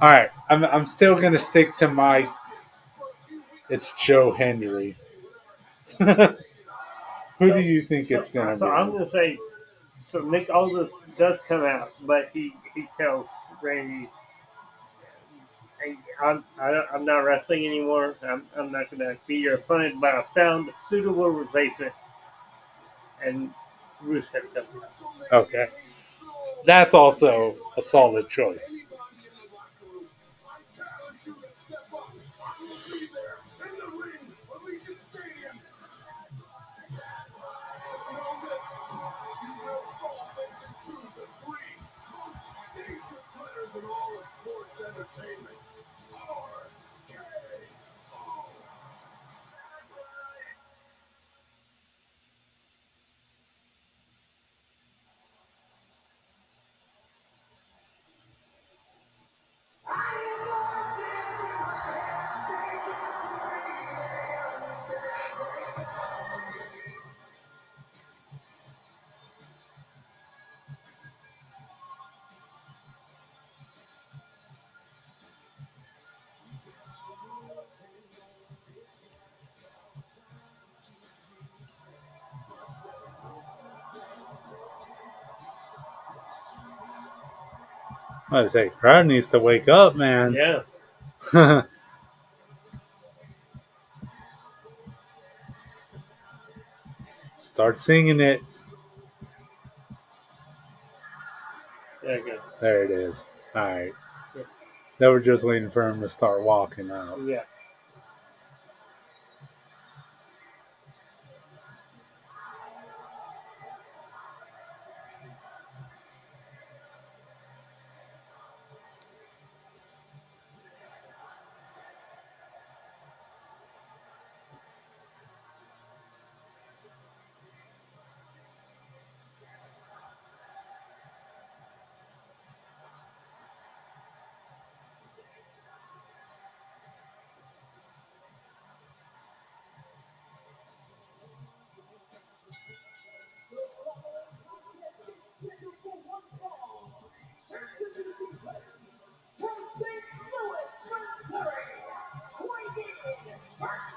All right, I'm still gonna stick to my. It's Joe Henry. Who do you think it's gonna be? So I'm gonna say, so Nick Aldis does come out, but he tells Randy, hey, I'm not wrestling anymore. I'm not gonna be your opponent, but I found a suitable replacement, and Rusev comes out. Okay, that's also a solid choice. I was say, crowd needs to wake up, man. Yeah. Start singing it. There you go. There it is. All right. Yeah. They were just waiting for him to start walking out. Yeah. From St. Louis, Missouri, weighing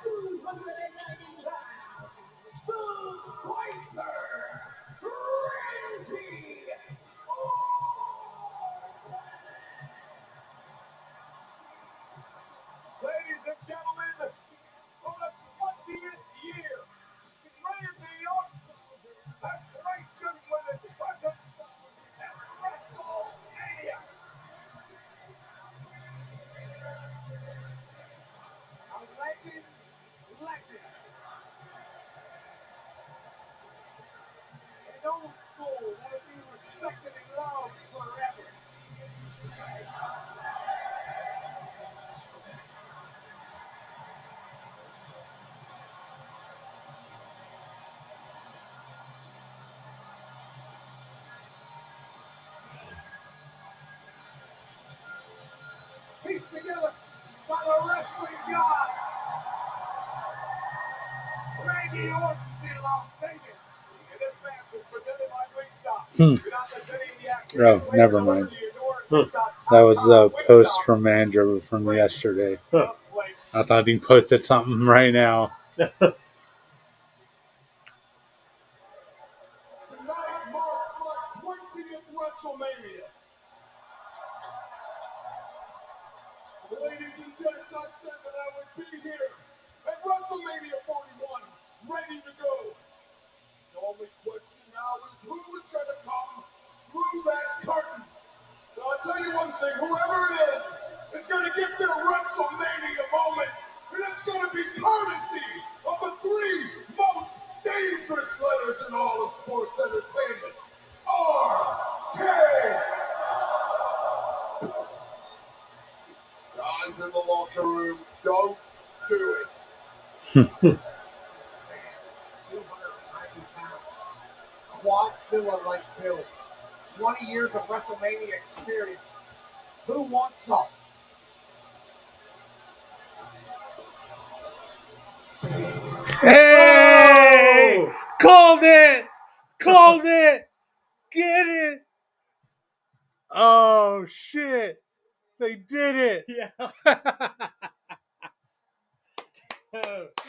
290 pounds, the Viper, Randy Ladies and gentlemen, for the 20th year, Randy Orton has graced us with his presence at WrestleMania. A legend's legend. An old school that'll be respected and loved forever. Pieced together by the wrestling gods. Randy Orton's in Las Vegas. And this match is presented by Wingstop. Do not miss any of the action. Oh, never mind. That was the post from Andrew from yesterday. I thought he posted something right now. Tonight marks my 20th WrestleMania. Ladies and gents, I said that I would be here at WrestleMania 41, ready to go. The only question now is who is going to come through that curtain. Now, I'll tell you one thing, whoever it is going to get their WrestleMania moment, and it's going to be courtesy of the three most dangerous letters in all of sports entertainment. R.K. Guys in the locker room, don't do it. 290 pounds. Quadzilla-like build. 20 years of WrestleMania experience. Who wants some? Hey! Oh! Called it! Called it! Get it! Oh, shit. They did it. Yeah.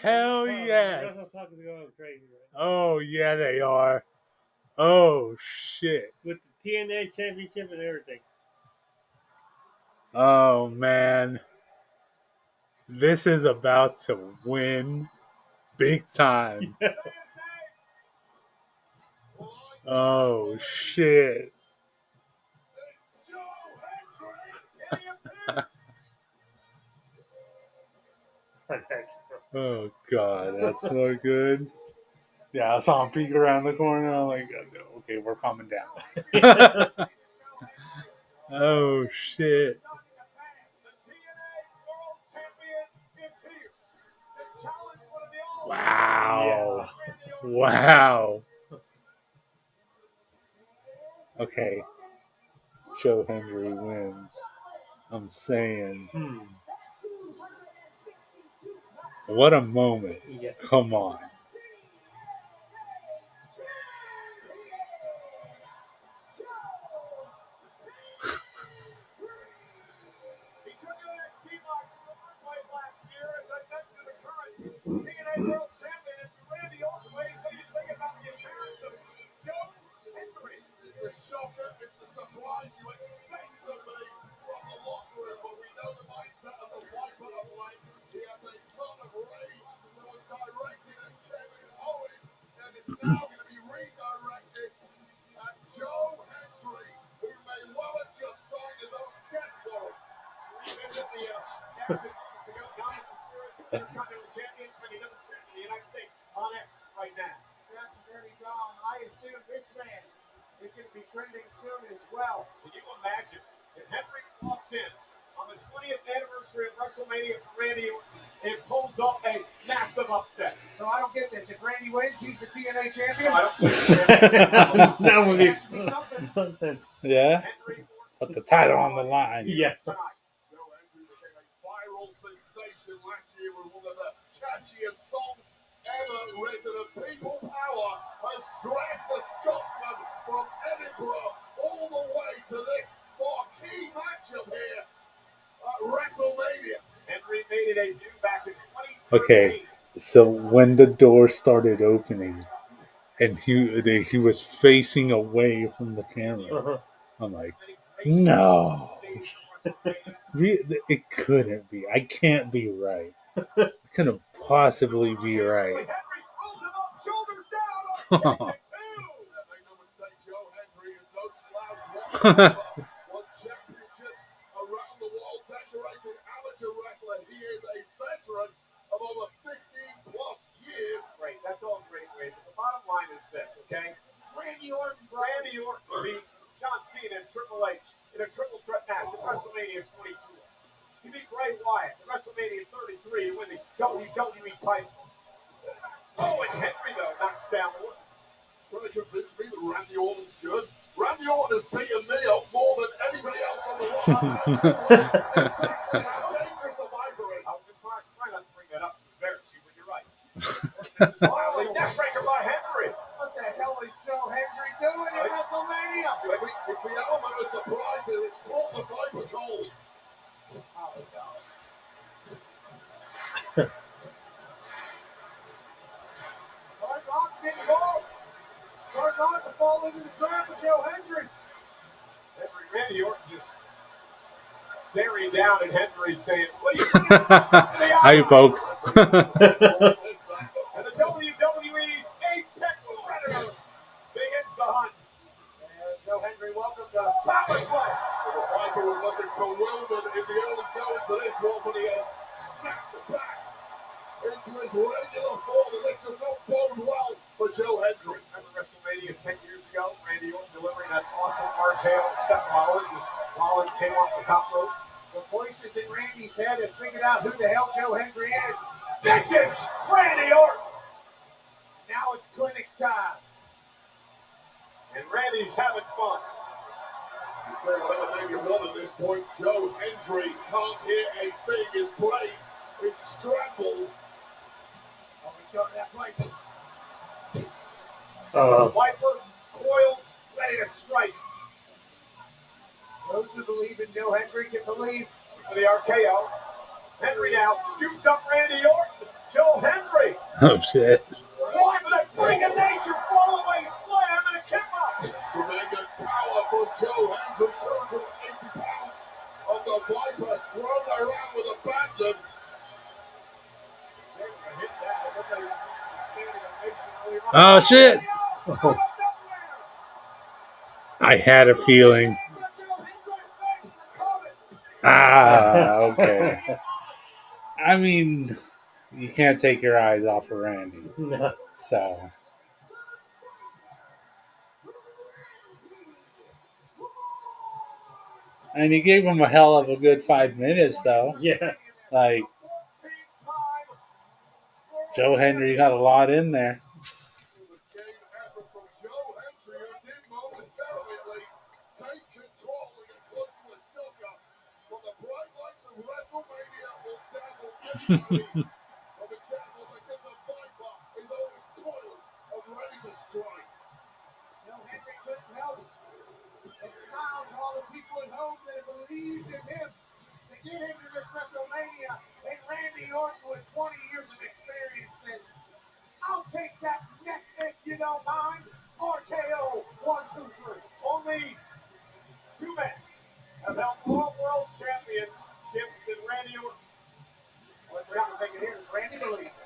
Hell yes. Oh, yeah, they are. Oh, shit. With the TNA championship and everything. Oh, man. This is about to win big time. Oh, shit. Oh, God. That's so good. Yeah, I saw him peek around the corner. I'm like, okay, we're coming down. Oh, shit. Wow. Wow. Okay. Joe Hendry wins. I'm saying. What a moment. Yeah. Come on. It's a surprise you expect somebody Intercontinental champions, maybe number 2 in the United States on X right now. That's Dirty Dom. I assume this man is going to be trending soon as well. Can you imagine if Henry walks in on the 20th anniversary of WrestleMania for Randy Orton and pulls up a massive upset? So I don't get this. If Randy wins, he's the TNA champion. I don't That would It be has to be something. something. Yeah. Henry Orton Put the title on the line. Yeah. tonight. Joe Henry became a viral sensation last year with one of the catchiest songs ever written, and People Power has dragged the Scotsman from Edinburgh all the way to this marquee matchup here at WrestleMania. Henry made a debut back in 2013. Okay. So when the door started opening and he was facing away from the camera, Uh-huh. I'm like, no. It couldn't be. I can't be right. It couldn't possibly be right. Henry rolls him up, shoulders down, on Jason 2. Make no mistake, Joe Henry is no slouch whatsoever. Won championships around the world, decorated amateur wrestler. He is a veteran of over 15 plus years. Great, that's all great, Wade. But the bottom line is this, okay? This is Randy Orton. Randy Orton beat John Cena and Triple H in a triple threat match at WrestleMania 24. He beat Bray Wyatt at WrestleMania 33 to win the WWE title. Oh, and Henry, though, knocks down Orton. Trying to convince me that Randy Orton's good. Randy Orton has beaten me up more than anybody else on the roster. Exactly how dangerous the Viper is. I was just trying not to bring that up to embarrass you, but you're right. This is finally neckbreaker by Henry. What the hell is Joe Hendry doing in WrestleMania? If the element of surprise here, it's called the Viper Cold. Oh, no. Hard not to get involved. Hard not to fall into the trap of Joe Hendry. Randy Orton just staring down at Henry saying, what are you I poke. And the WWE's Apex Predator begins the hunt. And Joe Hendry, welcome to Power Play. The Viper was looking bewildered in the early goings of this one, but he has snapped back into his regular form, and this does not bode well for Joe Hendry. Remember WrestleMania 10 years ago? Randy Orton delivering that awesome RKO Step Rollins as Rollins came off the top rope. the voices in Randy's head and figured out who the hell Joe Hendry is. Vintage Randy Orton. Now it's clinic time. And Randy's having fun. You say whatever name you want at this point. Joe Hendry can't hear a thing. His brain is scrambled. Oh, he's going to that place. Viper coiled, ready to strike. Those who believe in Joe Hendry can believe. For the RKO. Henry now scoops up Randy Orton. Joe Hendry. Oh, shit. What a freak of nature fall away slam and a kick up. Tremendous power from Joe Hendry. 280 pounds of the Viper thrown around with abandon. Oh, shit. I had a feeling. Okay. I mean, you can't take your eyes off of Randy. No. So. And he gave him a hell of a good 5 minutes, though. Yeah. Like, Joe Hendry got a lot in there. Joe Hendry couldn't help but smile to all the people at home that have believed in him to get him to this WrestleMania. And Randy Orton, with 20 years of experience, says, I'll take that neck if you don't mind. RKO, 1, 2, 3. Only two men have held all world championships in Randy Orton. What's the other thing here? Randy believes.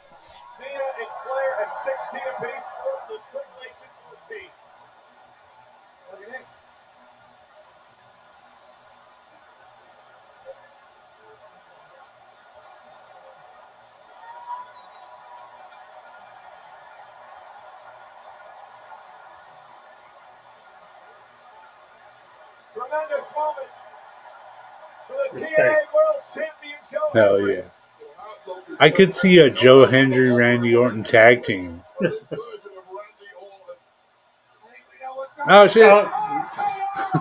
Cena and Flair at 16 apiece, Orton and Triple H at 14. Look at this. Tremendous moment for the Respect. TNA World Champion Joe Hell Hendry. yeah. I could see a Joe Hendry Randy Orton tag team. Oh shit!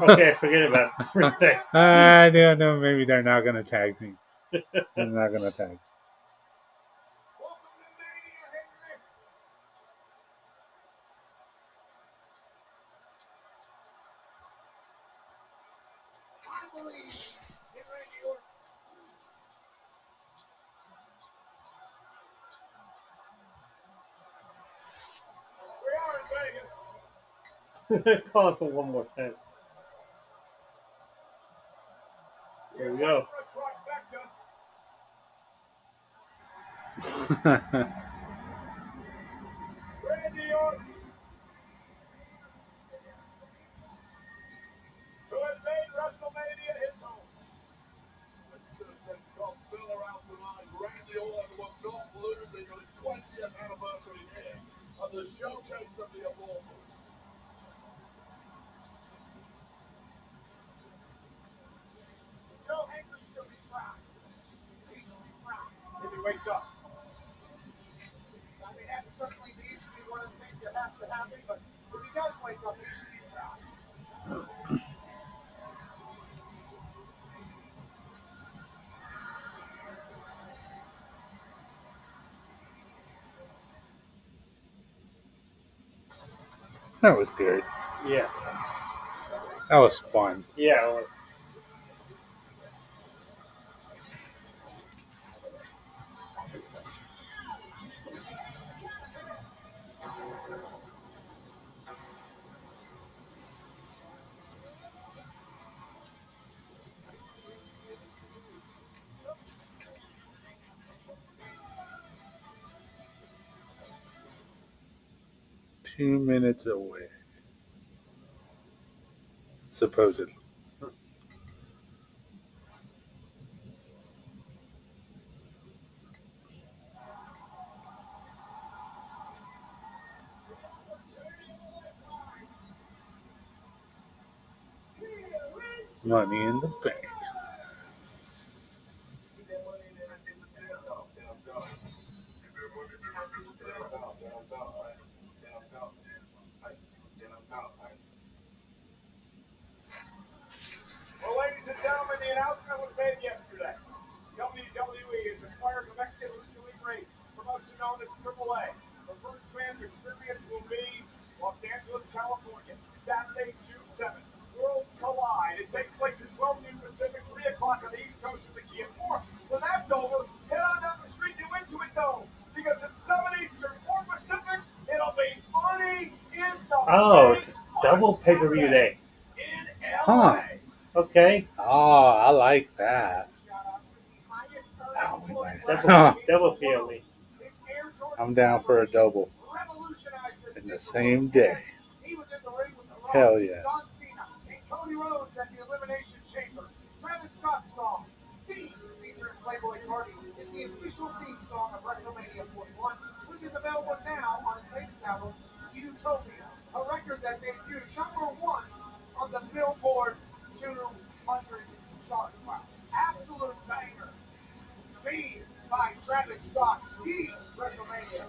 Okay, forget about it. Respect. I don't know. Maybe they're not gonna tag team. They're not gonna tag. Welcome to Mania, Hendry. I believe in Randy Orton. We are in Vegas. Call it for one more time. Here we go. For a trifecta. Randy Orton, who has made WrestleMania his home. I should have said come Center out tonight. Randy Orton was not losing on his 20th anniversary here of the showcase of the Immortals. Joe Hendry should be proud. He should be proud if he wakes up. I mean, that certainly needs to be one of the things that has to happen, but if he does wake up, he should be proud. That was good. Yeah. That was fun. Yeah. Well, 2 minutes away. Supposedly. Money in the bank. Well, ladies and gentlemen, the announcement was made yesterday. WWE has acquired the Mexican Lucha Libre promotion known as AAA. The first fans experience will be Los Angeles, California, Saturday, June 7th. Worlds collide. It takes place at 12 noon Pacific, 3 o'clock on the East Coast of the Key 4. When that's over, head on down the street to Intuit Dome. Because it's 7 Eastern, 4 Pacific, it'll be Money in the oh, Bank it's double on pay-per-view Saturday day. in Huh. LA. Okay. Oh, I like that. Oh, we might. Double PLE. I'm down for a double in the same day. Hell yes. John Cena and Cody Rhodes at the Elimination Chamber. Travis Scott's song, Theme, featuring Playboy Cardi, is the official theme song of WrestleMania 41, which is available now on his latest album, Utopia, a record that debuted #1 on the Billboard 200 chart. Wow. Absolute banger. Theme by Travis Scott, the WrestleMania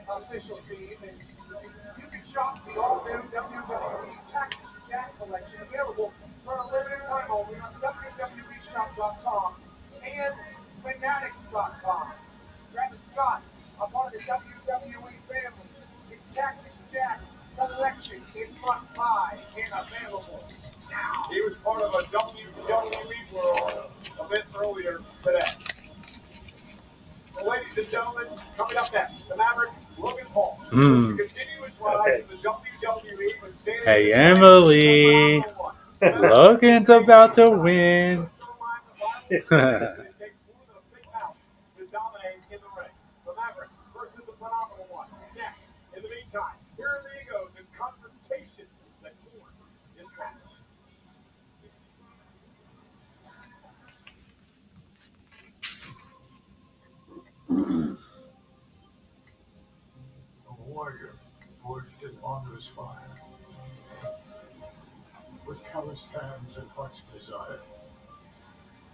official theme. And you can shop the all-new WWE Cactus Jack collection, available for a limited time only on WWEshop.com and Fanatics.com. Travis Scott, a part of the WWE family. His Cactus Jack collection is must-buy and available now. He was part of a WWE World event earlier today. Well, ladies and gentlemen, coming up next, the Maverick, Logan Paul. Mm. To continue his rise in the WWE with standing Hey, in the Emily. number one. Logan's about to win. It takes more than a big mouth to dominate in the ring. The Maverick versus the Phenomenal One. Next, in the meantime, here are the egos and confrontations that form this match. A warrior forged in honor's fire. with calloused hands and heart's desire.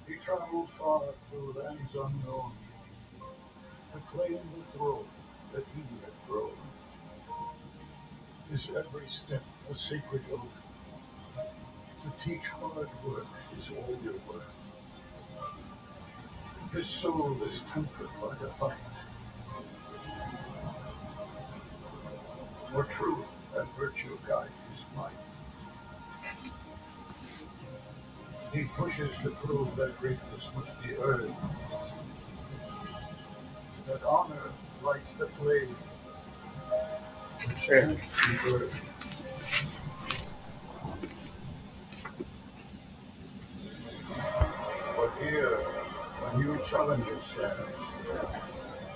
He traveled far through lands unknown to claim the throne that he had grown. His every step a sacred oath. To teach hard work is all your worth. His soul is tempered by the fight. For truth and virtue guide his mind. He pushes to prove that greatness must be earned. That honor lights the flame. Strength be burned. But here, a new challenger stands,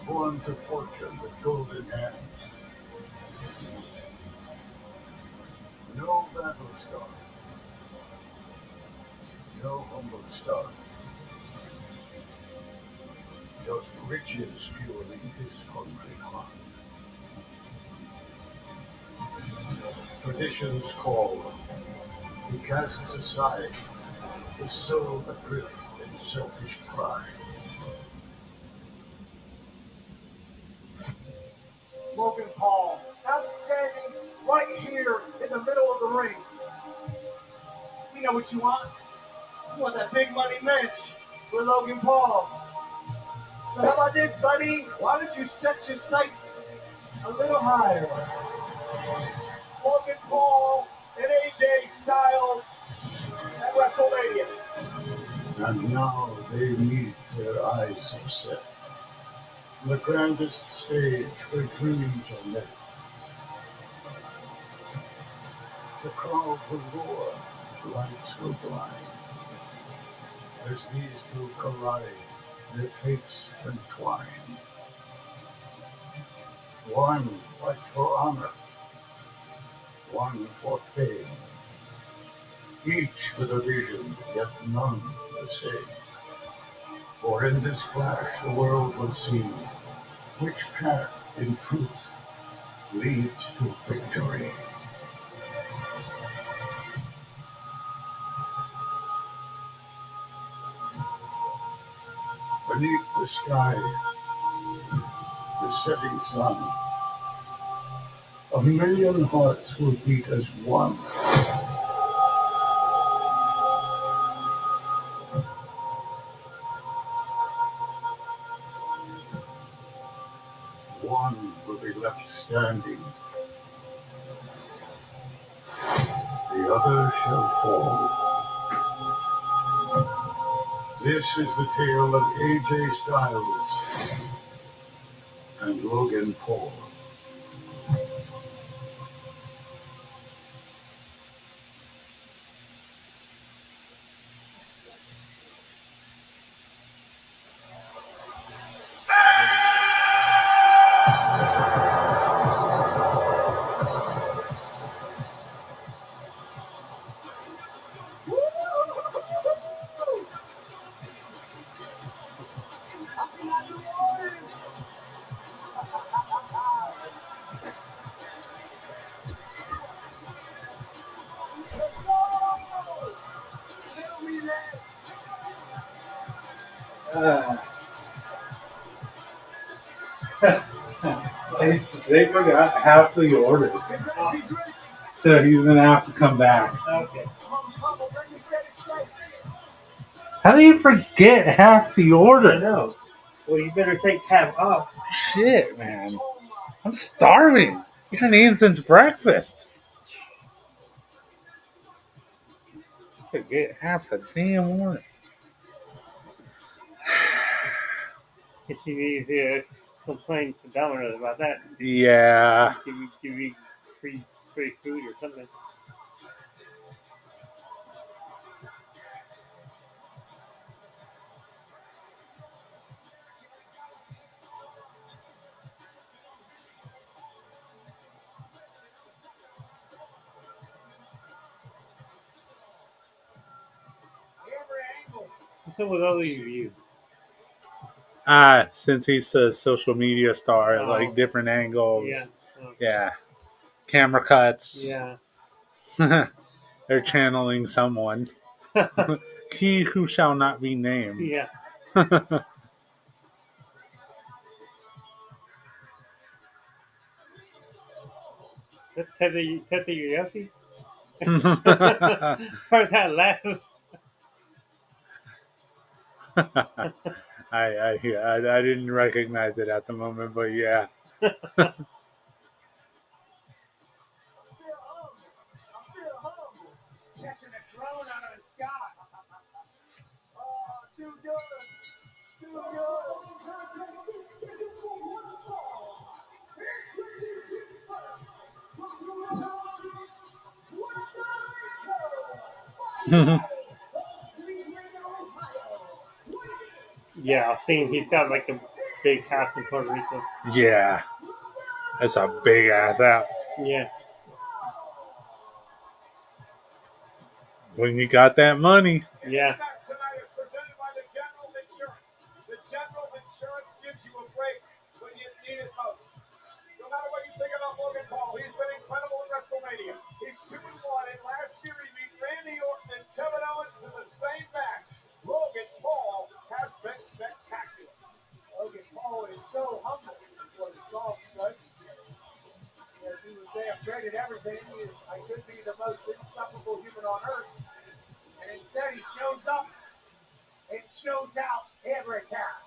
born to fortune with golden hands. No battle scar, no humble star, just riches fueling his hungry heart. Traditions call, he casts aside his soul adrift in selfish pride. Logan Paul, outstanding right here in the middle of the ring. We know what you want. You want that big money match with Logan Paul. So how about this, buddy? Why don't you set your sights a little higher? Logan Paul and AJ Styles at WrestleMania. And now they meet, their eyes are set. The grandest stage where dreams are met. The crowd will roar, lights will blind. As these two collide, their fates entwine. One fights for honor, one for fame. Each with a vision, yet none the same. For in this clash the world will see which path in truth leads to victory. Beneath the sky, the setting sun, a million hearts will beat as one. One will be left standing, the other shall fall. This is the tale of AJ Styles and Logan Paul. They forgot half the order, so he's gonna have to come back. Okay. How do you forget half the I order? know. Well, you better take half off. Shit, man, I'm starving. I haven't eaten since breakfast. Forget half the damn order. If you need to complain to Domino's about that, Yeah. give you free food or something. What's up with all these reviews? Since he's a social media star, Oh. like different angles. Yeah. Yeah. Camera cuts. Yeah. They're channeling someone. He who shall not be named. Yeah. That's Tetsuyoshi? Where's that laugh? I didn't recognize it at the moment, but yeah. Catching a drone out of the sky. Oh, too good. Too Yeah, I've seen he's got like a big house in Puerto Rico. Yeah. That's a big ass house. Yeah. When you got that money. Yeah. Tonight is presented by the General Insurance. The General Insurance gives you a break when you need it most. No matter what you think about Logan Paul, he's been incredible at Wrestlemania. He's 2-1, and last year he beat Randy Orton and Kevin Owens in the same match. Logan Paul has been spectacular. Logan Paul is so humble, is what the song says. As he would say, I've traded everything. I could be the most insufferable human on earth. And instead he shows up and shows out every time.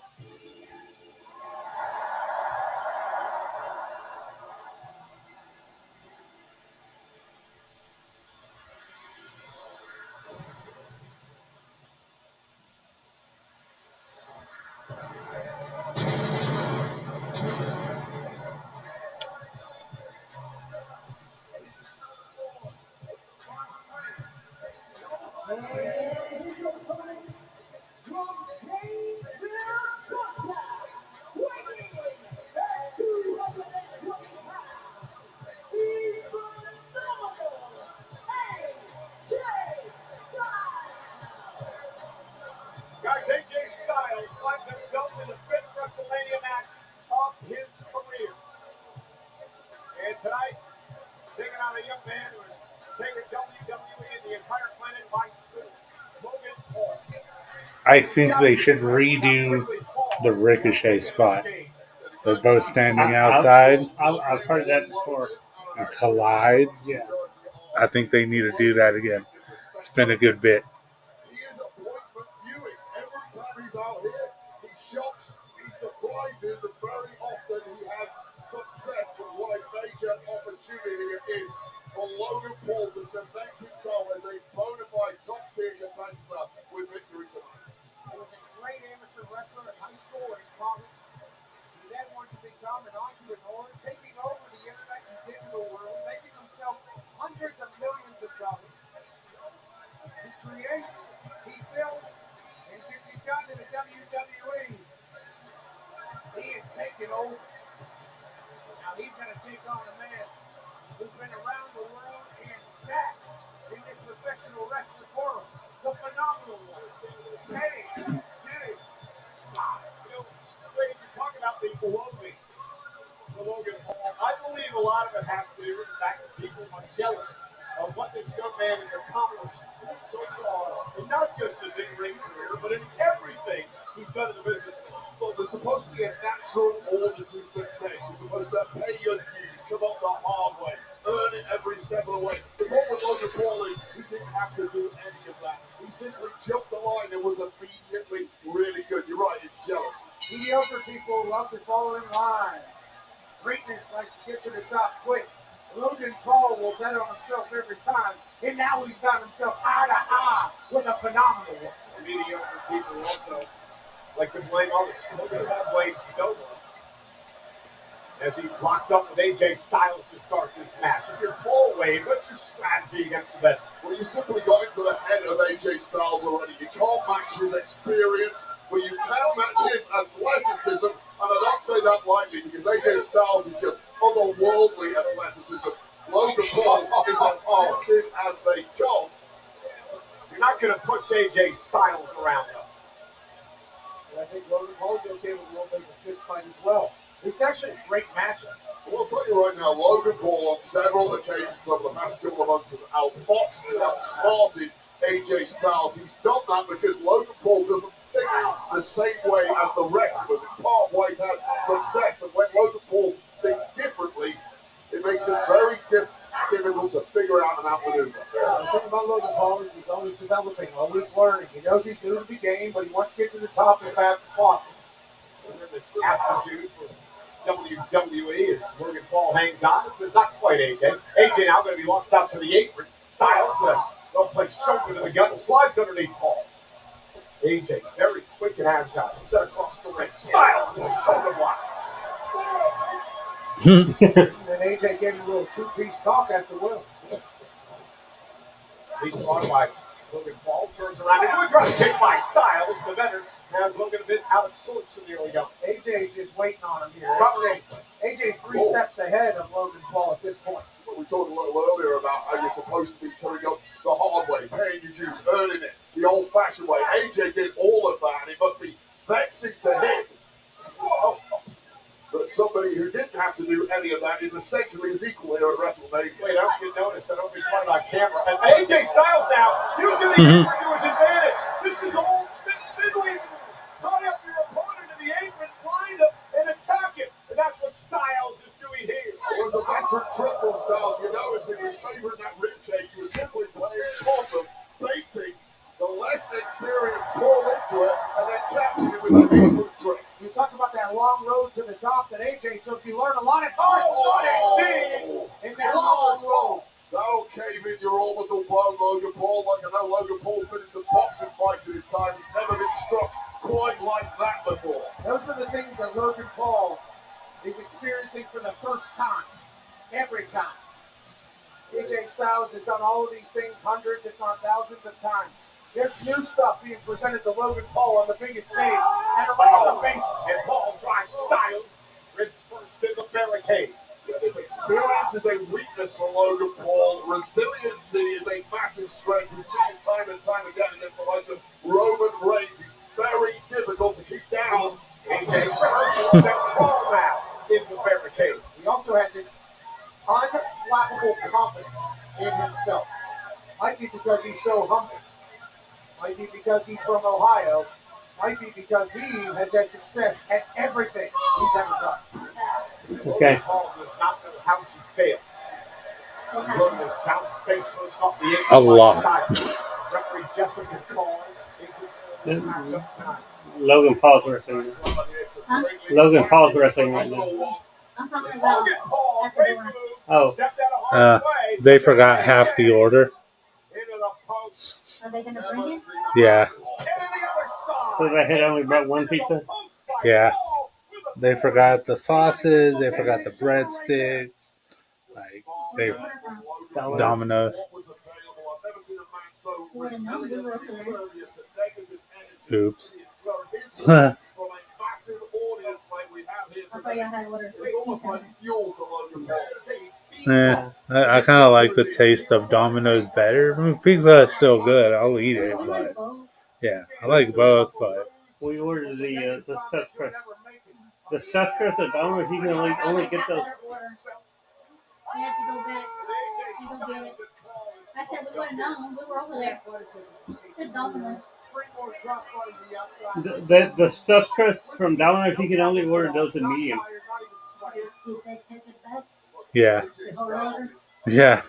Guys, AJ Styles finds himself in the 5th WrestleMania match of his career. And tonight, taking on a young man who has taken WWE and the entire planet by storm, Logan Paul. I think they should redo the Ricochet spot. They're both standing outside I've heard that before. and collide. Yeah. I think they need to do that again. It's been a good bit. He is a point for viewing. Every time he's out here, he shocks, he surprises, and very often he has success. But what a major opportunity it is for Logan Paul to cement himself as a bona fide top-tier competitor with victory tonight. He was a great amateur wrestler in high school and in college. He then went to become an entrepreneur, taking over the internet and digital world, making himself hundreds of millions of dollars. He creates, he builds, and since he's gotten to the WWE, he is taking over. Now he's going to take on a man who's been around the world and back in this professional wrestling world, the phenomenal one, AJ Styles. You know, ladies, you talk about the belonging for Logan Paul. I believe a lot of it has to do with the fact that people are jealous of what this young man has accomplished so far, and not just his in-ring career, but in everything he's done in the business. Well, there's supposed to be a natural order to success. You're supposed to pay your dues, come up the hard way, earn it every step of the way. The problem with Logan Paul is he didn't have to do any of that. He simply jumped the line and was immediately really good. You're right, it's jealous. Mediocre people love to fall in line. Greatness likes to get to the top quick. Logan Paul will bet on himself every time, and now he's got himself eye to eye with a phenomenal one. Mediocre people also like to blame others. Look at that blame Nova as he locks up with AJ Styles to start this match. If you're Paul Wade, what's your strategy against the bet? Well, you simply got into the head of AJ Styles already. You can't match his experience, but you can match his athleticism, and I don't say that lightly because AJ Styles is just otherworldly athleticism. Logan Paul is as active as they go. You're not going to push AJ Styles around, though. And I think Logan Paul's okay with a little bit of a fist fight as well. It's actually a great matchup. Well, I'll tell you right now, Logan Paul on several occasions over the past couple of months has outboxed and outsmarted AJ Styles. He's done that because Logan Paul doesn't think the same way as the rest of us. In part why he's had success, and when Logan Paul thinks differently, it makes it very difficult to figure out and outmaneuver. The thing about Logan Paul is he's always developing, always learning. He knows he's new to the game, but he wants to get to the top as fast as possible. And then this aptitude for WWE as Logan Paul hangs on. It's not quite AJ. AJ now going to be locked out to the apron. Styles with a well-placed shoulder to the gut and slides underneath Paul. AJ very quick and agile. Set across the ring. Styles with his shoulder block. And AJ gave him a little two-piece talk after Will. He's on by Logan Paul. Turns around into a drop kick by Styles. The veteran has Logan a bit out of sorts in the early going. AJ's just waiting on him here. AJ's three steps ahead of Logan Paul at this point. We talked a little earlier about how you're supposed to be coming up the hard way, paying your dues, earning it, the old-fashioned way. AJ did all of that, and it must be vexing to him. But somebody who didn't have to do any of that is essentially his equal here at Wrestlemania. Wait, I don't get noticed. I don't be playing on camera. And AJ Styles now using the apron to his advantage. This is all fiddly. Tie up your opponent to the apron, blind him, and attack him. And that's what Styles is doing here. It was a veteran trick from Styles. You noticed he was favoring that ribcage. He was simply playing bottom, baiting the less experienced Paul into it, and then catching it with a apron trick. You talk about that long road to the top that AJ took. You learn a lot of tricks on it in that long road. That'll cave in your orbital blow, Logan Paul. Like I know Logan Paul's been in some boxing fights in his time. He's never been struck quite like that before. Those are the things that Logan Paul is experiencing for the first time. Every time. AJ Styles has done all of these things hundreds, if not thousands of times. There's new stuff being presented to Logan Paul on the biggest stage. And right in the face, and Paul drives Styles. Ribs first in the barricade. If experience is a weakness for Logan Paul, resiliency is a massive strength. We've seen it time and time again against the likes of Roman Reigns. He's very difficult to keep down. AJ first sets Paul now in the barricade. He also has an unflappable confidence in himself. Might be because he's so humble. Might be because he's from Ohio. Might be because he has had success at everything he's ever done. Okay. Paul does not know how to fail. Logan has bounced face first off the apron. A lot. Referee Jessica called. Logan Paul's wrestling. Logan Paul's wrestling right now. I'm talking about at the door. Oh, They forgot half the order. Are they going to bring it? Yeah, so they had only brought one pizza? yeah. They forgot the sauces. They forgot the breadsticks. Like they Domino's. Oops. I thought y'all had ordered pizza. I kind of like the taste of Domino's better. I mean, pizza is still good. I'll eat it, but yeah, I like both. But We ordered the stuffed crust. The stuffed crust at Domino's, you can only get those. We have to go back and go get it. I said we would have known. We were over there. It's Domino's. The stuffed crust from Domino's, you can only order those in medium. Did they take it back? yeah, The whole order? yeah.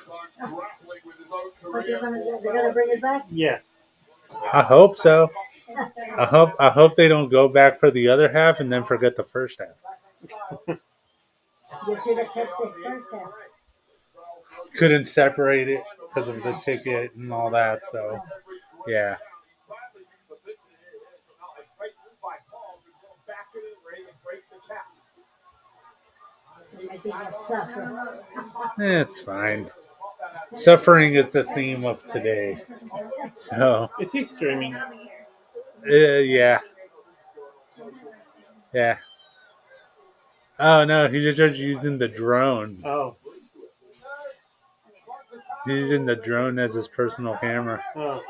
But they're gonna bring it back? Yeah. I hope so. I hope they don't go back for the other half and then forget the first half. You should have kept the first half. Couldn't separate it because of the ticket and all that. So yeah. I think that's suffering. It's fine. Suffering is the theme of today. So, Is he streaming? yeah. Yeah. Oh, no, he's just using the drone. Oh. He's using the drone as his personal camera. Oh.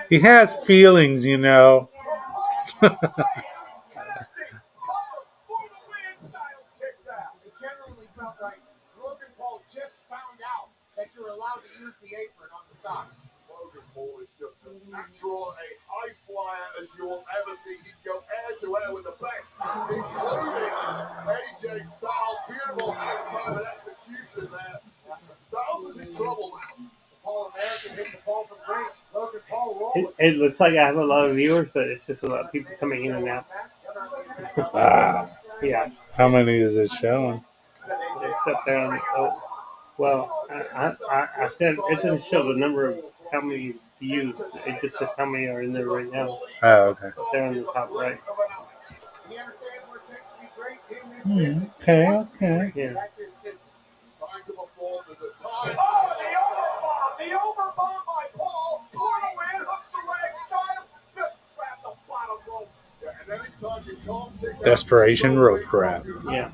He has feelings, you know. It generally felt like Logan Paul just found out that you're allowed to use the apron on the side. Logan Paul is just as natural a high flyer as you'll ever see. He'd go air to air with the best, including AJ Styles. Beautiful time and execution there. Styles is in trouble now. Paul American hit the ball from grace. Logan Paul rolling. It looks like I have a lot of viewers, but it's just a lot of people coming in and out. Yeah. How many is it showing? It's up there on the, well, I said it doesn't show the number of how many views. It just says how many are in there right now. Oh, okay. Up there on the top right. He understands what it takes to be great in this business. Okay. Yeah. Time to perform. There's a time. Oh, the overbomb! The overbomb by Paul. Portal in, hooks the leg. Styles just grab the bottom rope. Yeah, and anytime you can't kick out, Desperation rope crap. Yeah.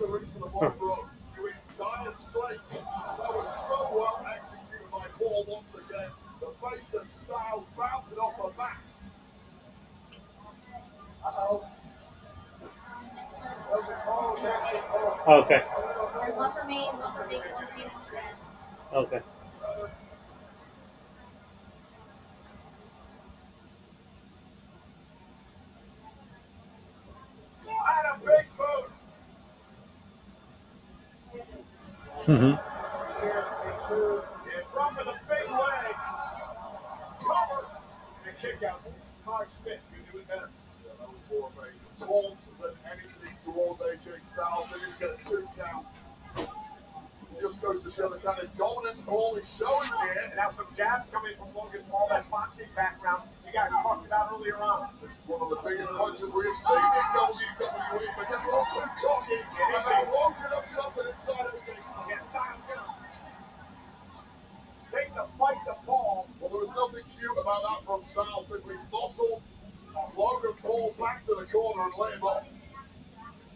Dire straits. That was so well executed by Paul once again. The face of Styles bouncing off the back. Uh-oh. Okay. One for me, one for me, one for you, one for Ed. Okay. And a big boot. Mhm. Yeah, drop with a big leg. Cover. And a kick out. Todd Schmidt, you do it better. Yeah, that was more of a taunt than anything towards AJ Styles. They didn't get a 2 count. Just goes to show the kind of dominance Paul is showing here. And now some jabs coming from Logan Paul, that boxing background you guys talked about earlier on. This is one of the biggest punches we have seen in WWE, but getting a little too cocky. And now Logan up something inside of AJ Styles. Yeah, Styles gonna take the fight to Paul. Well, there was nothing cute about that from Styles. Simply muscled Logan Paul back to the corner and let him off.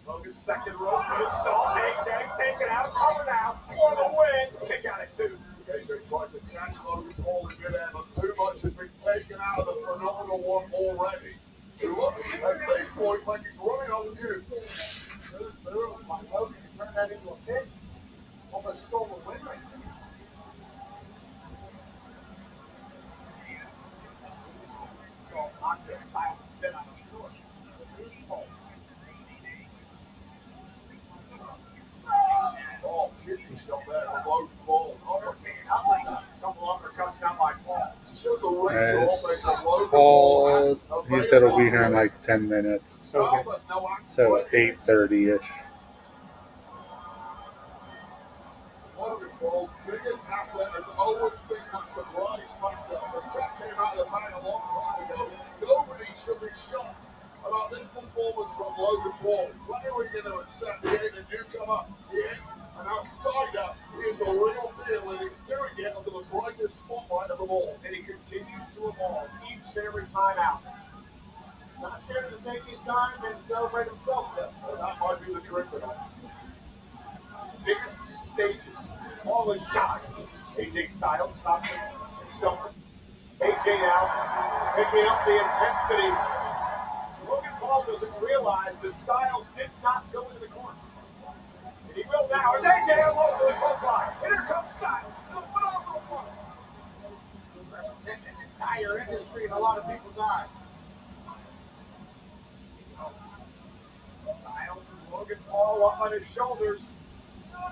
Logan's second rope, moonsault, AJ, take it out, cover now, for the win. Kick out at 2. AJ tried to catch Logan Paul in midair, but too much has been taken out of the phenomenal one already. It looks at this point like he's running on fumes. Like Logan can turn that into a pin. Almost stole the win right there. So, on this Styles been on the shorts. Oh, kidney shot there from Logan Paul. Couple uppercuts down by Paul. Shows the range of offense It's of Logan called. Paul. He said it'll be here in like 10 minutes. Okay. So 8:30ish. Logan Paul's biggest asset has always been that surprise factor. The track came out of the bag a long time ago. Nobody should be shocked about this performance from Logan Paul. When are we going to accept being a newcomer? He ain't an outsider. He is the real deal, and he's doing it under the brightest spotlight of them all. And he continues to evolve each and every time out. Not scared to take his time and celebrate himself, though. Well, that might be the kryptonite. Biggest stages. Paul is shot. AJ Styles stops him and Silver. AJ now picking up the intensity. Logan Paul doesn't realize that Styles did not go into the corner. And he will now as AJ unloads to the clothesline. And here comes Styles. It's a phenomenal one. Representing an entire industry in a lot of people's eyes. Styles and Logan Paul up on his shoulders.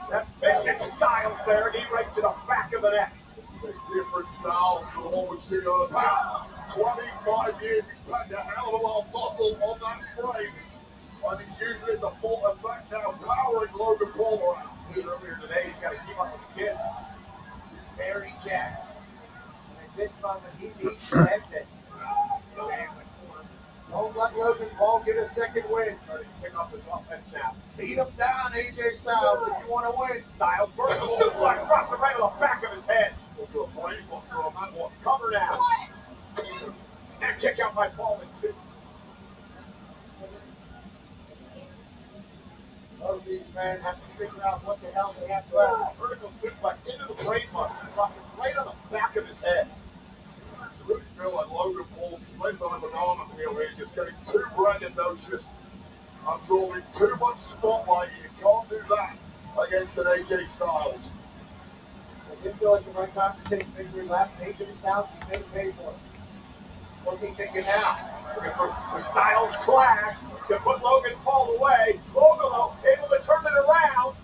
That's basic Styles there, knee right to the back of the neck. This is a different Styles from what we've seen over the past 25 years. He's packed a hell of a lot of muscle on that frame. And he's using it to full effect now, powering Logan Paul around. Earlier today, he's got to keep up with the kids. He's very jacked. And at this moment, he needs to end this. Don't let Logan Paul get a second win. Try to pick up his offense now. Beat him down, AJ Styles, if you want to win. Styles vertical suplex, drops it right on the back of his head. We'll do a brainbuster on that one. Cover now. And kick out by Paul in 2. these men have to figure out what the hell they have to do. Vertical suplex into the brain muscle, dropping right on the back of his head. I really feel like Logan Paul slipped on a banana peel here, just getting too braggadocious, absorbing too much spotlight. You can't do that against an AJ Styles. I didn't feel like the right time to take victory lap. AJ Styles, he's made it pay for it. What's he thinking now? Looking for the Styles clash to put Logan Paul away. Logan able to turn it around.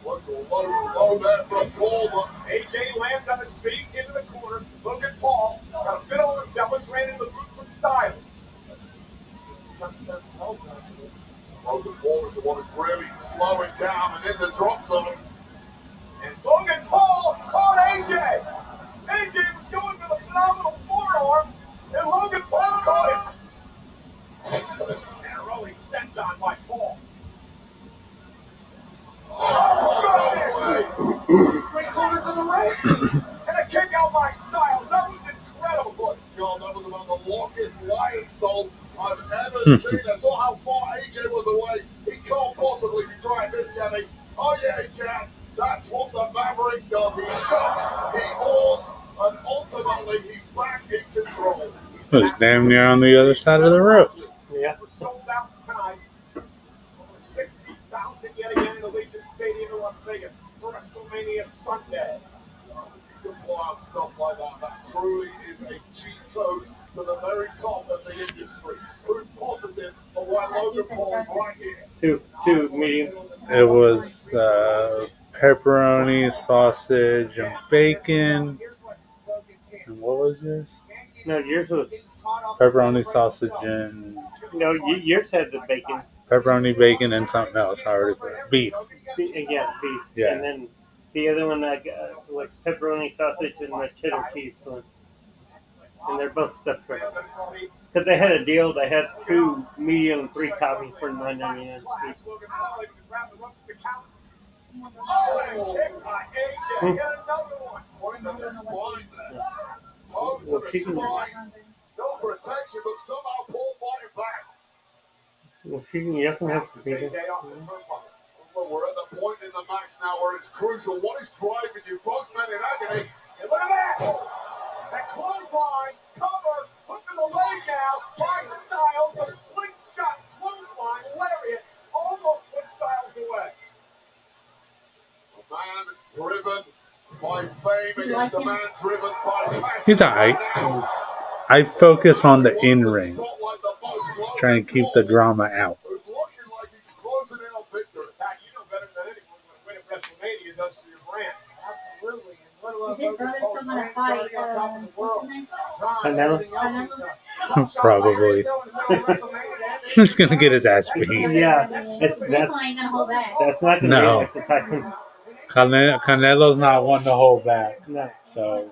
Was a low there from Paul, but AJ lands on his feet into the corner. Logan Paul got a bit over himself. Let's ran into the boot from Styles. Logan Paul is the one who's really slowing down and in the drop zone. And Logan Paul caught AJ. AJ was going for the phenomenal forearm, and Logan Paul caught him. And a rolling senton by Paul. Three quarters of the ring. And a kick out by Styles. That was incredible. But John, that was about the longest lion soul I've ever seen. I saw how far AJ was away. He can't possibly be trying this, can he? Oh yeah, he can. That's what the Maverick does. He shots, he awes, and ultimately he's back in control. It was damn near on the other side of the ropes. Yeah. We're sold out tonight. Over 60,000 yet again in Allegiant Stadium in Las Vegas for WrestleMania Sunday. You can pull out stuff like that. That truly is a cheat code to the very top of the industry. Proof positive of why Logan Paul is right here. Two medium. It was pepperoni, sausage, and bacon. And what was yours? No, yours was. Pepperoni, sausage, and No, yours had the bacon. pepperoni, bacon, and something else. I already forgot. Beef. Yeah, beef. Yeah. And then the other one I got was pepperoni, sausage, and the cheddar cheese one. And they're both stuffed crust. Because they had a deal. They had 2 medium and 3 toppings for $9.99. Oh, and a kick by AJ. Yet another one. Point on the spine there. Toe to the spine. No protection, but somehow Paul fighting back. Well, you definitely have to be there. Well, we're at the point in the match now where it's crucial. What is driving you? Both men in agony. And look at that! That clothesline cover. Look at the leg now by Styles. A slingshot clothesline lariat almost put Styles away. A man driven by fame against a man driven by passion. He's alright. I focus on the in-ring, trying to keep the drama out. Who's looking like he's closing in on victory. Pat, you know better than anyone what winning WrestleMania does for your brand. Absolutely. And let alone His brother's still gonna fight. What's his name? Probably. He's gonna get his ass beat. Yeah, This one ain't gonna hold back. that's not going to No. be that's a Tyson. Canelo's not one to hold back. No. So,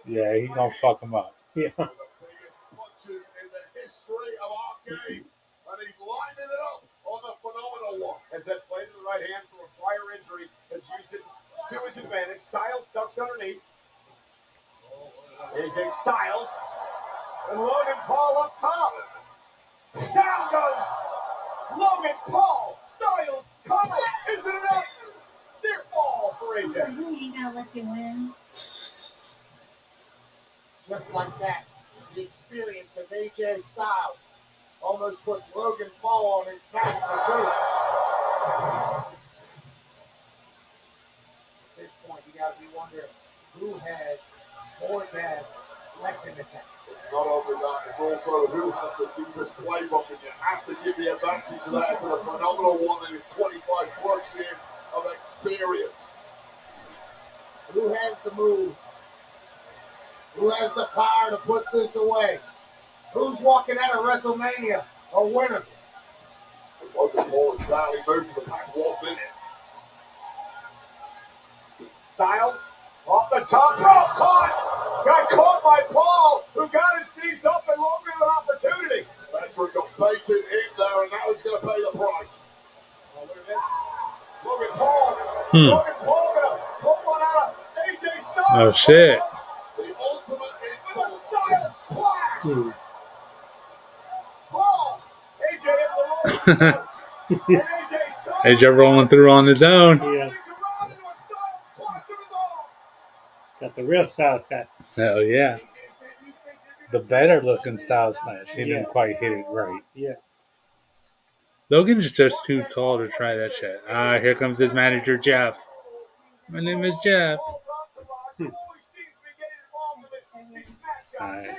yeah, he's gonna fuck him up. Yeah. The biggest punches in the history of our game. And he's lining it up on the phenomenal one. As that blade in the right hand from a prior injury has used it to his advantage. Styles ducks underneath. AJ Styles. And Logan Paul up top. Down goes Logan Paul. Styles coming. Is it enough? Near fall for AJ. He ain't gonna let you win. Just like that, the experience of AJ Styles almost puts Logan Paul on his back for good. At this point, you got to be wondering who has more gas left in the tank. It's not only that, it's also who has the deepest playbook, and you have to give the advantage to that to the phenomenal one that is 25 plus years of experience. Who has the move? Who has the power to put this away? Who's walking out of WrestleMania a winner? Logan Paul has barely moved for the past 1 minute. Styles off the top rope, caught! Got caught by Paul, who got his knees up and Logan an opportunity. Patrick got baited in there, and now he's going to pay the price. Oh, look at this. Logan Paul. Logan Paul going to pull one out of AJ Styles. Oh, shit. The ultimate insult. Styles clash. Paul. AJ in the roll. And AJ Styles. AJ rolling through on his own. Yeah. Got the real Styles guy. Oh, yeah. The better looking Styles Clash. He Yeah. didn't quite hit it right. Yeah. Logan's just too tall to try that shit. Here comes his manager, Jeff. My name is Jeff. Alright.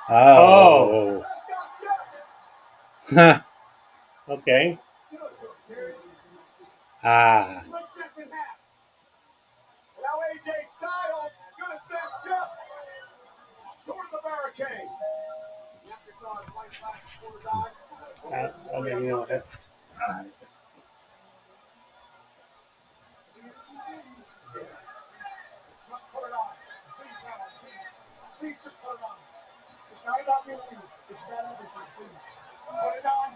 Oh. Okay. Now Ah. AJ Styles gonna send Jeff toward the barricade. I don't even know that. Just put it on. Please, Alan, please. Please just put it on. It's not about me. It's about everything, please. Put it on.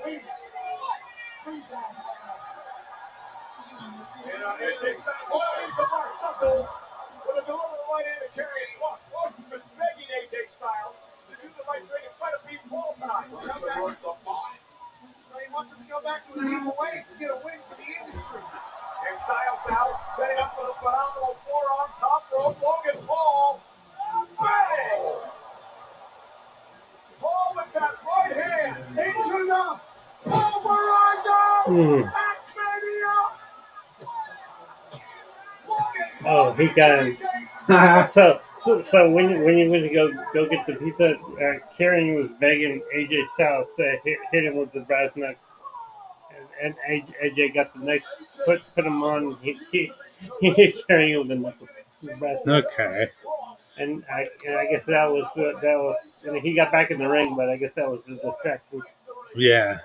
Please. Please. Please, Alan. And AJ Styles the bar Stuckles with a deliberate right hand to carry it. Ross has been begging AJ Styles to do the right thing in spite of being Paul tonight. So he wants him to go back to his evil ways to get a win for the industry. And Styles now setting up for the phenomenal forearm top rope. Logan Paul. Bang! Paul with that right hand into the pulverizer. Back mania. Oh, he got him. So when you went to go get the pizza, Karen was begging AJ Styles to hit him with the brass knucks, and AJ got the next put him on. He hit Karen with the knuckles. The brass knucks. Okay. And I guess that was. And he got back in the ring, but I guess that was his distraction. Yeah.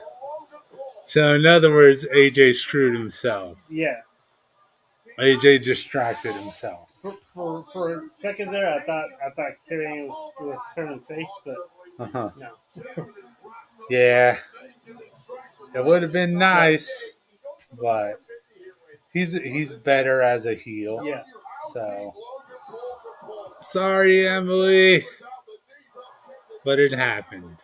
So, in other words, AJ screwed himself. Yeah. AJ distracted himself. For a second there, I thought Karen was turning face, but Uh-huh. no. Yeah. It would have been nice, but he's better as a heel. Yeah. So, sorry, Emily, but it happened.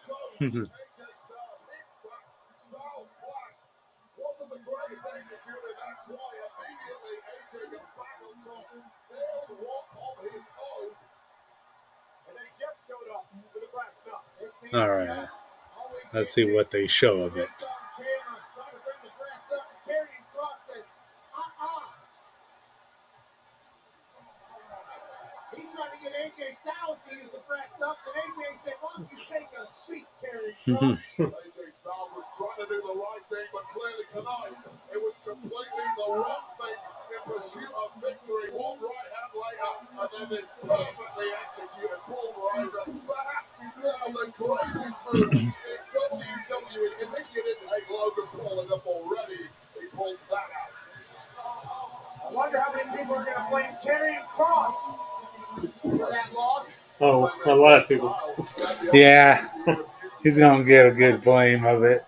All right. Let's see what they show of it. He tried to get AJ Styles to use the brass knucks, and AJ said, "Why don't you take a seat, Kerry Cross?" AJ Styles was trying to do the right thing, but clearly tonight it was completely the wrong thing in pursuit of victory. One right hand later, and then this perfectly executed pulverizer. Perhaps now the greatest move in WWE. You think you didn't take Logan Paul enough already? He pulls that out. I wonder how many people are going to blame Kerry Cross for that loss. Oh, a lot of people. Yeah. He's going to get a good blame of it.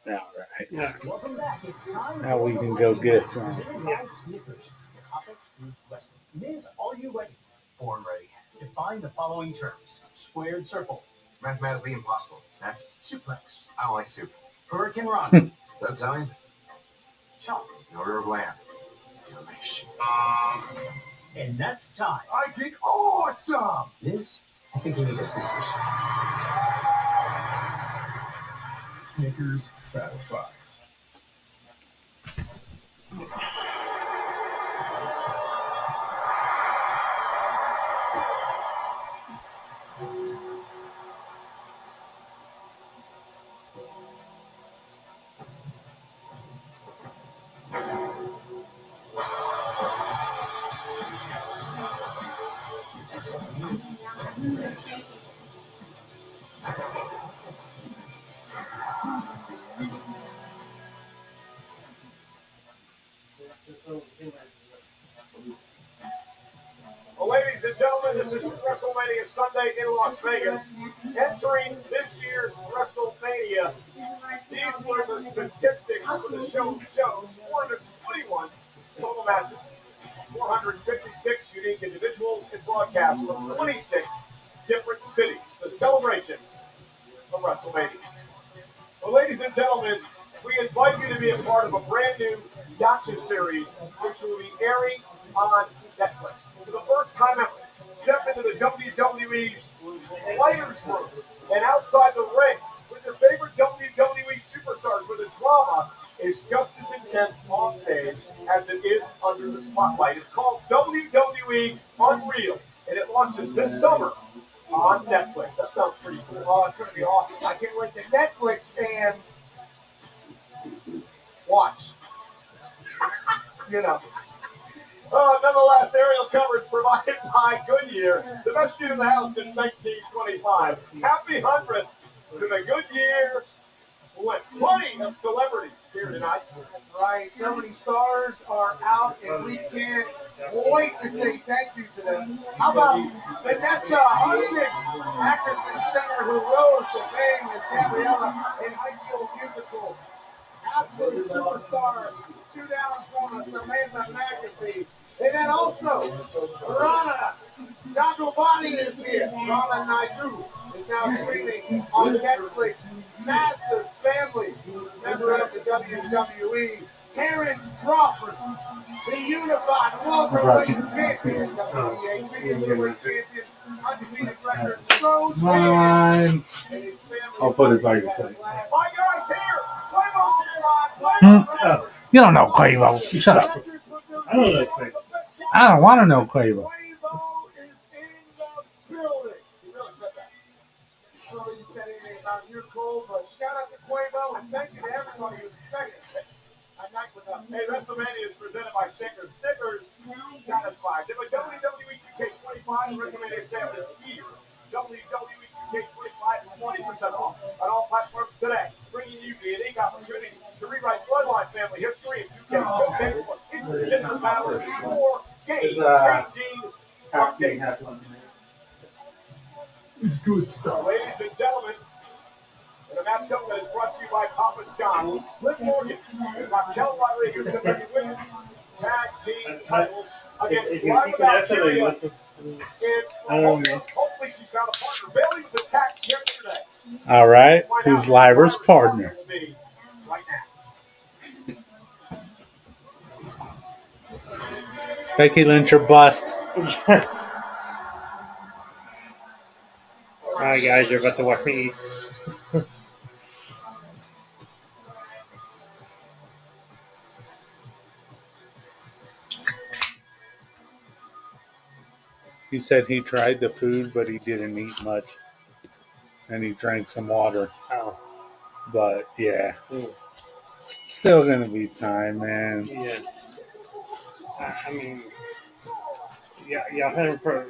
All right. Welcome back. It's time Now we can go get some. Snickers. The topic is wrestling. Miz, are you ready? Born ready. Define the following terms. Squared circle. Mathematically impossible. Next. Suplex. I don't like soup. Hurricane Run. Is that Italian? Chop. In order of land. Animation. And that's time. I did awesome! Miz, I think we need a Snickers. Snickers satisfies. Well, ladies and gentlemen, this is WrestleMania Sunday in Las Vegas. Entering this year's WrestleMania. WrestleMania. These were the statistics for the show. 421 total matches, 456 unique individuals, and broadcast from 26 different cities. The celebration of WrestleMania. Well, ladies and gentlemen, we invite you to be a part of a brand new docu-series which will be airing on Netflix. For the first time ever, step into the WWE's writers' room and outside the ring with your favorite WWE superstars, where the drama is just as intense on stage as it is under the spotlight. It's called WWE Unreal, and it launches this summer on Netflix. That sounds pretty cool. Oh, it's going to be awesome. I can't wait to Netflix and watch. Nonetheless, aerial coverage provided by Goodyear, the best shoe in the house since 1925. Happy 100th to the Goodyear with plenty of celebrities here tonight. That's right. So many stars are out, and we can't wait to say thank you to them. How about Vanessa Hudgens, actress and singer who rose to fame as Gabriella in High School Musical. Absolute superstar, 2 down from Samantha McAfee. And then also, Rana Dagobani is here. Rana Naidu is now streaming on Netflix. Massive family member of the WWE. Terrence Crawford, the unified welterweight champion, WBA champion, undefeated record, so Mine. I'll put it by your plate. My guy's here. Quavo's here on Quavo. You don't know Quavo. Shut up. I don't know thing. I don't want to know Quavo. Quavo is in the building. He really said that. sure you said anything about your Cole, but shout out to Quavo and thank you to everybody who spent a night with us. Hey, Wrestlemania is presented by Snickers. Snickers satisfies. If a WWE 2K25 Wrestlemania sale is here, WWE 2K25 is 20% off on all platforms today, bringing you the unique opportunity to rewrite Bloodline family history in 2K plus instant battles, more game-changing updates. It's good stuff. Ladies and gentlemen, and a matchup that is brought to you by Papa John's, Liv Morgan and Raquel Rodriguez defending women's tag team titles against Live Valkyria. And hopefully she's found a partner. Bailey was attacked yesterday. All right. Who's Liver's partner? Right now. Becky Lynch or bust. All right, guys, you're about to watch me eat. He said he tried the food, but he didn't eat much. And he drank some water. Oh. But, yeah. Still going to be time, man. Yeah. I mean, yeah, y'all had him for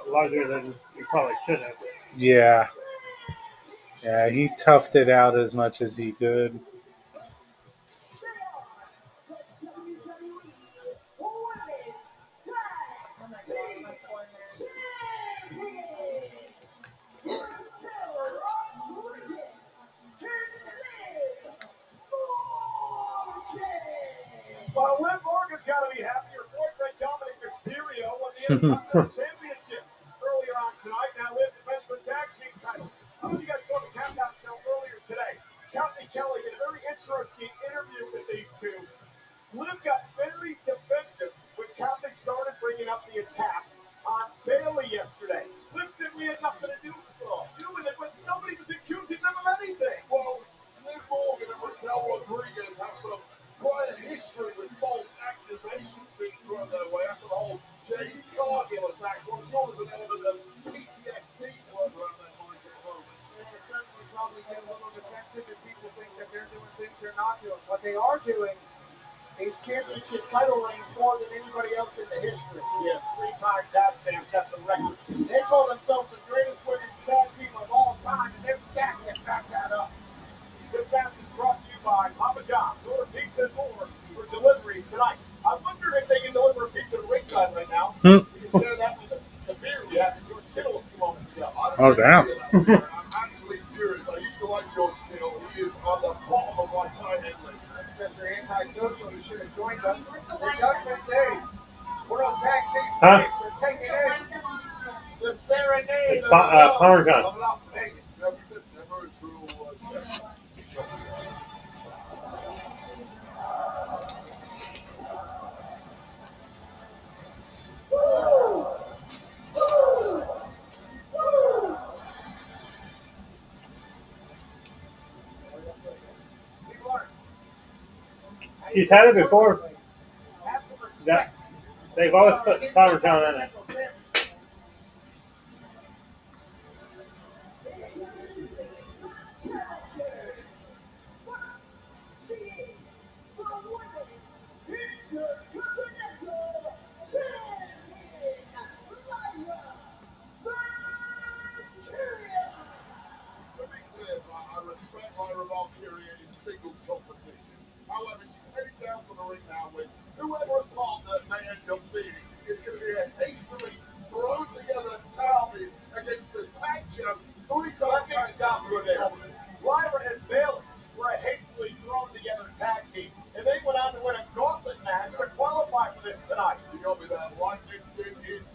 longer than you probably should have. Yeah. Yeah, he toughed it out as much as he could. Well, Liv Morgan's got to be happy. Her boyfriend Dominic Mysterio won the Intercontinental Championship earlier on tonight. Now Liv defends the tag team titles. I don't know if you guys saw the Countdown show earlier today. Courtney Kelly did a very interesting interview with these two. Liv got very defensive when Courtney started bringing up the attack on Bailey yesterday. Liv said we had nothing to do with it, but nobody was accusing them of anything. Well, Liv Morgan and Raquel Rodriguez have some prior history with false accusations being thrown their way after the whole Jade Cargill attack. So I'm sure there's an element of PTSD floating around their mind at the moment. They're certainly probably get a little defensive if people think that they're doing things they're not doing. What they are doing is championship title reigns more than anybody else in the history. Yeah, 3-time tag champs, that's a record. They call themselves the greatest women's tag team of all time, and their stats can back that up. This match is brought to you by Papa John's. Order pizza and more for delivery tonight. I wonder if they can deliver a pizza to ringside right now. You can share that with the beer you had from George Kittle a few moments ago. Oh, damn. I'm actually furious. I used to like George Kittle. is on the bottom of my tight end list. Because they're antisocial, you should have joined us. The Judgment Days. World Tag Team Huh? Champs are taking in the Serenade of Parmesan. of Las Vegas. Never through test. She's had it before. Have some respect. That they've always put Parmesan in it. To be clear, I respect Lyra Valkyria in singles competition. However, she's heading down to the ring now with whoever her partner may end up being. It's going to be a hastily thrown together talent against the tag champ, three-time tag champ. Lyra and Bayley were a hastily thrown together tag team, and they went on to win a gauntlet match to qualify for this tonight. You got me there. Lightning did indeed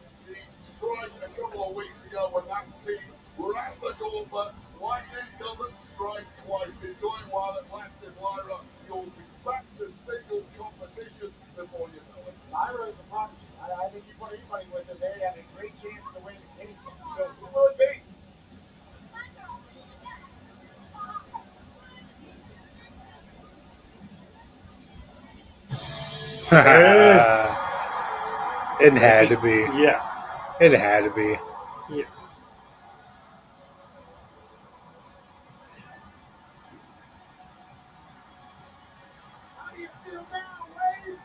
strike a couple of weeks ago when that team were at the gauntlet. Lightning doesn't strike twice. Enjoying while it lasted, Lyra. You'll be back to singles competition before you know it. Lyra is a prodigy. I think you put anybody with her, they have a great chance to win anything. So who will it be? It had to be. Yeah. It had to be. Yeah. How do you feel now, Wade?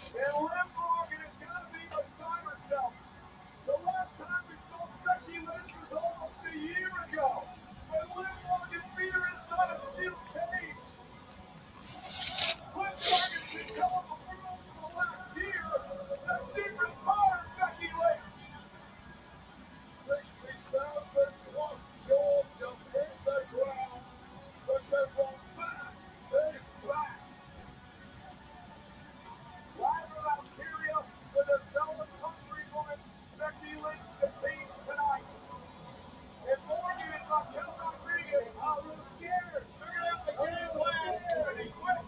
And Liv Morgan has got to be beside herself. The last time we saw Becky Lynch was almost a year ago, when Liv Morgan beat her inside a steel cage. Liv Morgan's been telling the world for the last year that she retired Becky Lynch. 60,000 plus jaws just hit the ground. Because the back is back. Lyra Valkyria with a fellow countrywoman, Becky Lynch, the team tonight. And Morgan and Raquel Rodriguez are a little scared. They're going to have to get in last pretty quick.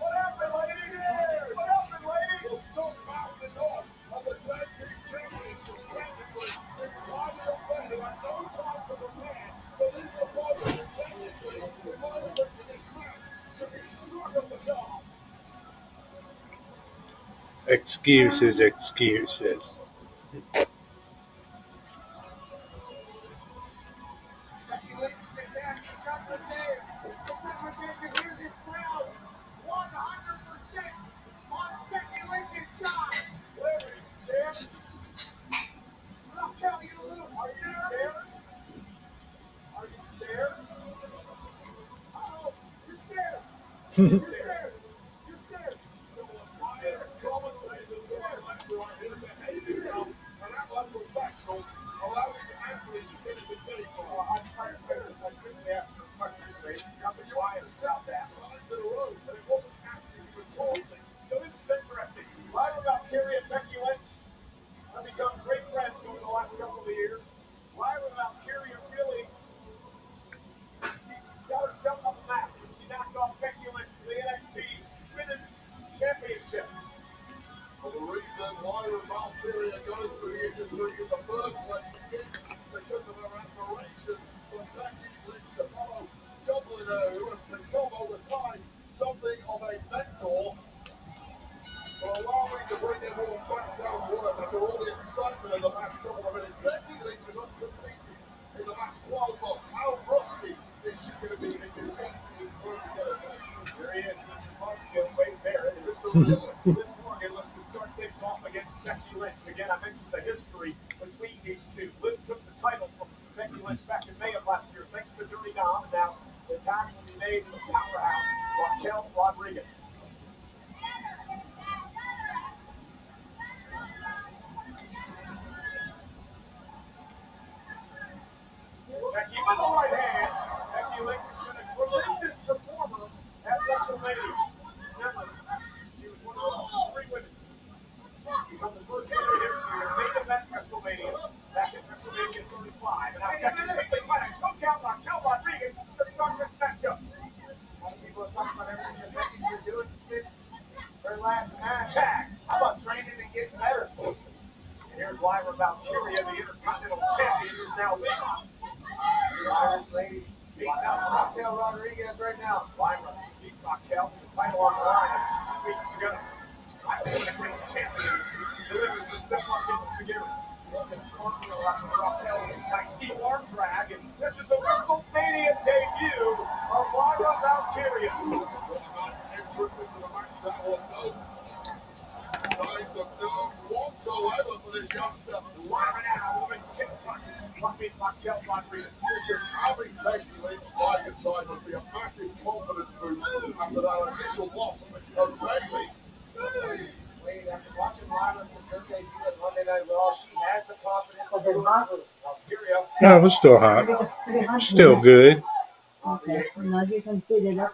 What happened, ladies? What happened, ladies? Will stop mounting on of the tag team champions. Technically, this is highly unfair. They had no time to prepare for this opponent. Technically, the final look at this match should be struck at the top. Excuses, excuses. Becky Lynch is at the Judgment Day. Remember, you hear this crowd 100% on Becky Lynch's side. Larry, you scared? I'll tell you a little. Are you scared? Are you scared? Oh, you're scared. You're scared. You're scared. Biased commentators who are left right here behave yourself and act like professionals. Allow these athletes to get into shape. I'm trying to say that I shouldn't ask this question, Ray. But you are yourself that. Sides of the road, and it wasn't asking, he was taunting. So this is interesting. Lyra Valkyria and Becky Lynch have become great friends over the last couple of years. Lyra Valkyria really got herself on the map. She knocked off Becky Lynch for the NXT Women's Championship. For the reason Lyra Valkyria got into the industry in the first place is because of her admiration for Becky Lynch, a fellow Dubliner who has become over time something of a mentor. For allowing to bring everyone back down to earth after all the excitement in the past couple of minutes. Becky Lynch is uncompeted in the last 12 months. How rusty is she going to be in discussing with first There he is. Mr. Muskie, Wade Barrett. Mr. Liv Morgan looks to start things off against Becky Lynch. Again, I mentioned the history between these two. Liv took the title from Becky Lynch back in May of last year, thanks to Dirty Dom, and now the tag will be made to the powerhouse, Raquel Rodriguez. Becky with the right hand. Becky Lynch is going to tremendous performer at WrestleMania. Remember, she was one of the 3 women. Become the first woman in history to main event WrestleMania back in WrestleMania 35. And now Becky quickly finds choke out Raquel Rodriguez to start this matchup. A lot of people are talking about everything that Becky's been doing since her last match. Tag. How about training and getting better? And here's Lyra Valkyria, the Intercontinental Champion, who's now leaving. Lyra's ladies beating out Raquel Rodriguez right now. Lyra beat Raquel, the title on the line 2 weeks ago. Lyra's going to bring the champion. Delivers the step up into Figueroa. Raquel's nice deep arm drag, and this is the WrestleMania debut of Lyra Valkyria. What a nice entrance into the match that was. No signs of nerves whatsoever for this youngster. Lyra now, woman kick punches. Lucky Raquel Rodriguez. Having Becky Lynch by his side must be a massive confidence boost after that initial loss of Bayley. Wait, after watching Lyra since her debut at Monday Night Raw, she has the confidence to do it. Valkyria. No, it was still hot. Still good. Okay, now you can heat it up.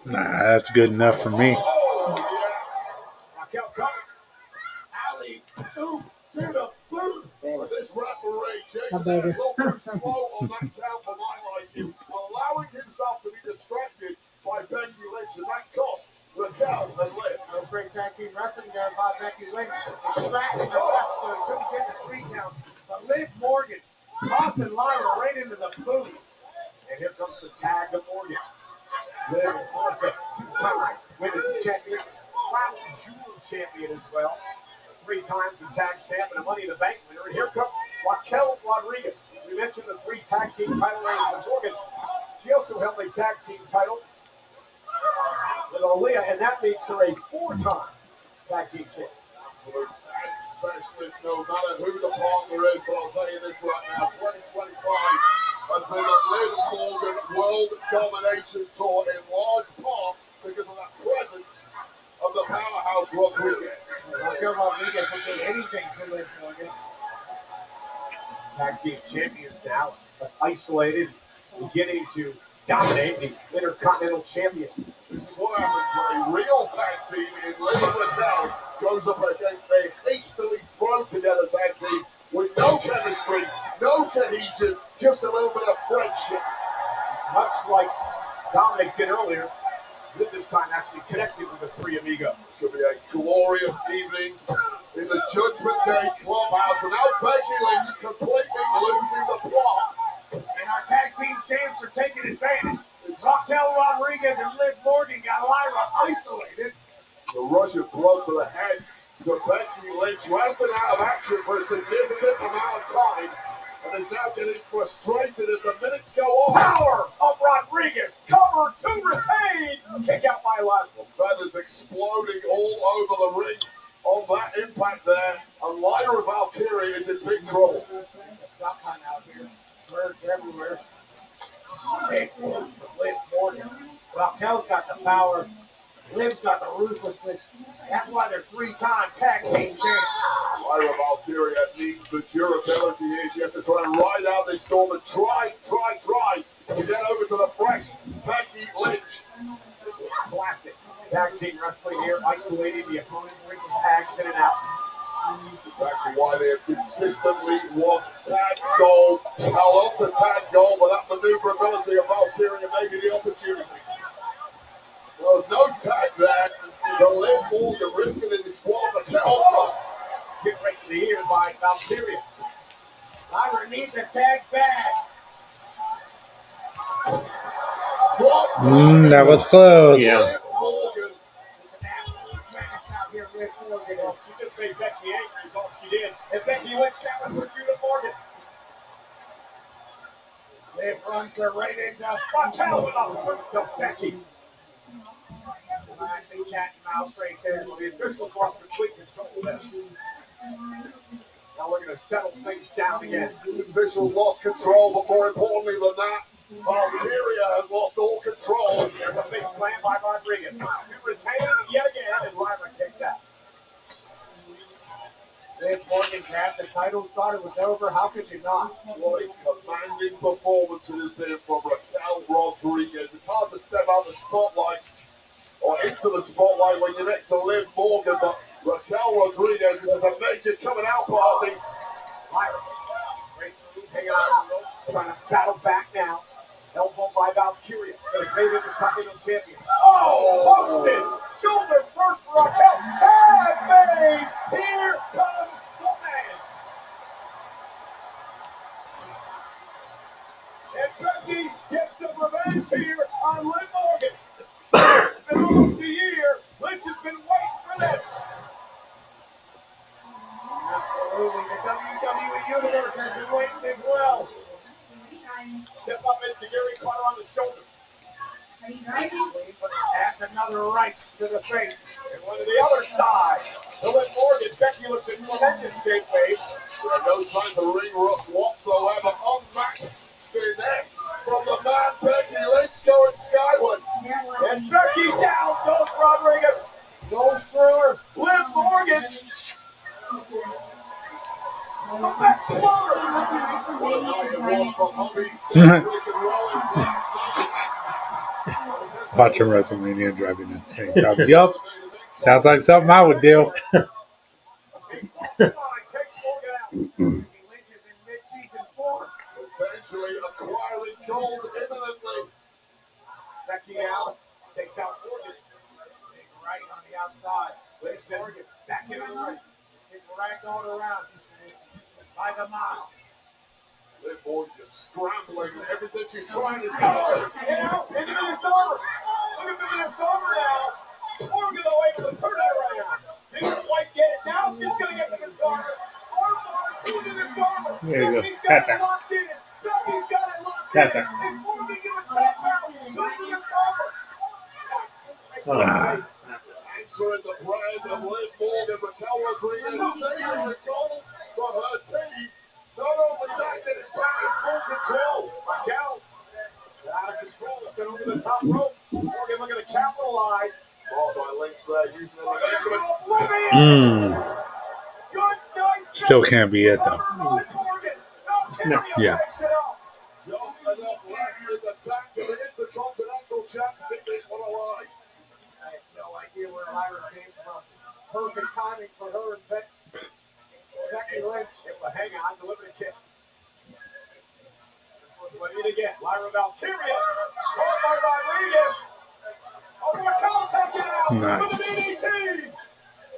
Nah, that's good enough for me. Oh, yes. Raquel coming. Alley, ooh, to the boot. But this referee, Jason, better. is a little too slow on that count for my liking, allowing himself to be distracted by Becky Lynch, and that cost Raquel and Liv. No great tag team wrestling there by Becky Lynch. Distracting her left so he couldn't get the 3 count. But Liv Morgan tossing Lyra right into the boot. And here comes the tag to Morgan. Liv was a 2-time women's champion, Crown Jewel champion as well. 3 times the tag champ and a Money in the Bank winner. And here comes Raquel Rodriguez. We mentioned the 3 tag team title reigns with Morgan. She also held a tag team title with Aaliyah, and that makes her a 4-time tag team champion. Absolute tag specialist, no matter who the partner is, but I'll tell you this right now, 2025 has been a Liv Morgan World Domination Tour in large part because of the presence of the powerhouse Rodriguez. Raquel Rodriguez will do anything to Liv Morgan. Tag team champions now, but isolated, beginning to dominate the Intercontinental Champion. This is what happens when a real tag team in Liv and Raquel goes up against a hastily thrown together tag team with no chemistry, no cohesion, just a little bit of friendship. Much like Dominic did earlier, Liv this time actually connected with the 3 amigos. Should be a glorious evening in the Judgment Day clubhouse, and now Becky Lynch completely losing the plot. And our tag team champs are taking advantage. Raquel Rodriguez and Liv Morgan got Lyra isolated. The rush of blood to the head to Becky Lynch, who has been out of action for a significant amount of time and is now getting frustrated as the minutes go on. Power of Rodriguez, cover to retain. Kick out by Lyra. Feathers exploding all over the ring on that impact there, and Lyra Valkyria is in big trouble. Stop time out here. Birds everywhere. Big move from Liv Morgan. Raquel's got the power. Liv's got the ruthlessness. That's why they're 3-time tag team champions. Lyra Valkyria needs the durability here. She has to try and ride out this storm and try to get over to the fresh Becky Lynch. This is classic tag team wrestling here, isolating the opponent, bringing tags in and out. Exactly why they have consistently won tag gold. Held on to tag gold, but that maneuverability of Valkyria may be the opportunity. There was no tag there. So Liv Morgan risking a disqualification. Oh, Get right to the ear by Valkyria. Lyra needs a tag back. what? That was close. Yeah. Morgan. It's an absolute menace out here, Liv Morgan. Well, she just made Becky angry, is all she did. And Becky Lynch out in pursuit of Morgan. Liv runs her right into Raquel with a foot to Becky. I see cat and mouse right there. Well, the officials lost complete control of this. Now we're going to settle things down again. The officials lost control, but more importantly than that, Valkyria has lost all control. There's a big slam by Rodriguez. You retain yet again, and Lyra kicks out. If Morgan grabbed the title, thought it was over, how could you not? What a commanding performance it has been from Raquel Rodriguez. It's hard to step out the spotlight or into the spotlight when you're next to Liv Morgan, but Raquel Rodriguez, this is a major coming out party. Lyra, hanging on the ropes, trying to battle back now. Elbow by Valkyria, going to create the Continental Champion. Oh, posted! Shoulder first for Raquel. Tag made! Here comes the man. And Becky gets the revenge here on Liv Morgan. It's been almost a year. Lynch has been waiting for this. Absolutely. The WWE Universe has been waiting as well. Step up into Gary Potter on the shoulder. Are you driving? But that's another right to the face. And one to the other side. To Liv Morgan. Becky looks in tremendous shape, Wade. There are no signs of ring rust whatsoever. Unmatched finesse from the man Becky Lynch going skyward. And Becky down goes Rodriguez. Goes through her. Liv Morgan. The back slaughter. Watching Wrestlemania and driving at the same time. Yup. Sounds like something I would do. Potentially acquiring gold imminently. Becky out. Takes out Morgan. Big right on the outside. Liz Morgan back in the right. Getting ragdolled around. By the mile. Liv Morgan just scrambling. Everything she's trying to score. And out into the summer. Look at the summer now. Morgan though able to turn it around. Didn't quite get it. Now she's going to get to the summer. Two to the summer. There you go. Becky's Tap got it it. locked in. Becky's got it locked Tap in. it. Is Morgan going to tap out? Two to the summer. Answering the prayers of Liv Morgan, Raquel Rodriguez saving the goal for her team. Not only that, get it back in full control. Raquel, out of control, it's been over the top rope. Morgan looking to capitalize. Ball by Lynch there, using the momentum. Good night. Still can't be it, though. No. Yeah. Just enough left in the tank of the Intercontinental Champs. Think this one alive. I have no idea where Lyra came from. Perfect timing for her and Becky Lynch. But hang on, delivered a kick. But in again, Lyra Valkyria. Caught by Rodriguez. Oh, Raquel's taking out. Nice. With an DDT.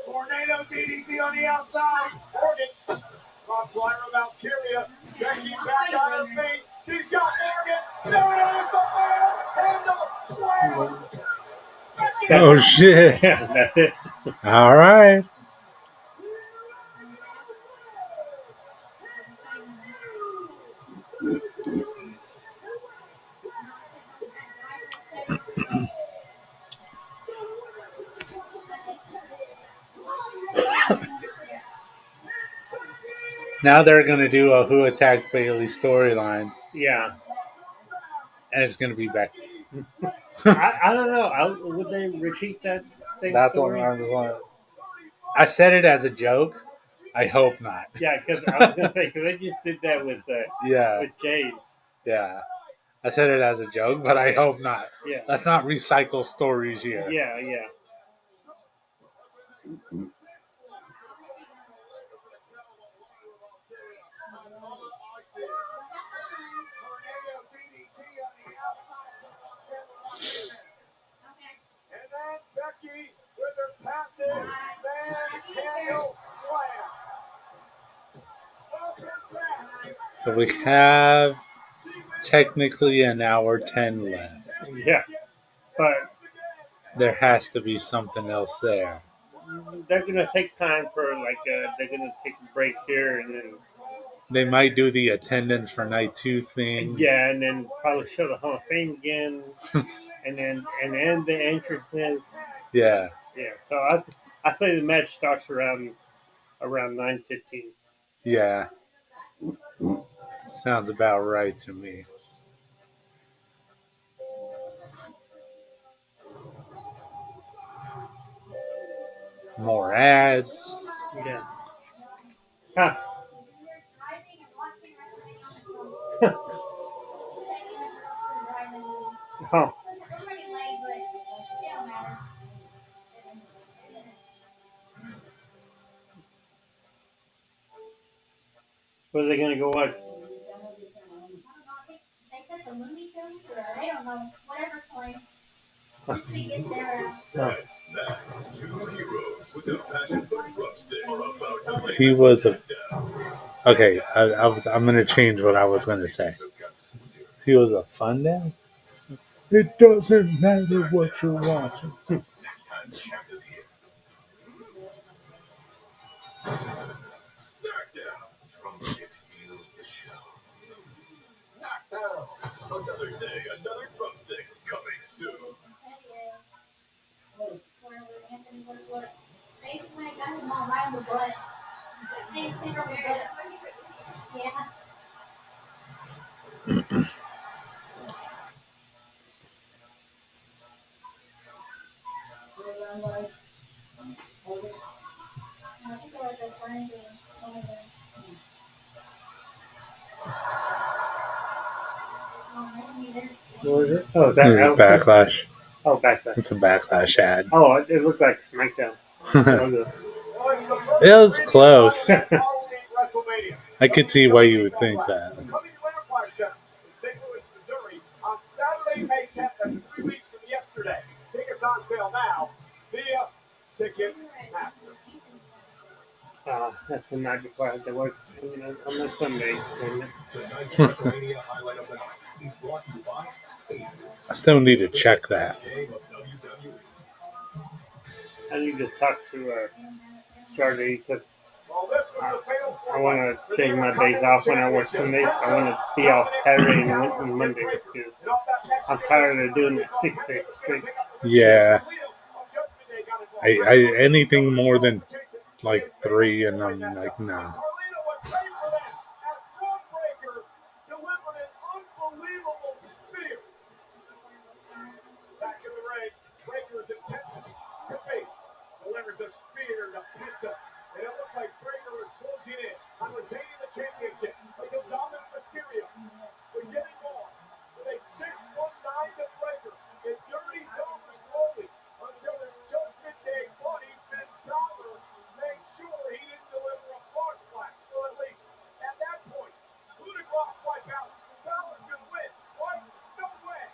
Tornado DDT on the outside. Morgan. Cross Lyra Valkyria. Becky back on her feet. She's got Morgan. There it is, the man. Handle. Slam. Oh, shit. Yeah, that's it. All right. Now they're going to do a Who Attacked Bailey storyline, Yeah. and it's going to be Becky. I don't know. Would they repeat that same That's what story? I said it as a joke. I hope not. Yeah, because I was going to say, because they just did that with Jade. Yeah. I said it as a joke, but I hope not. Yeah. Let's not recycle stories here. Yeah. And then Becky with her patented manhandle slam. So we have technically an hour 10 left. Yeah. But There has to be something else there. they're going to take time for, they're going to take a break here and then. They might do the attendance for night 2 thing. Yeah, and then probably show the Hall of Fame again. and then the entrances. Yeah. Yeah. So I say the match starts around 9:15. Yeah. Sounds about right to me. More ads. Yeah. Huh. Oh. What are they gonna go watch? Besides that, two heroes with a passion for drumstick are about to lay He the was a smackdown. okay. I'm gonna change what I was gonna say. He was a fun dad. It doesn't matter what you're watching. Snackdown champ is here. Smackdown. Drumstick steals the show. Knockdown. Another day, another drumstick coming soon. What was it? Oh, is that It's Allison? Backlash. Oh, Backlash. It's a Backlash ad. Oh, it looked like SmackDown. It was close. WrestleMania. I could see why you would think that. Coming to Enterprise Center in St. Louis, Missouri on Saturday, May 10th. That's 3 weeks from yesterday. Tickets on sale now via Ticketmaster. That's the night before I had to work on a Sunday. Tonight's WrestleMania highlight of the night is brought to you by I still need to check that. Game of WWE. I need to talk to Charlie because Well, this was the fatal I want to take my days off when I work Sundays. I want to be off Saturday and Monday because I'm tired of doing that 6 days straight. Yeah. I anything more than like 3, and I'm like, no. Carlito went right for this as Braun Breaker delivered an unbelievable spear. Back in the ring, Breaker's intentions to be delivers a spear to Penta. And it looked like Breaker was closing in on retaining the championship until Dominic Mysterio would get involved with a 619 to Breaker and Dirty Dom slowly until his Judgment Day buddy Ben Balor made sure he didn't deliver a frog splash. So at least at that point, who did Ross wipe out? Balor's going to win, right? No way.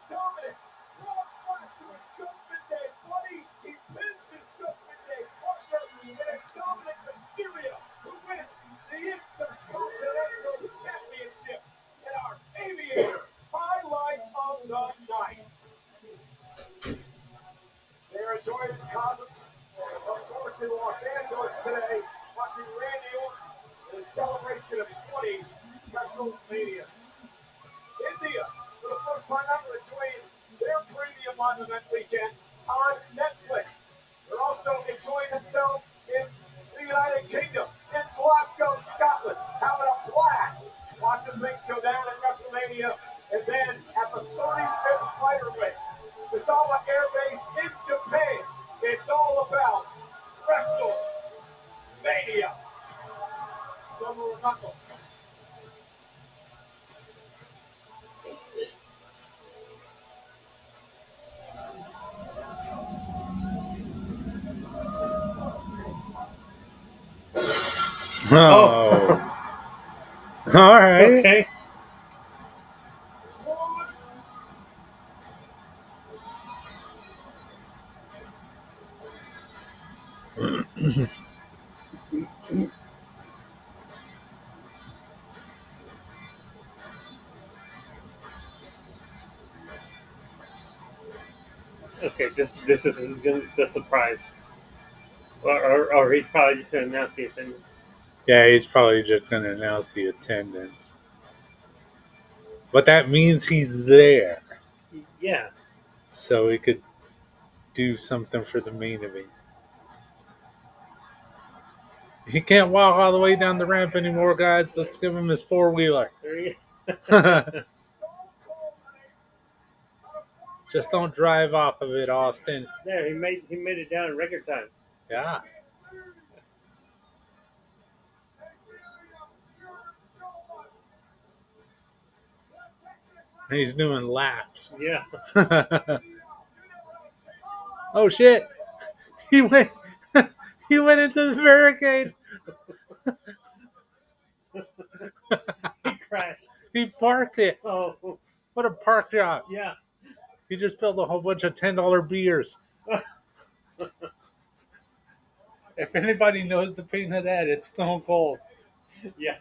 Dominic, frog splash to his Judgment Day buddy. He pins his Judgment Day partner, and it's Dominic Mysterio who wins the Intercontinental Championship in our Aviator highlight of the night. They're enjoying the concerts, of course, in Los Angeles today, watching Randy Orton in a celebration of 20 WrestleMania. India, for the first time ever, enjoying their premium live event weekend on Netflix. They're also enjoying themselves in the United Kingdom, in Glasgow, Scotland, having a blast watching things go down at WrestleMania, and then at the 35th Fighter Week, Misawa Air Base in Japan. It's all about WrestleMania. Double knuckle. Oh. All right. Okay. Okay, this is the surprise. Or he's probably just going to announce the attendance. Yeah, he's probably just going to announce the attendance. But that means he's there. Yeah. So he could do something for the main event. He can't walk all the way down the ramp anymore, guys. Let's give him his four-wheeler. Just don't drive off of it, Austin. There, he made it down in record time. Yeah. He's doing laps. Yeah. Oh shit! He went. He went into the barricade. He crashed. He parked it. Oh, What a park job! yeah. He just spilled a whole bunch of $10 beers. If anybody knows the pain of that, it's Stone Cold. Yeah.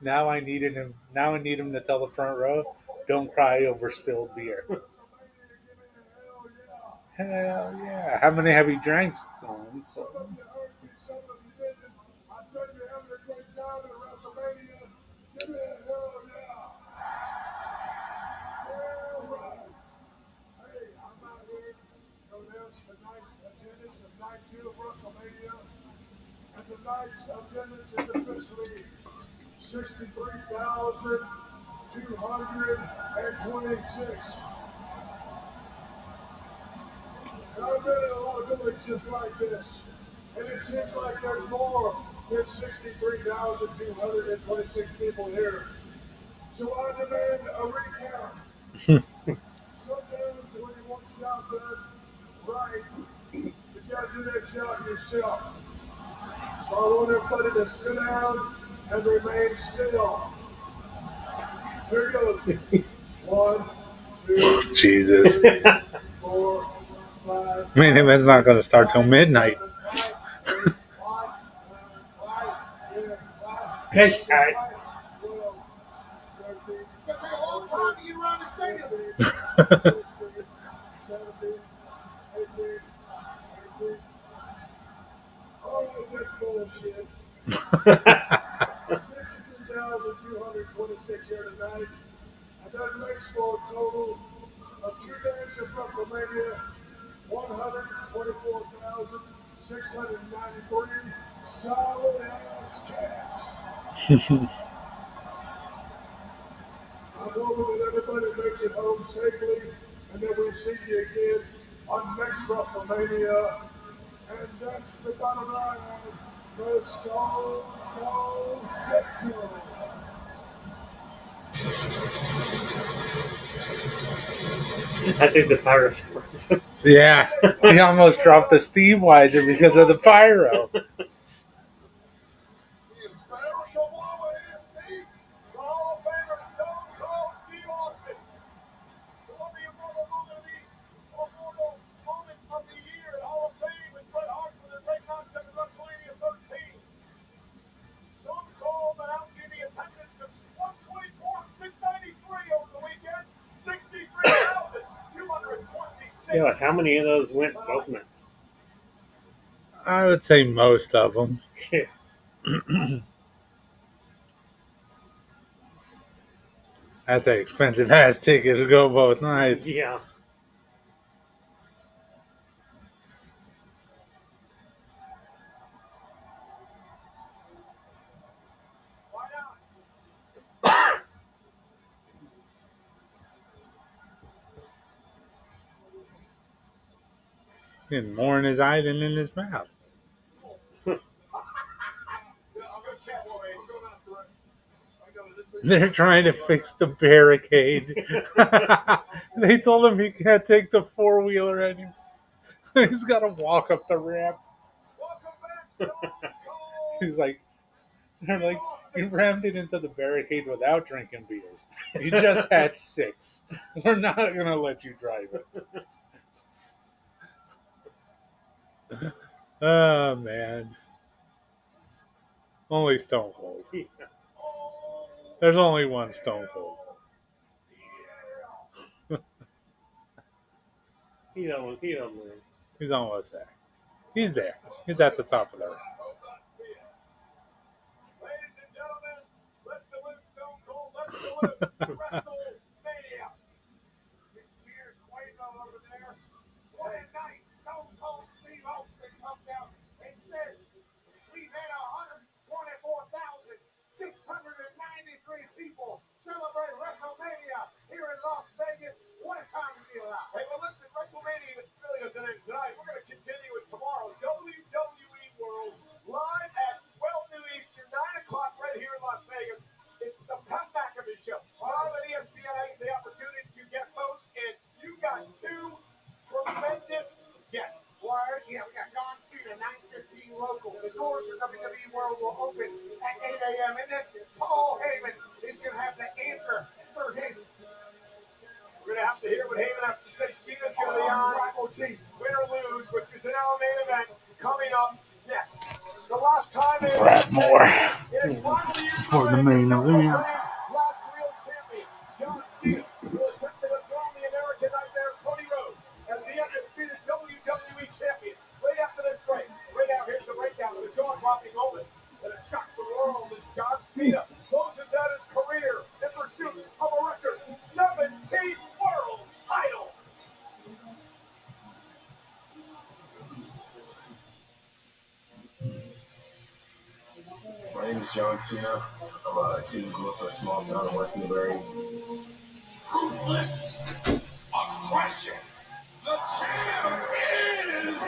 Now I need him to tell the front row, don't cry over spilled beer. Hell yeah! How many have you drank, Stone? I tell you, having a great time at WrestleMania. Give me a hell yeah. Yeah, right. Hey, I'm out here to announce tonight's attendance of night 2 of WrestleMania. And tonight's attendance is officially 63,226. And I've been in a lot of buildings just like this. And it seems like there's more than 63,226 people here. So I demand a recount. Sometimes when you want shot done right, you gotta do that shot yourself. So I want everybody to sit down and remain still. Here goes. 1, 2, Jesus. 3, 4, 5. Main event's not going to start till midnight. Thanks, guys. It's gonna take a long time to get around the stadium. 17, 18, 19. Oh, that's bullshit. 62,226 here tonight. And that makes for a total of 2 days of WrestleMania, 124,693 solid ass cats. I'm hoping that everybody makes it home safely and that we'll see you again on next WrestleMania. And that's the bottom line. The Stone Cold Six-0. I think the Pirates. Yeah. He almost dropped the Steve Weiser because of the pyro. The Sparrow shall blow in his feet. The Hall of Famer Stone Cold Steve Austin. The one the immortal moment of the year at Hall of Fame with Bret Hart for the great concept of WrestleMania 13. Stone Cold announcing the attendance of 124,693 over the weekend. 63,226. Yeah, how many of those went both nights? I would say most of them. Yeah. That's an expensive ass ticket to go both nights. Yeah. He's getting more in his eye than in his mouth. They're trying to fix the barricade. They told him he can't take the four-wheeler anymore. He's got to walk up the ramp. He's like, they're like, you rammed it into the barricade without drinking beers. You just had 6. We're not going to let you drive it. Oh, man. Only Stone Cold. There's only one Stone Cold. He don't win. He's almost there. He's there. He's at the top of the ramp. Ladies and gentlemen, let's salute Stone Cold. Let's salute WrestleMania. Cheers. Yeah, we got John Cena, 9:15 local. The doors for WWE World will open at 8 a.m. And then Paul Heyman is going to have to answer for his. We're going to have to hear what Heyman has to say. Cena's going to be on Tribal Chief, win or lose, which is an our main event coming up next. The last time Brad Moore for the main event. Last real champion, John Cena, will attempt to dethrone the American Nightmare, Cody Rhodes, as the undisputed WWE champion. Right after this break, right now, here's the breakdown of the jaw-dropping moment that has shocked the world as John Cena closes out his career in pursuit of a record 17 world title. My name is John Cena. I'm a kid who grew up in a small town in West Newbury. Ruthless aggression. The champ is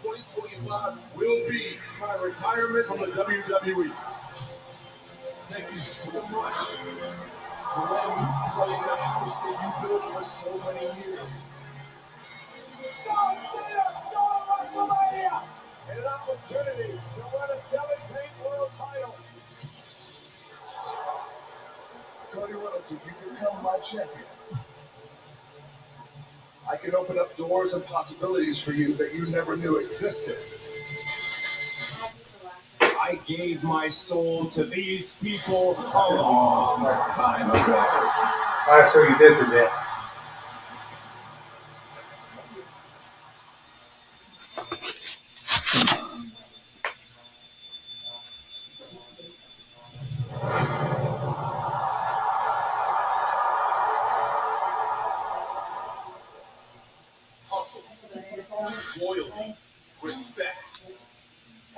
2025 will be my retirement from the WWE. Thank you so much for letting me play in the house that you built for so many years. John Cena's going to Wrestlemania! And an opportunity to win a 17th world title. Cody Rhodes, if you become my champion, I can open up doors and possibilities for you that you never knew existed. I gave my soul to these people a long time ago. Actually, this is it. Hustle, loyalty, respect.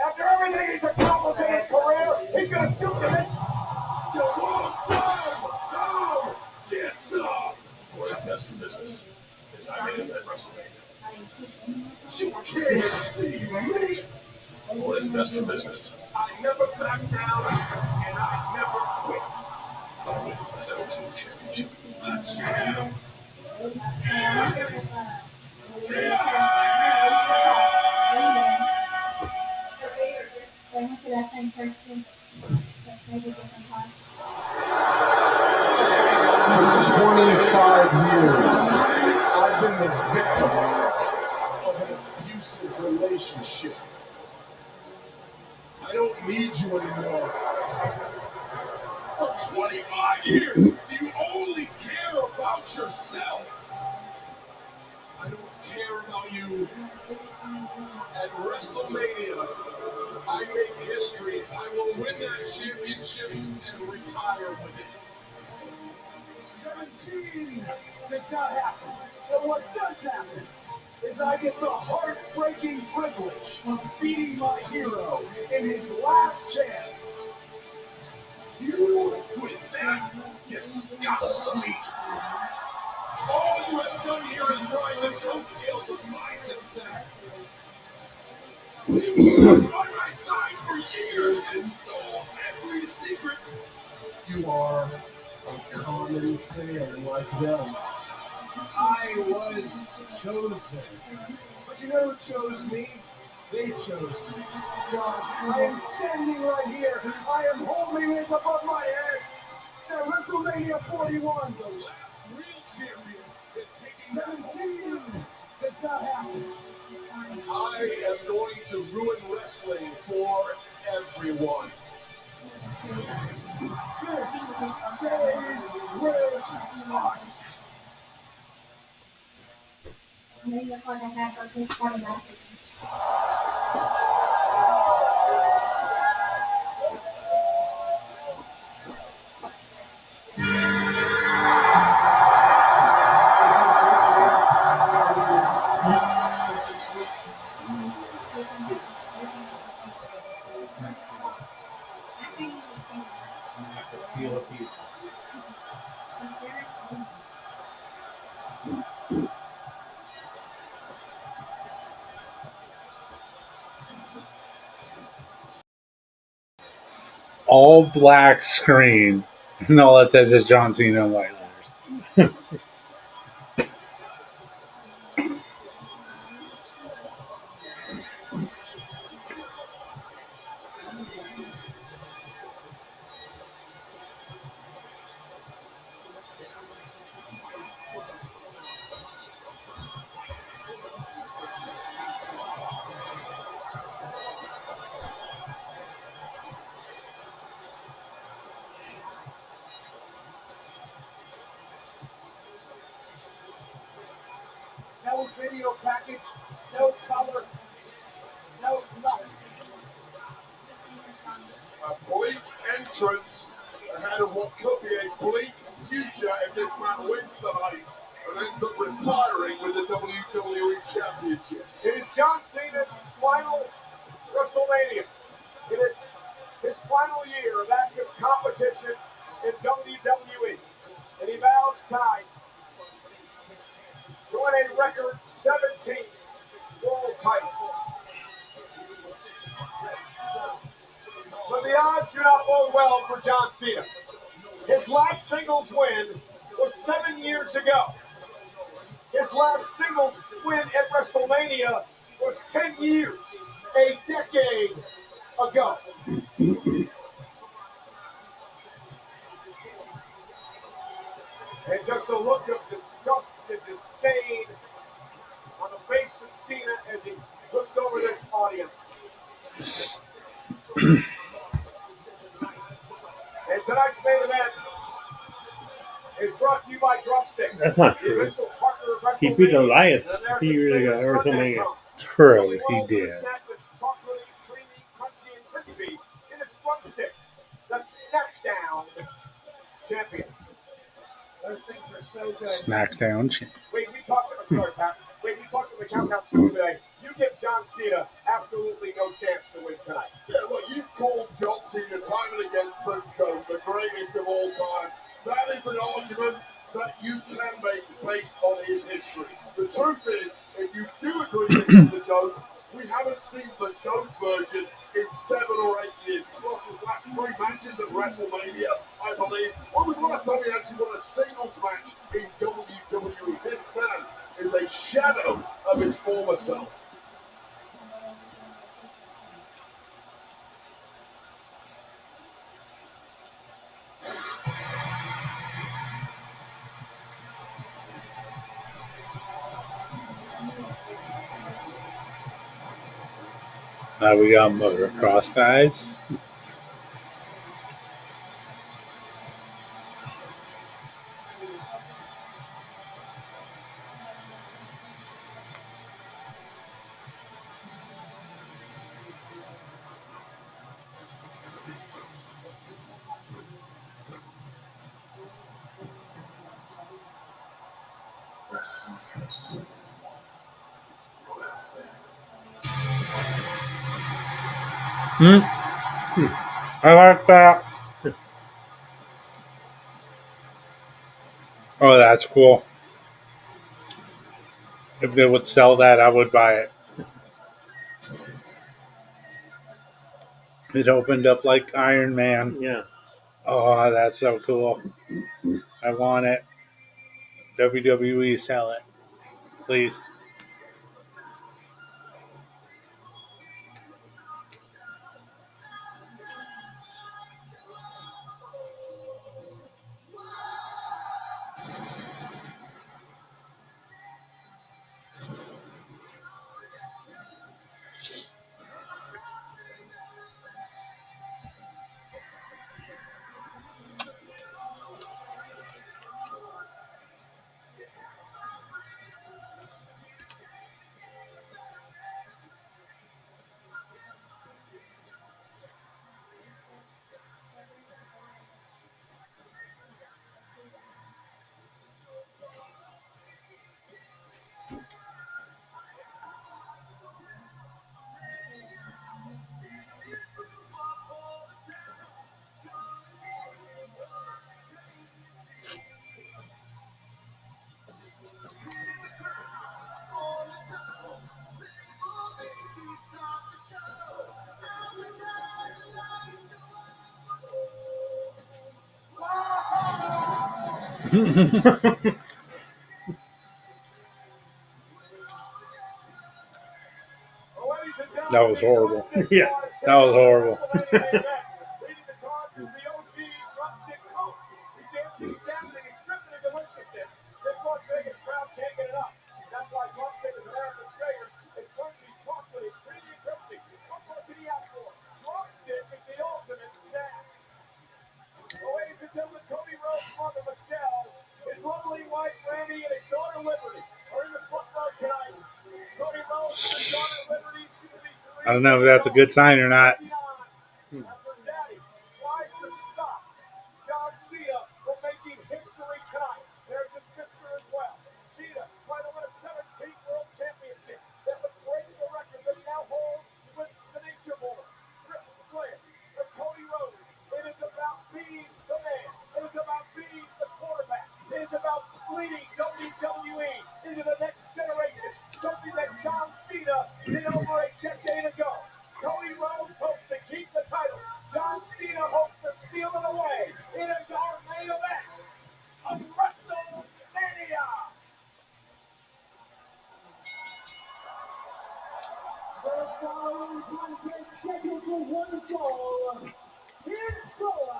After everything he's accomplished in his career, he's going to stoop to this. You want some? Come get some. What is best for business is I made him at WrestleMania. You can't see me. What is best for business? I never back down and I never quit. I win the 17th championship. The champ is here. Went to that same person. Maybe different time. For 25 years, I've been the victim of an abusive relationship. I don't need you anymore. For 25 years, you only care about yourselves. I don't care about you. At WrestleMania, I make history. I will win that championship and retire with it. 17 does not happen. But what does happen is I get the heartbreaking privilege of beating my hero in his last chance. You, with that, disgust me. All you have done here is ride the coattails of my success. You were by my side for years and stole every secret. You are a common fan like them. I was chosen. But you know who chose me? They chose me. John, I am standing right here. I am holding this above my head. At WrestleMania 41, the last real champion is taking 17. Does not happen. I am going to ruin wrestling for everyone. This stays with us. Maybe that's why I have like this kind of message. All black screen, and all that says is John Cena in white letters. the odds do not bode well for John Cena. His last singles win was 7 years ago. His last singles win at WrestleMania was 10 years, a decade ago. And just a look of disgust and disdain on the face of Cena as he looks over this audience. And tonight's main event is brought to you by Drumstick. That's not The true. official partner of He beat WrestleMania Elias and a few years ago at America's favorite WrestleMania. Sunday show. True, he did. Snack that's chocolatey, creamy, crunchy, and crispy in its Drumstick. The Snackdown champion. Those things are so good. Smackdown. Wait, we talked to the Pat. Wait, we talked to the Countdown Show today. You give John Cena absolutely no chance to win tonight. Yeah, look, you've called John Cena time and again the greatest of all time. That is an argument that you can make based on his history. The truth is, if you do agree that he's the GOAT, we haven't seen the GOAT version in 7 or 8 years. He's lost his last 3 matches at WrestleMania, I believe. When was the last time he actually won a singles match in WWE? This man is a shadow of his former self. We got motocross guys. Wrestling has more than one royal family. I like that. Oh, that's cool. If they would sell that, I would buy it. It opened up like Iron Man. Yeah. Oh, that's so cool. I want it. WWE, sell it. Please. That was horrible. Yeah. That was horrible. Ladies and gentlemen, Cody Rhodes, mother Michelle, his lovely wife Randy, and his daughter Liberty are in the front row tonight. Cody Rhodes and his daughter Liberty, soon to be 3. I don't know if that's a good sign or not. That's her daddy. Tries to stop John Cena from making history tonight. There's his sister as well. Cena trying to win a 17th World Championship that would break the record that he now holds with the Nature Boy. Flair, for Cody Rhodes. It is about being the man. It is about being the quarterback. It is about leading WWE into the next generation. Something that John Cena did over a decade ago. Cody Rhodes hopes contest scheduled for one fall is for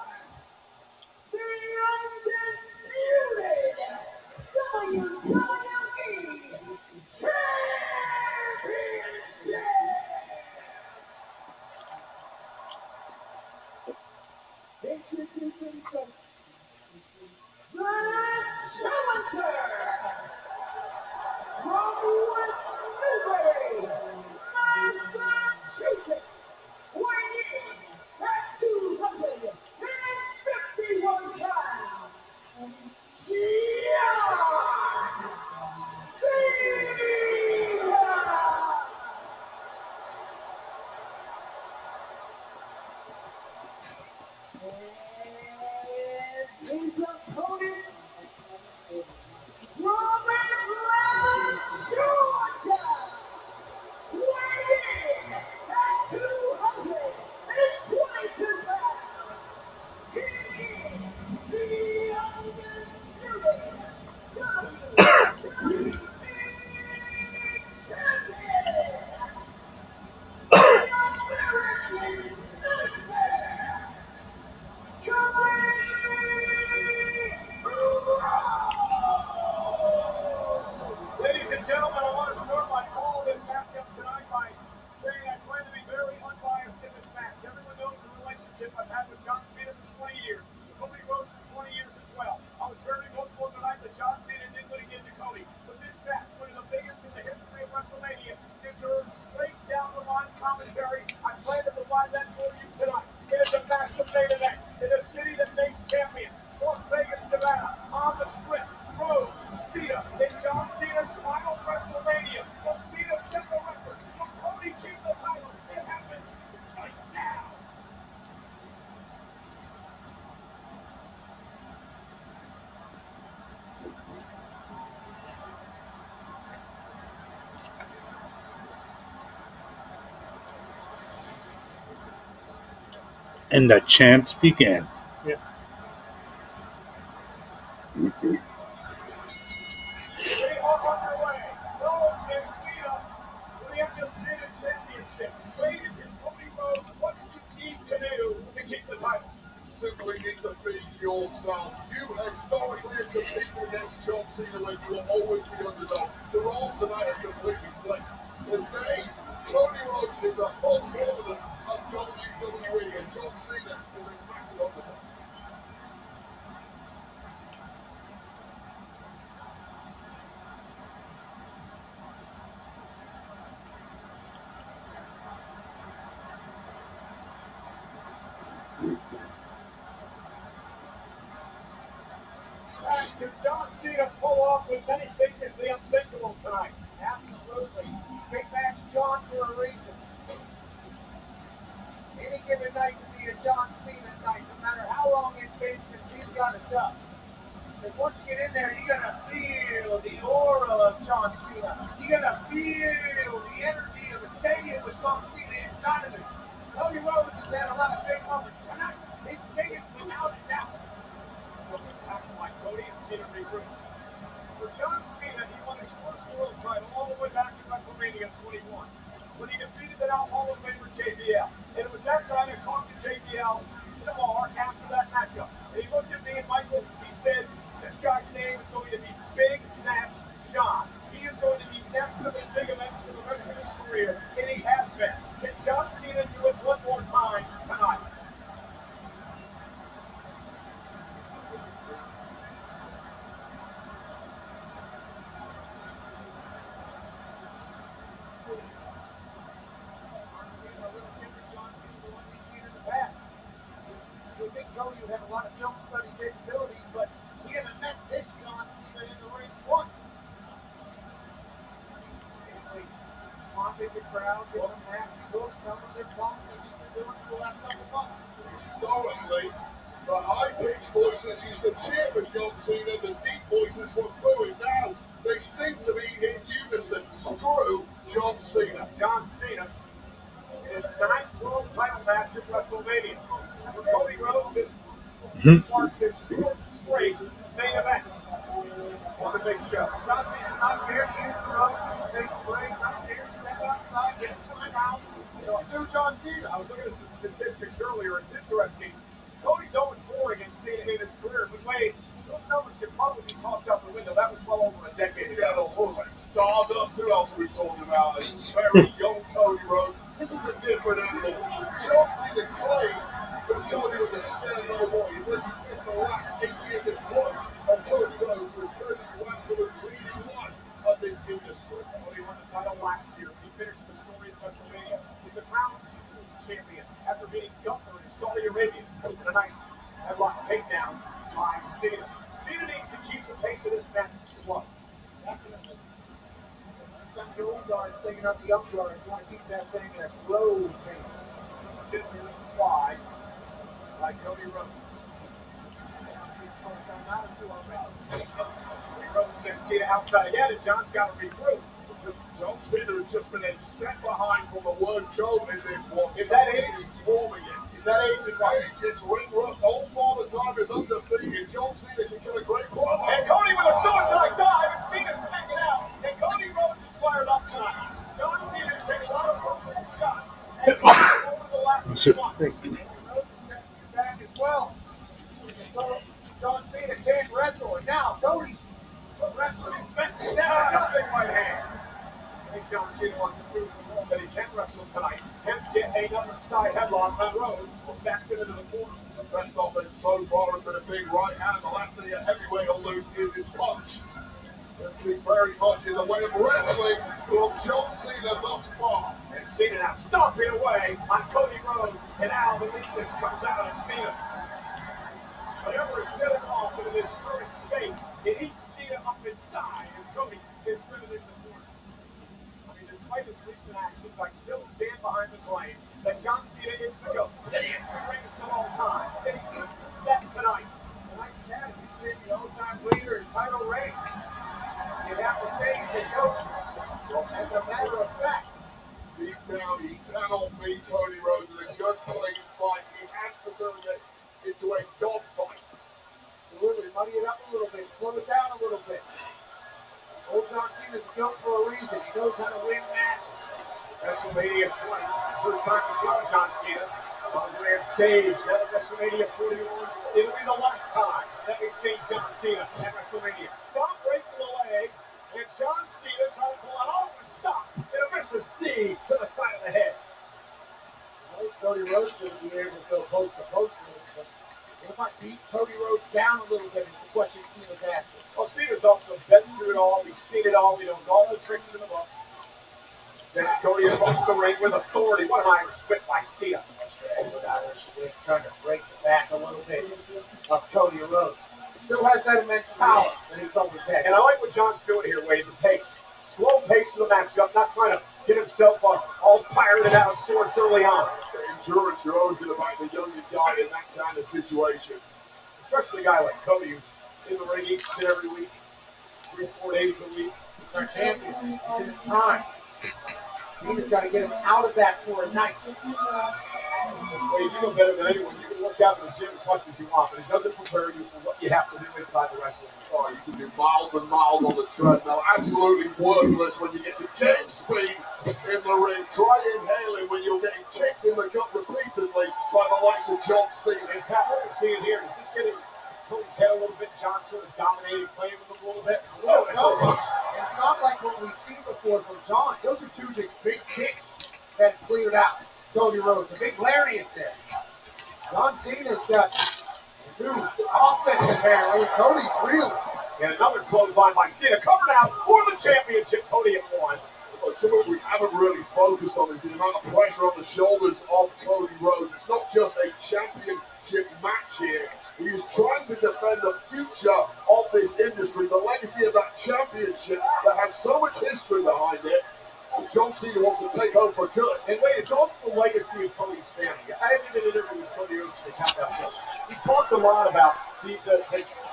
the undisputed WWE Championship. Introducing first, the challenger from West Newbury, Massachusetts, weighing in at 251 pounds, John Cena. And his opponent from Atlanta, Georgia, weighing in at 222 pounds. He is the undisputed WWE Champion, the American Nightmare, Ladies and gentlemen, I want to start my call this matchup tonight by saying I plan to be very unbiased in this match. Everyone knows the relationship I've had with John Cena for 20 years. Cody Rhodes for 20 years as well. I was very hopeful tonight that John Cena did what he did to Cody. But this match, one of the biggest in the history of WrestleMania, deserves straight down the line commentary. I plan to provide that for you tonight. It is a massive main event in a city that makes champions. Las Vegas, Nevada, on the Strip. Rhodes, Cena, in John Cena's final WrestleMania. Will Cena set the record? Will Cody keep the title? It happens right now. And the chants begin. They are underway. Rhodes and Cena for the undisputed championship. Ladies and Cody Rhodes, what do you need to do to keep the title? Simply need to be yourself. You historically have competed against John Cena when you will always be underdog. The roles tonight are completely flipped. Today, Cody Rhodes is the whole prominent of WWE, and John Cena is a massive underdog. Can John Cena pull off what many think is the unthinkable tonight? Absolutely. Big match John for a reason. Any given night can be a John Cena night, no matter how long it's been since he's got a dub. Because once you get in there, you're going to feel the aura of John Cena. You're going to feel the energy of the stadium with John Cena inside of it. Cody Rhodes has had a lot of big moments tonight. His biggest without a doubt. Like Cody and Cena regrouped. For John Cena, he won his first world title all the way back in WrestleMania 21 when he defeated the now Hall of Famer JBL. And it was that night I talked to JBL in the bar after that matchup. And he looked at me and Michael, he said, this guy's name is going to be Big Match John. He is going to be next to the big events for the rest of his career, and he has been. Can John Cena do it one more time tonight? We think Cody would have a lot of film study capabilities, but we haven't met this John Cena in the ring once. Stanley taunting the crowd, giving them nasty looks, telling them they're bums like he's been doing for the last couple months. Historically, the high-pitched voices used to cheer for John Cena, the deep voices were booing. Now, they seem to be in unison. Screw John Cena. John Cena in his ninth world title match at WrestleMania. For Cody Rhodes, this marks his fourth straight main event on the big show. John Cena's not scared to use the ropes, take the break, not scared to step outside, get a time Through John Cena, I was looking at some statistics earlier. It's interesting. Cody's 0-4 against Cena in his career. But wait, those numbers can probably be talked out the window. That was well over a decade ago. Yeah, what was that? Stardust? Who else are we talking about? A very young Cody Rhodes. This is a different animal. John Cena claimed that Cody was a scared little boy. He's lived the last 8 years in blood of Cody Rhodes was turned into absolute leading one of this industry. Cody won the title last year. He finished the story at WrestleMania. He's the crowned champion after beating Gunther in Saudi Arabia. And a nice headlock takedown by Cena. Cena needs to keep the pace of this match slow. Definitely. Sometimes your old guard's taking up the up guard. You want to keep that thing in a slow pace. Scissors applied by Cody Rhodes. Rhodes sent Cena outside again, and John's got to regroup. John Cena has just been a step behind from the word go in this one. Is that age? He's swarming it. Is that age? It's ring rust. Old Father Time is undefeated. John Cena can kill a great promo. And Cody with a suicide dive, and Cena's backing out. And Cody Rhodes is fired up tonight. John Cena's taking a lot of personal shots. And over the last 2 months. Rhodes is setting you back as well. John Cena can't wrestle, and now Cody's wrestling his best he's ever done. Big right hand. I think John Cena wants to prove to the world that he can wrestle tonight. Hence get another side headlock by Rhodes. Backs it into the corner. The best offense so far has been a big right hand. The last thing a heavyweight will lose is his punch. Let's see very much in the way of wrestling from John Cena thus far. And Cena now stomping away on Cody Rhodes. And now the weakness comes out of Cena. Whatever is set him off into this current state, it eats Cena up inside as Cody is driven into the corner. I mean, despite his recent actions, I still stand behind the claim that John Cena is the GOAT. That he is the greatest of all time. And he could do that tonight. tonight's status. He's been the all-time leader in title reigns. You'd have to say he's the GOAT. As a matter of fact, Deep down, he cannot beat Cody Rhodes in a good clean fight. He has to turn this into a dogfight. absolutely, muddy it up a little bit, slow it down a little bit. Old John Cena's built for a reason. He knows how to win matches. WrestleMania 20. First time we saw John Cena on the grand stage. Now at WrestleMania 41. It'll be the last time that we see John Cena at WrestleMania. Stop breaking the leg. And John Cena trying to pull out all the stop. And a vicious knee to the side of the head. Well, Cody Rhodes going to be able to go post to post. But if I beat Cody Rhodes down a little bit is the question Cena's asking. Well, Cena's also been through it all. He's seen it all. He knows all the tricks in the book. Then Cody across the ring with authority. What an Irish spit by Cena. We're trying to break the back a little bit of Cody Rhodes. He still has that immense power that he's always had. And I like what John's doing here, Wade, the pace. Slow pace of the matchup, not trying to get himself all pirated out of sorts early on. The endurance, you're always going to back the younger guy in that kind of situation. Especially a guy like Cody, who's in the ring each and every week, 3-4 days a week. He's our champion. He's in his prime. Cena's got to get him out of that for a night. Wade, you know better than anyone. You can work out in the gym as much as you want, but it doesn't prepare you for what you have to do inside the wrestling. Oh, you can do miles and miles on the treadmill. Absolutely worthless when you get to game speed in the ring. Try inhaling when you're getting kicked in the gut repeatedly by the likes of John Cena. And Pat, what we're seeing here is just getting Cody's head a little bit. John sort of dominating, playing with him a little bit. No, it's not like what we've seen before from John. Those are two just big kicks that cleared out Cody Rhodes. A big lariat there. John Cena's got new offense apparently. Cody's real. And another clothesline by Cena. Covered out for the championship. Cody at 1. But something we haven't really focused on is the amount of pressure on the shoulders of Cody Rhodes. It's not just a championship match here. He is trying to defend the future of this industry, the legacy of that championship that has so much history behind it. John Cena wants to take home for good. And wait, it's also the legacy of Cody's family. I did an interview with Cody Rhodes to count that book. He talked a lot about the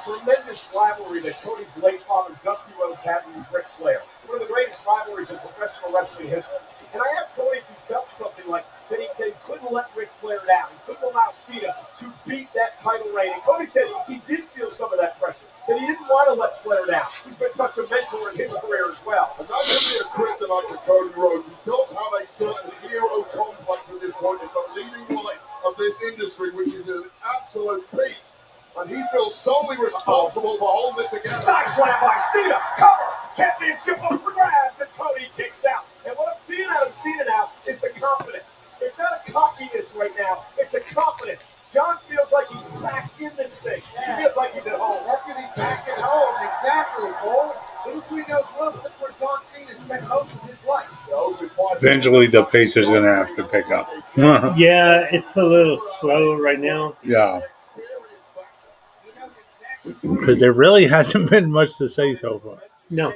tremendous rivalry that Cody's late father, Dusty Rhodes, had with Ric Flair. One of the greatest rivalries in professional wrestling history. And I asked Cody if he felt something like that he couldn't let Ric Flair down. He couldn't allow Cena to beat that title reign. And Cody said he did feel some of that pressure. That he didn't want to let Flair down. He's been such a mentor in his career as well. And that could be a kryptonite to Cody Rhodes. He does have a a certain hero complex at this point. Is the leading light of this industry, which is an absolute peak. And he feels solely responsible for holding it together. Side slam by Cena. Cover. Championship up for grabs, and Cody kicks out. And what I'm seeing out of Cena now is the confidence. It's not a cockiness right now. It's a confidence. John feels like he's back in this thing. He feels like he's at home. That's because he's back at home. Exactly, Cole. In between those ropes, that's where John Cena spent most of his life. Eventually, the pace is going to have to pick up. Yeah, it's a little slow right now. Yeah. Because there really hasn't been much to say so far. No.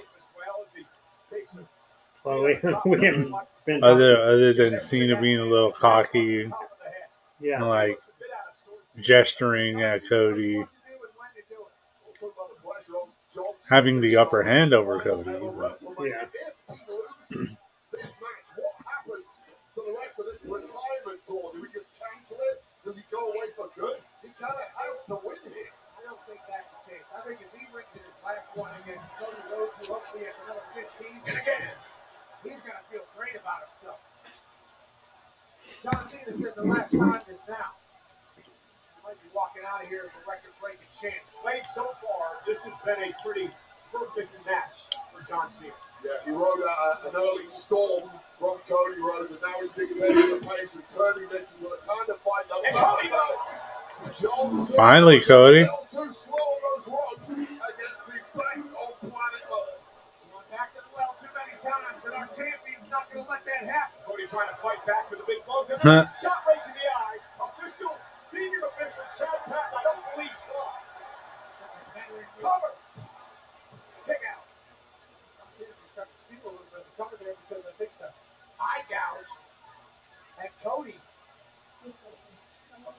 Well, we haven't been Other than Cena being a little cocky, yeah. and like gesturing at Cody, having the upper hand over Cody. But Yeah. This match, what happens to the rest of this retirement tour? Do we just cancel it? Does he go away for good? He kind of has to win here. I don't think that's the case. I think if he wins in his last one against Cody Rhodes, who hopefully has another 15, and again, he's going to feel great about himself. John Cena said the last time is now. He might be walking out of here as a record-breaking champ. Played so far, this has been a pretty perfect match for John Cena. Yeah, he rode an early storm from Cody Rhodes, and now he's dictating the pace and turning this into the kind of fight that Cody Rhodes! John Cena Finally, Cody. a little too slow on those ropes against the best on planet Earth. Went back to the well too many times, and our champion's not going to let that happen. Cody trying to fight back with the big blows. And then shot right to the eyes. Senior official Chad Patton, I don't believe so. Cover. Kick out. John Cena just tried to steal a little bit of the cover there because I think the eye gouge had Cody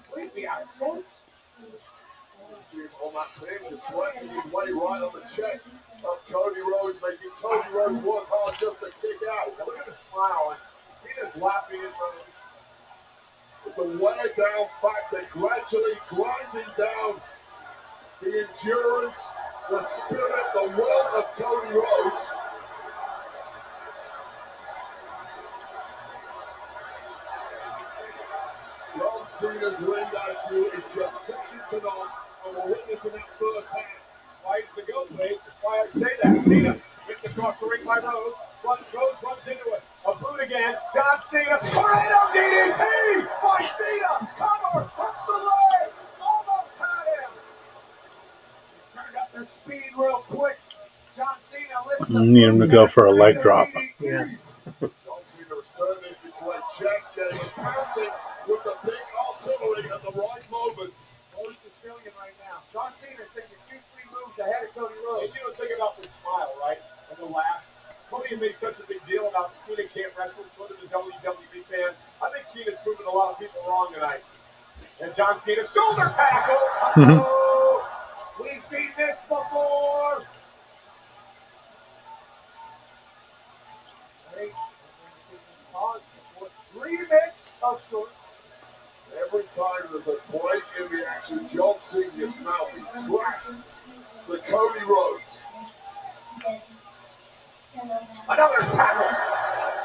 completely out of sorts. See him on that pin, just pressing his way right on the chest of Cody Rhodes, making Cody Rhodes work hard just to kick out. Look at the smile. And Cena's laughing at Rhodes. It's a wear down factor, gradually grinding down the endurance, the spirit, the will of Cody Rhodes. John Cena's ring IQ is just second to none, and we're witnessing that first hand. Why is the goat blade? Why I say that? Cena hits across the ring by Rhodes. Rhodes runs into it. A boot again. John Cena. Tornado DDT by Cena. Cover. Hooks the leg. Almost had him. He's turned up the speed real quick. John Cena lifts I need him to go for a leg drop. Yeah. John Cena has turned this into a chess game, pouncing with the big artillery at the right moments. Holy Sicilian right now. John Cena's thinking 2-3 moves ahead of Cody Rhodes. And you know, think about this smile, right? And the laugh. Cody made such a big deal about Cena can't wrestle, so did the WWE fans. I think Cena's proven a lot of people wrong tonight. And John Cena, shoulder tackle. Oh, we've seen this before. Ready? Pause before remix of sorts. Every time there's a break in the action, John Cena's mouthing trash to Cody Rhodes. Another tackle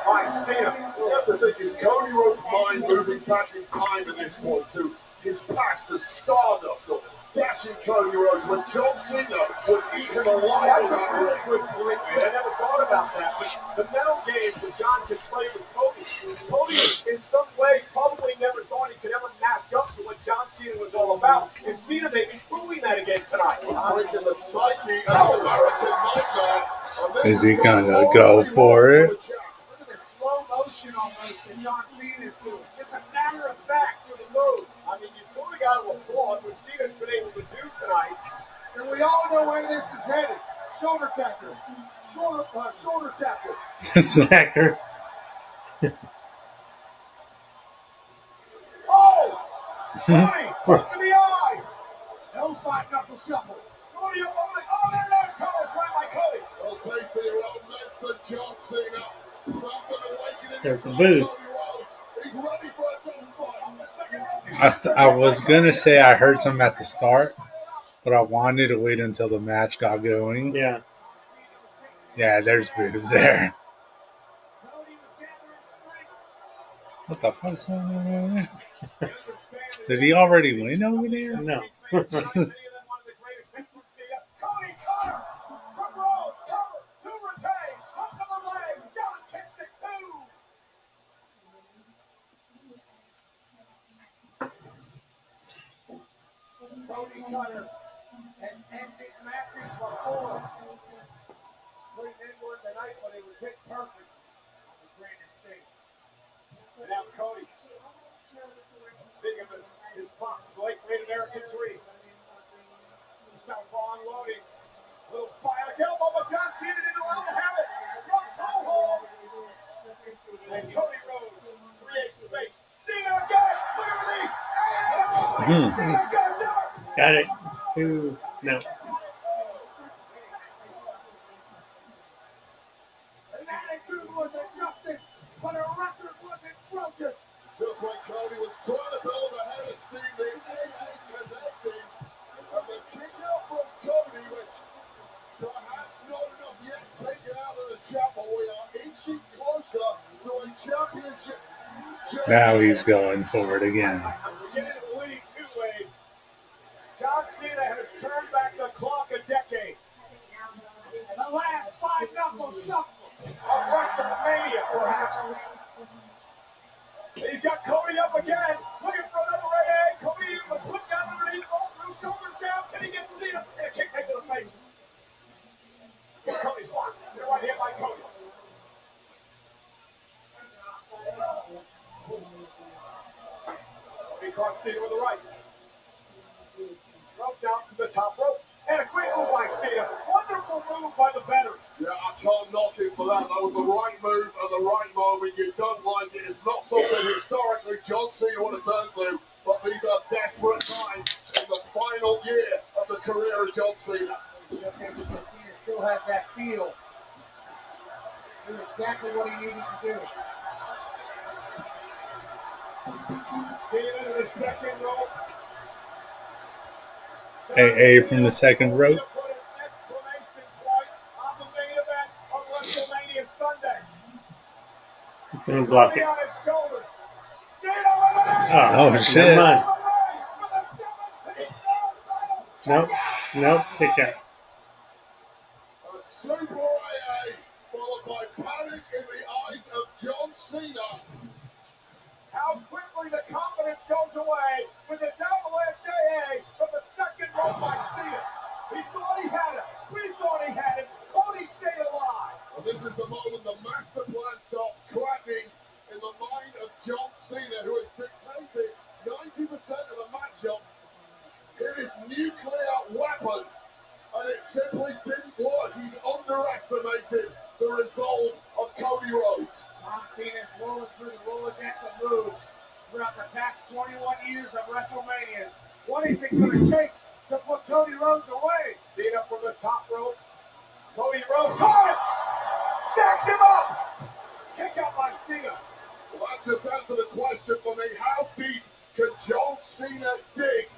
by Cena. You have to think, is Cody Rhodes' mind moving back in time at this point to his past, the Stardust of dashing Cody Rhodes when John Cena would eat him alive That's in that a really ring? good point. I never thought about that. But the mental games that John could play with Cody, Cody in some way probably never thought he could ever match up to what John Cena was all about. And Cena may be proving that again tonight. Breaking the psyche of American Nightmare. Is he gonna go for it? Look at the slow motion almost that John Cena is doing. It's a matter of fact for the move. I mean, you sort of got to applaud what Cena's been able to do tonight. And we all know where this is headed. Shoulder tackle. Shoulder tackle. Stacker. Oh! Cody, hook to the eye. No five knuckle shuffle. Cody, oh, there that cover slam by Cody. Well, taste the romance of John Cena. Something awakening There's the inside boost. Cody Rhodes. He's ready for a gunfight. I was going to say I heard some at the start, but I wanted to wait until the match got going. Yeah. Yeah, there's booze there. Cody was gathering strength. What the fuck's going on over there? Did he already win over there? No. Cody Carter from Rose, cover to retain, hook of the leg, John kicks it too. Cody Cutter has ended matches before. Putting in one tonight, but it was hit perfect on the grandest stage. And now Cody. Big of his pops, late Great American Dream. Southpaw unloading. Little bionic elbow, but John Cena didn't allow him to have it. Front toe hold. And Cody Rhodes creates space. Cena again. Look at the Cena's gonna do it. Got it. 2. No. An attitude was adjusted, but a record wasn't broken. Just when Cody was trying to build a head of steam, the AA connecting. And the kick out from Cody, which perhaps not enough yet taken out of the chapel. We are inching closer to a championship. Now he's going for it again. We're getting the lead too, Wade. John Cena has turned back the clock a decade. And the last 5-knuckle shuffle of WrestleMania, perhaps. He's got Cody up again, looking for another AA. Cody will slip down underneath, all through, shoulders down. Can he get Cena? And a kick right to the face. Cody blocks. Good right hand by Cody. Cody caught Cena with the right. Rope down to the top rope. And a quick move by Cena. Wonderful move by the veteran. Yeah, I can't knock him for that. That was the right move at the right moment. You don't like it. It's not something historically John Cena would have turned to. But these are desperate times in the final year of the career of John Cena. Cena still has that feel. Knew exactly what he needed to do. Cena to the second rope. AA from the second rope. Put an exclamation point on the main event of WrestleMania Sunday. He's going to block Cody it. on his shoulders. Cena eliminated. Oh, shit. Never mind. With a 17-round title. Nope. Nope. Kick out. A super AA followed by panic in the eyes of John Cena. How quickly the confidence goes away with this avalanche AA from the second rope by Cena. He thought he had it. We thought he had it. Cody stayed alive. And this is the moment the master plan starts cracking in the mind of John Cena, who has dictated 90% of the matchup in his nuclear weapon. And it simply didn't work. He's underestimated the resolve of Cody Rhodes. John Cena's rolling through the Rolodex of moves throughout the past 21 years of WrestleManias. What is it going to take to put Cody Rhodes away? Cena from the top rope. Cody Rhodes caught it! Stacks him up! Kick out by Cena. Well, that's just answer the question for me. How deep can John Cena dig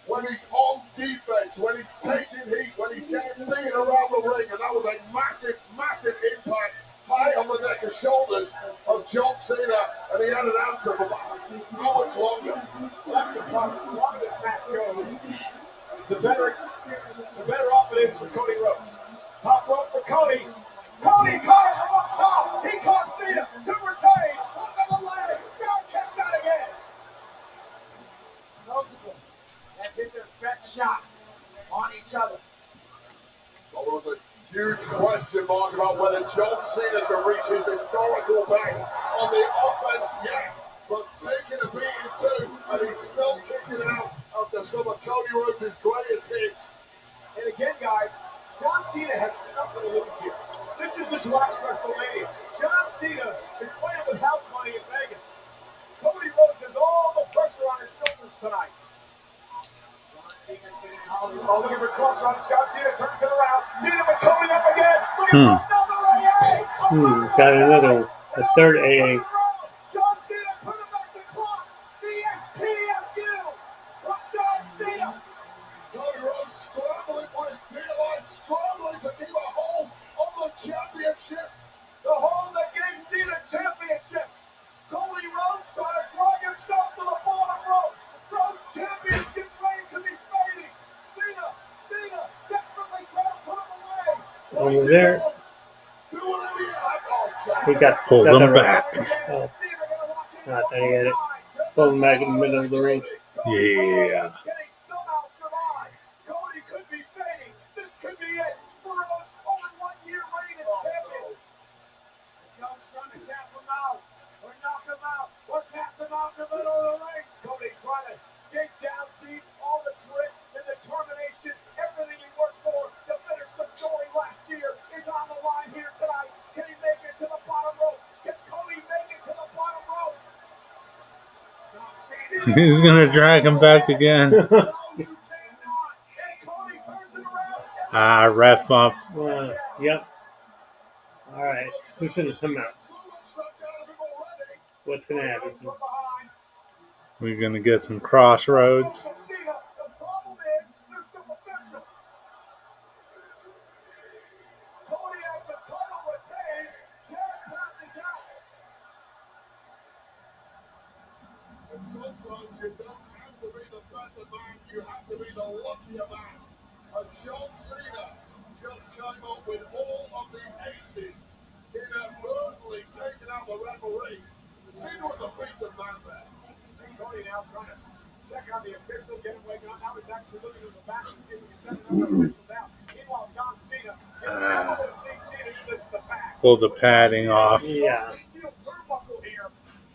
when he's on defense, when he's taking heat, when he's getting beat around the ring? And that was a massive, massive impact high on the neck and shoulders of John Cena, and he had an answer for that. How much longer? Well, that's the problem. The longer this match goes, the better off it is for Cody Rhodes. Top rope for Cody. Cody caught from up top. He caught Cena to retain. Hook of the leg. John kicks out again. Both of them have hit their best shot on each other. Well, there was a huge question mark about whether John Cena can reach his historical best on the offense, yes, but taking a beating too, and he's still kicking out after some of Cody Rhodes' greatest hits. And again, guys, John Cena has nothing to lose here. This is his last WrestleMania. John Cena is playing with house money in Vegas. Cody Rhodes has all the pressure on his shoulders tonight. John Cena's getting Hollywood. Oh, looking for cross run. John Cena turns it around. Cena with Cody up again. Looking for another AA. Got another one. The third AA. John Cena turning back the clock. The STFU from John Cena. Cody Rhodes scrambling for his dear life, scrambling to keep a hold on the championship. The hold that gave Cena championships. Cody Rhodes Almost there. He got Pulls got them the back. Oh, I thought he had it. Pulled him back in the middle of the ring. Yeah. Can he somehow survive? Cody could be fading. This could be it for Rhodes' over 1 year reign as champion. Young's trying to tap him out, or knock him out, or pass him out in the middle of the ring. Cody trying to dig down deep, all the grit and determination, everything he worked for to finish the story last year is on the line here tonight. Can he make it to the bottom rope? Can Cody make it to the bottom rope? He's going to drag him back again. Ref bump. Yep. All right. Who's going to come out? What's going to happen? We're going to get some crossroads. Sometimes you don't have to be the better man, you have to be the luckier man. And John Cena just came up with all of the aces, inadvertently taking out the referee. Cena was a beaten man there. Cody now trying to check on the official, get him waking up. Now he's actually looking at the back and see if he can set another official down. Meanwhile, John Cena is now seeing Cena slips the back. Pull the padding off. Yeah. Steel turnbuckle here,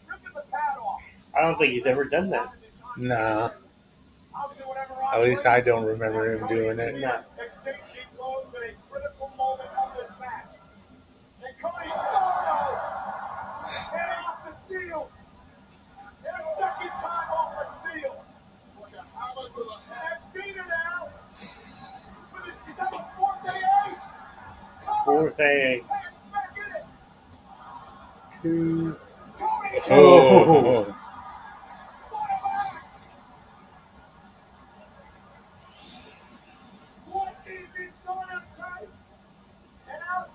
ripping the pad off. I don't think he's ever done that. Nah. At least I don't remember him doing it. No. Exchanging blows at a critical moment of this match. And Cody, and off the steel. And a second time off the steel. Like a hammer to the head. And Cena now. Is that a fourth AA? Fourth AA. Back in it. Two. Cody, Oh. what is it gonna take? And now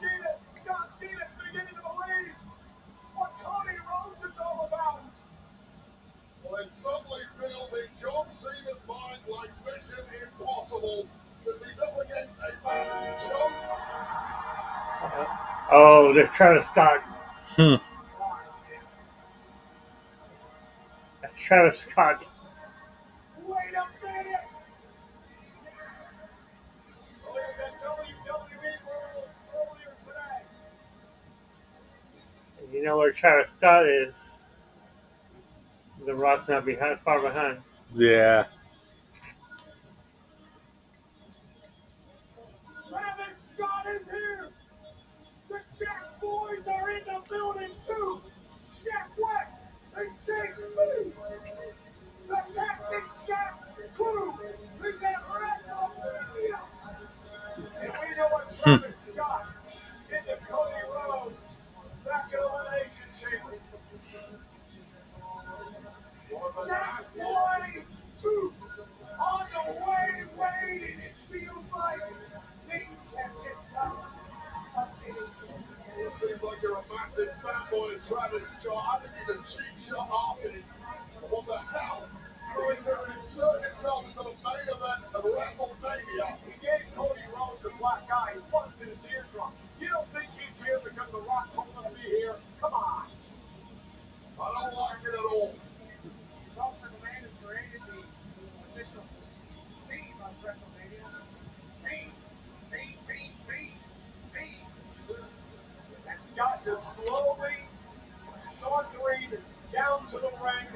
John Cena's beginning to believe what Cody Rhodes is all about. Well, it suddenly feels in John Cena's mind like Mission Impossible, because he's up against a man who chose. Oh, there's Travis Scott. That's Travis Scott. Wait a minute! Look at that WWE world earlier today. You know where Travis Scott is? The Rock's not behind, far behind. Yeah. Travis Scott is here! The Jack boys are in the building too! Shaq West and Chase Lee! The Cactus Jack crew is at Wrestlemania! And we know what Travis Scott did to Cody Rhodes back in Elimination Chamber. That's boys too! On the way, Wade, and it feels like things have just come up in each. It seems like you're a massive fanboy of Travis Scott. I think he's a cheap shot artist. What the hell? Who is there to insert himself into the main event of WrestleMania? He gave Cody Rhodes a black eye. He busted his eardrum. You don't think he's here because The Rock told him to be here? Come on. I don't like it at all. He's also the man who created the official theme of WrestleMania. Theme. And Scott just slowly sauntering down to the ring.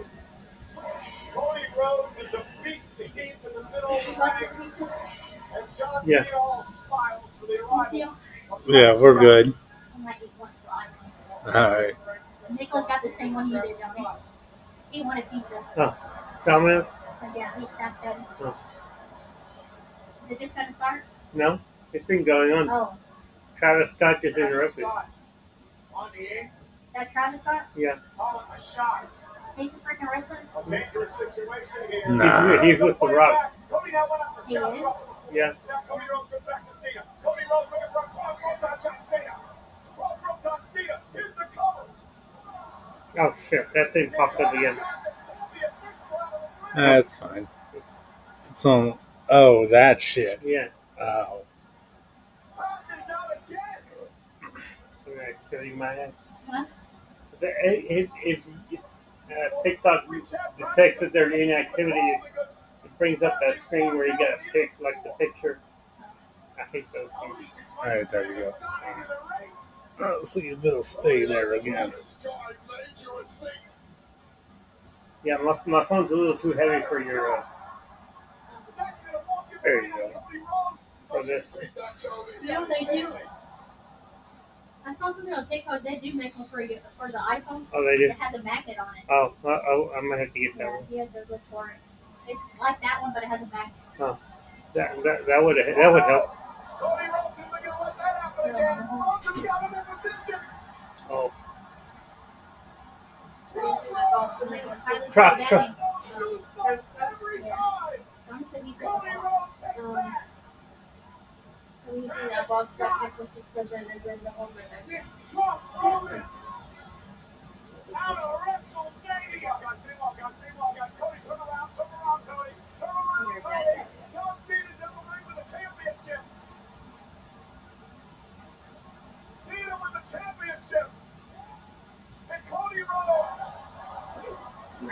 Cody Rhodes is a big deep in the middle of the ring. And John Yeah. Cena all smiles for the arrival. Yeah, we're good. I might eat one slice. Alright. Nicholas got the same one you did, don't he? He wanted pizza. Oh, Dominic? But yeah, he snapped at it. Oh. Is it just gonna start? No, it's been going on. Oh, Travis Scott just interrupted. On the eighth, that Travis Scott? Yeah. calling a shot. He's a freaking wrestler. A dangerous situation here. Nah. He's with The Rock. Cody now went up for He Scott. is? Yeah. Now Cody Rhodes goes back to Cena. Cody Rhodes looking for a crossroads on John Cena. Crossroads on Cena. Here's the cover. Oh, shit. That thing popped up again. That's fine. It's on. Oh, that shit. Yeah. Oh. Is out again. So you might have. Huh? If TikTok detects that there's inactivity, it brings up that screen where you got to pick like the picture. I hate those things. All right, there you go. Let's see if it'll stay there again. Yeah, my phone's a little too heavy for your There you go. for this. You know they do. I saw something on TikTok. They do make one for the iPhone. Oh, they do. It has a magnet on it. Oh, I might have to get that Yeah, one. you have to look for it. It's like that one, but it has a magnet. Oh, that would help. Cody Rhodes isn't going to let that happen again. Rhodes has got him in position. Oh, Cross. Every time. Cody Rhodes takes that. When you see that box that Nicholas is present is in the home run. It's Trust Roman. Out of Wrestlemania. Guys. Cody, turn around, Cody. Turn around, Cody. John Cena's in the ring with the championship. Cena with the championship. And Cody Rhodes. In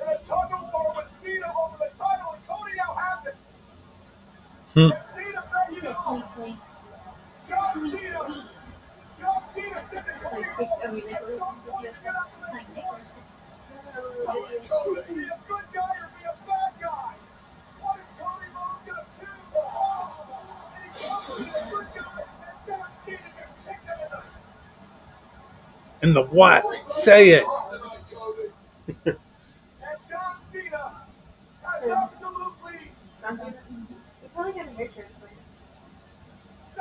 a tug of war with Cena over the title, and Cody now has it. And Cena begging off. John Cena sticking Cody Rhodes. Cody, be a good guy or be a bad guy? What is Cody Rhodes going to choose? And he comes to be a good guy, and John Cena gets kicked in the... In the what? Say it. And John Cena has absolutely Probably got a picture.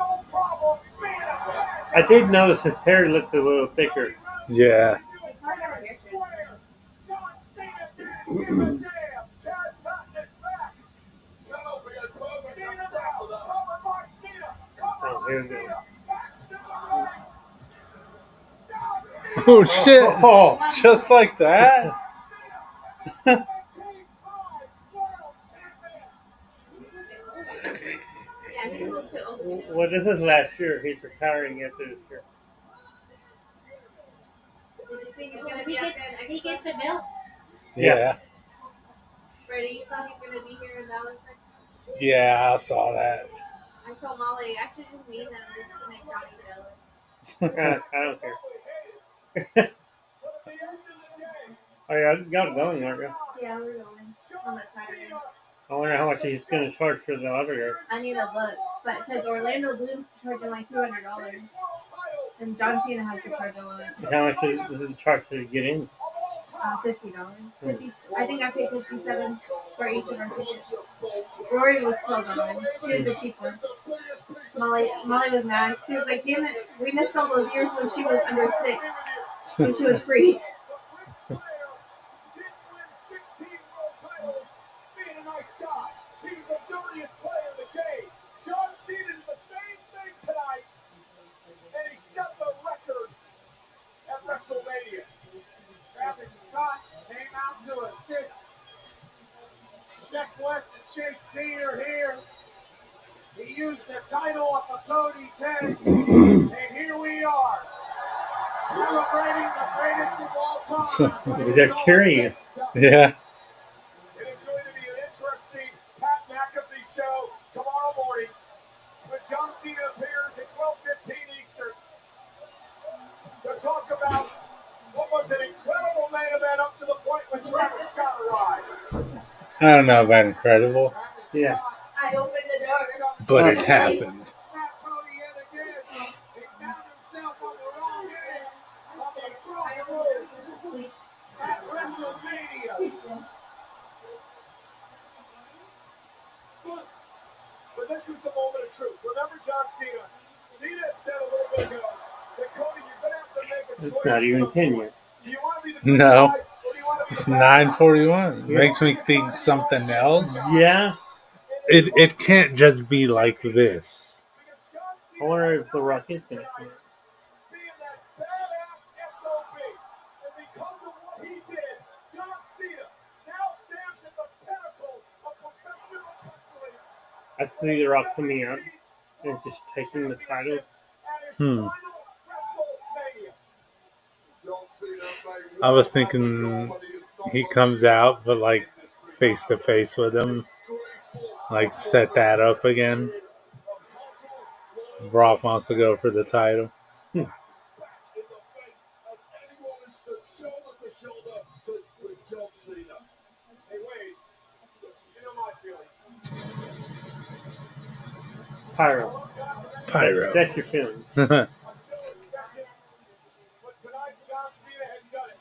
no problem being a bad guy. I did notice his hair looks a little thicker. Yeah. John Cena didn't give a damn. Chad Patton is back. Cena now, covered by Cena. Oh, here we go. Back to the ring. John Cena. Oh shit! Oh. Just like that. Cena. 19-time world champion. Well, this is last year. He's retiring after this year. He gets the bill. Yeah. Freddie, you saw he's going to be here in Dallas next month? Yeah, I saw that. I told Molly, I should just meet him just to make Johnny jealous. I don't care. Oh, yeah, y'all going, aren't you? Yeah, we're going on that Saturday. I wonder how much he's going to charge for the autograph. I need a look, but because Orlando Bloom's charging like $200, and John Cena has to charge a lot. How much does it charge to get in? $50. I think I paid $57 for each of our tickets. Rory was $12. She was the cheap one. Molly was mad. She was like, "Damn it, we missed all those years when she was under 6, when she was free." Wrestlemania. Travis Scott came out to assist. Check West and Chase Peter here. He used the title off of Cody's head. And here we are. Celebrating the greatest of all time. They're carrying it. Yeah. It is going to be an interesting Pat McAfee show tomorrow morning when John Cena appears at 12:15 Eastern to talk about what was an incredible main event up to the point when Travis Scott arrived. I don't know about incredible, Yeah. I opened the door. but it happened. Snap Cody in again. He found himself on the wrong end of the crossroads at WrestleMania. But this is the moment of truth. Remember John Cena? Cena had said a little bit ago that Cody, you're going to have to make a choice. It's not even 10 yet. Do you want to be the good No. guy, or do you want to be It's the bad guy? 9:41. Makes me think something else. Yeah. It can't just be like this. I wonder if The Rock is going to come. Being that badass SOB. And because of what he did, John Cena now stands at the pinnacle of professional wrestling. I see The Rock coming out and just taking the title Hmm. WrestleMania. I was thinking he comes out, but like face to face with him, like set that up again. Brock wants to go for the title. In the face of anyone who stood shoulder to shoulder with John Cena. Hey, Wade, you know my feeling. Pyro. Pyro. That's your feeling. But tonight, John Cena has done it.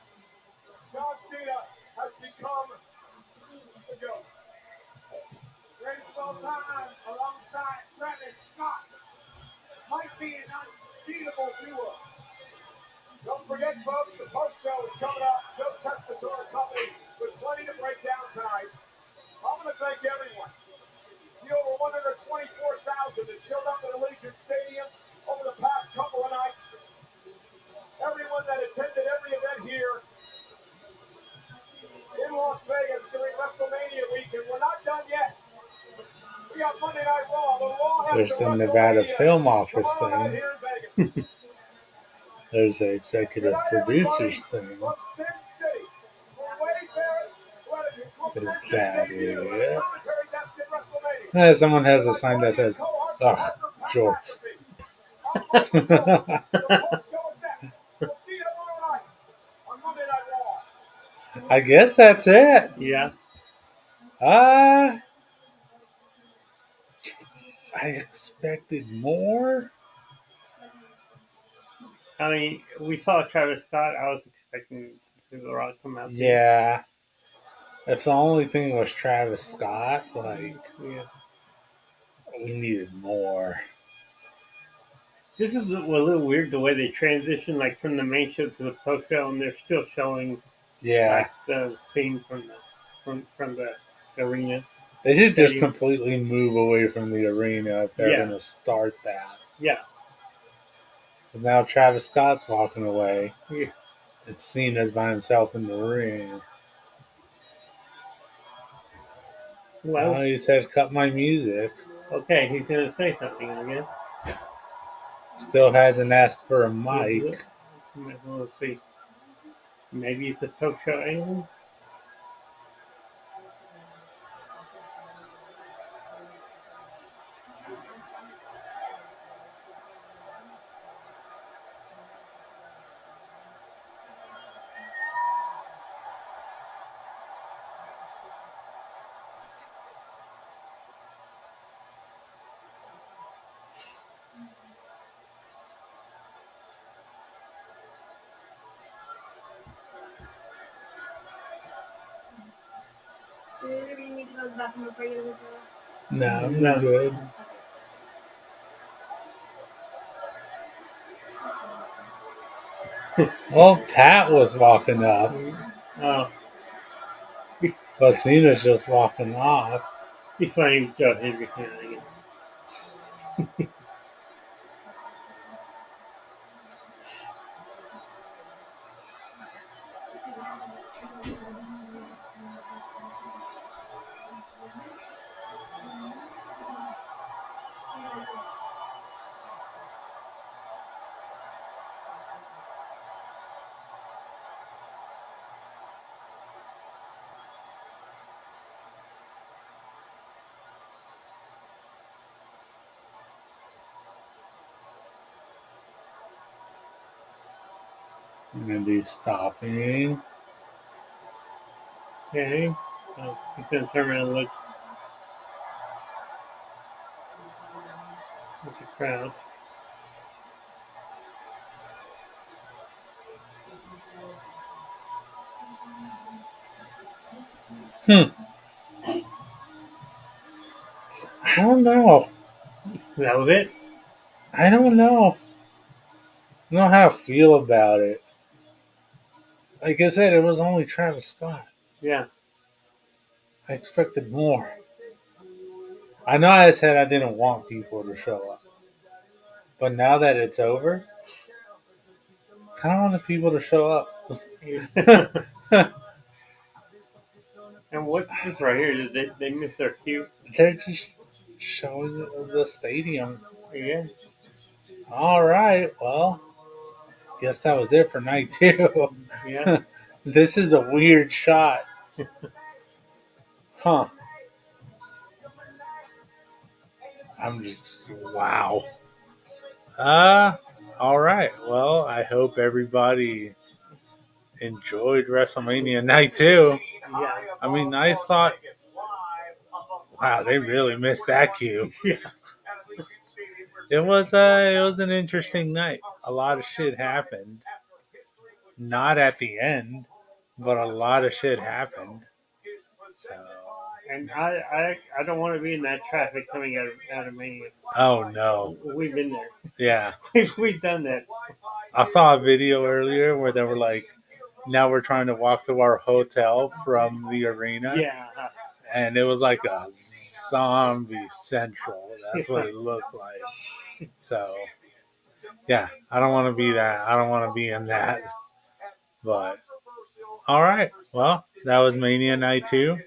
John Cena has become the GOAT. Greatest of all time, alongside Travis Scott, might be an unbeatable duo. Don't forget, folks, the post show is coming up. Joe Testator Company with plenty to break down tonight. I want to thank everyone. The over 124,000 that showed up at Allegiant Stadium over the past couple of nights. Everyone that attended every event here in Las Vegas during WrestleMania week, and we're not done yet. We got Monday Night Raw. The Raw has There's the Nevada Film Office thing. There's the executive producers thing. Is that it? Someone has a sign that says, ugh, jorts. I guess that's it. Yeah. I expected more. I mean, we saw Travis Scott. I was expecting to see The Rock come out. Yeah. If the only thing was Travis Scott, like, Yeah. we needed more. This is a little weird the way they transition, like from the main show to the post show, and they're still showing like the scene from the arena. They should just completely move away from the arena if they're going to start that. Yeah. But now Travis Scott's walking away. Yeah. It's seen as by himself in the ring. Well, he said, cut my music. Okay, he's going to say something, I guess. Still hasn't asked for a mic. Let's see. Maybe it's a post show angle. No, I'm good. Well, Pat was walking up. Oh. But Cena's just walking off. Be funny with Joe Henry again. And he's stopping. Okay. So he's going to turn around and look at the crowd. I don't know. That was it? I don't know. I don't know how I feel about it. Like I said, it was only Travis Scott. Yeah. I expected more. I know I said I didn't want people to show up. But now that it's over, I kind of want the people to show up. And what's this right here? Did they miss their cue? They're just showing the stadium. Yeah. All right. Well, guess that was it for night 2. Yeah. This is a weird shot. Huh. I'm just, wow. All right. Well, I hope everybody enjoyed WrestleMania night 2. Yeah. I mean, I thought, wow, they really missed that cue. Yeah. It was an interesting night. A lot of shit happened. Not at the end, but a lot of shit happened. So, And I don't want to be in that traffic coming out of Mania. oh no. We've been there. Yeah. We've done that. I saw a video earlier where they were like, now we're trying to walk to our hotel from the arena. Yeah. And it was like a zombie central. That's what it looked like. So, yeah, I don't want to be that. I don't want to be in that. But, all right. Well, that was Mania Night 2.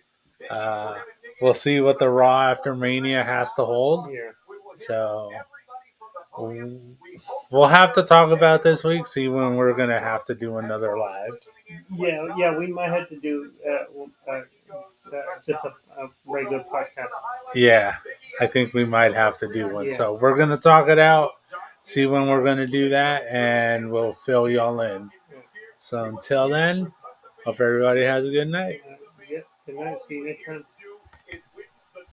We'll see what the Raw after Mania has to hold. Yeah. So, we'll have to talk about this week, see when we're going to have to do another live. Yeah, we might have to do just a regular podcast. Yeah, I think we might have to do one. Yeah. So we're going to talk it out, see when we're going to do that, and we'll fill y'all in. So until then, hope everybody has a good night. Yeah, good night. See you next time.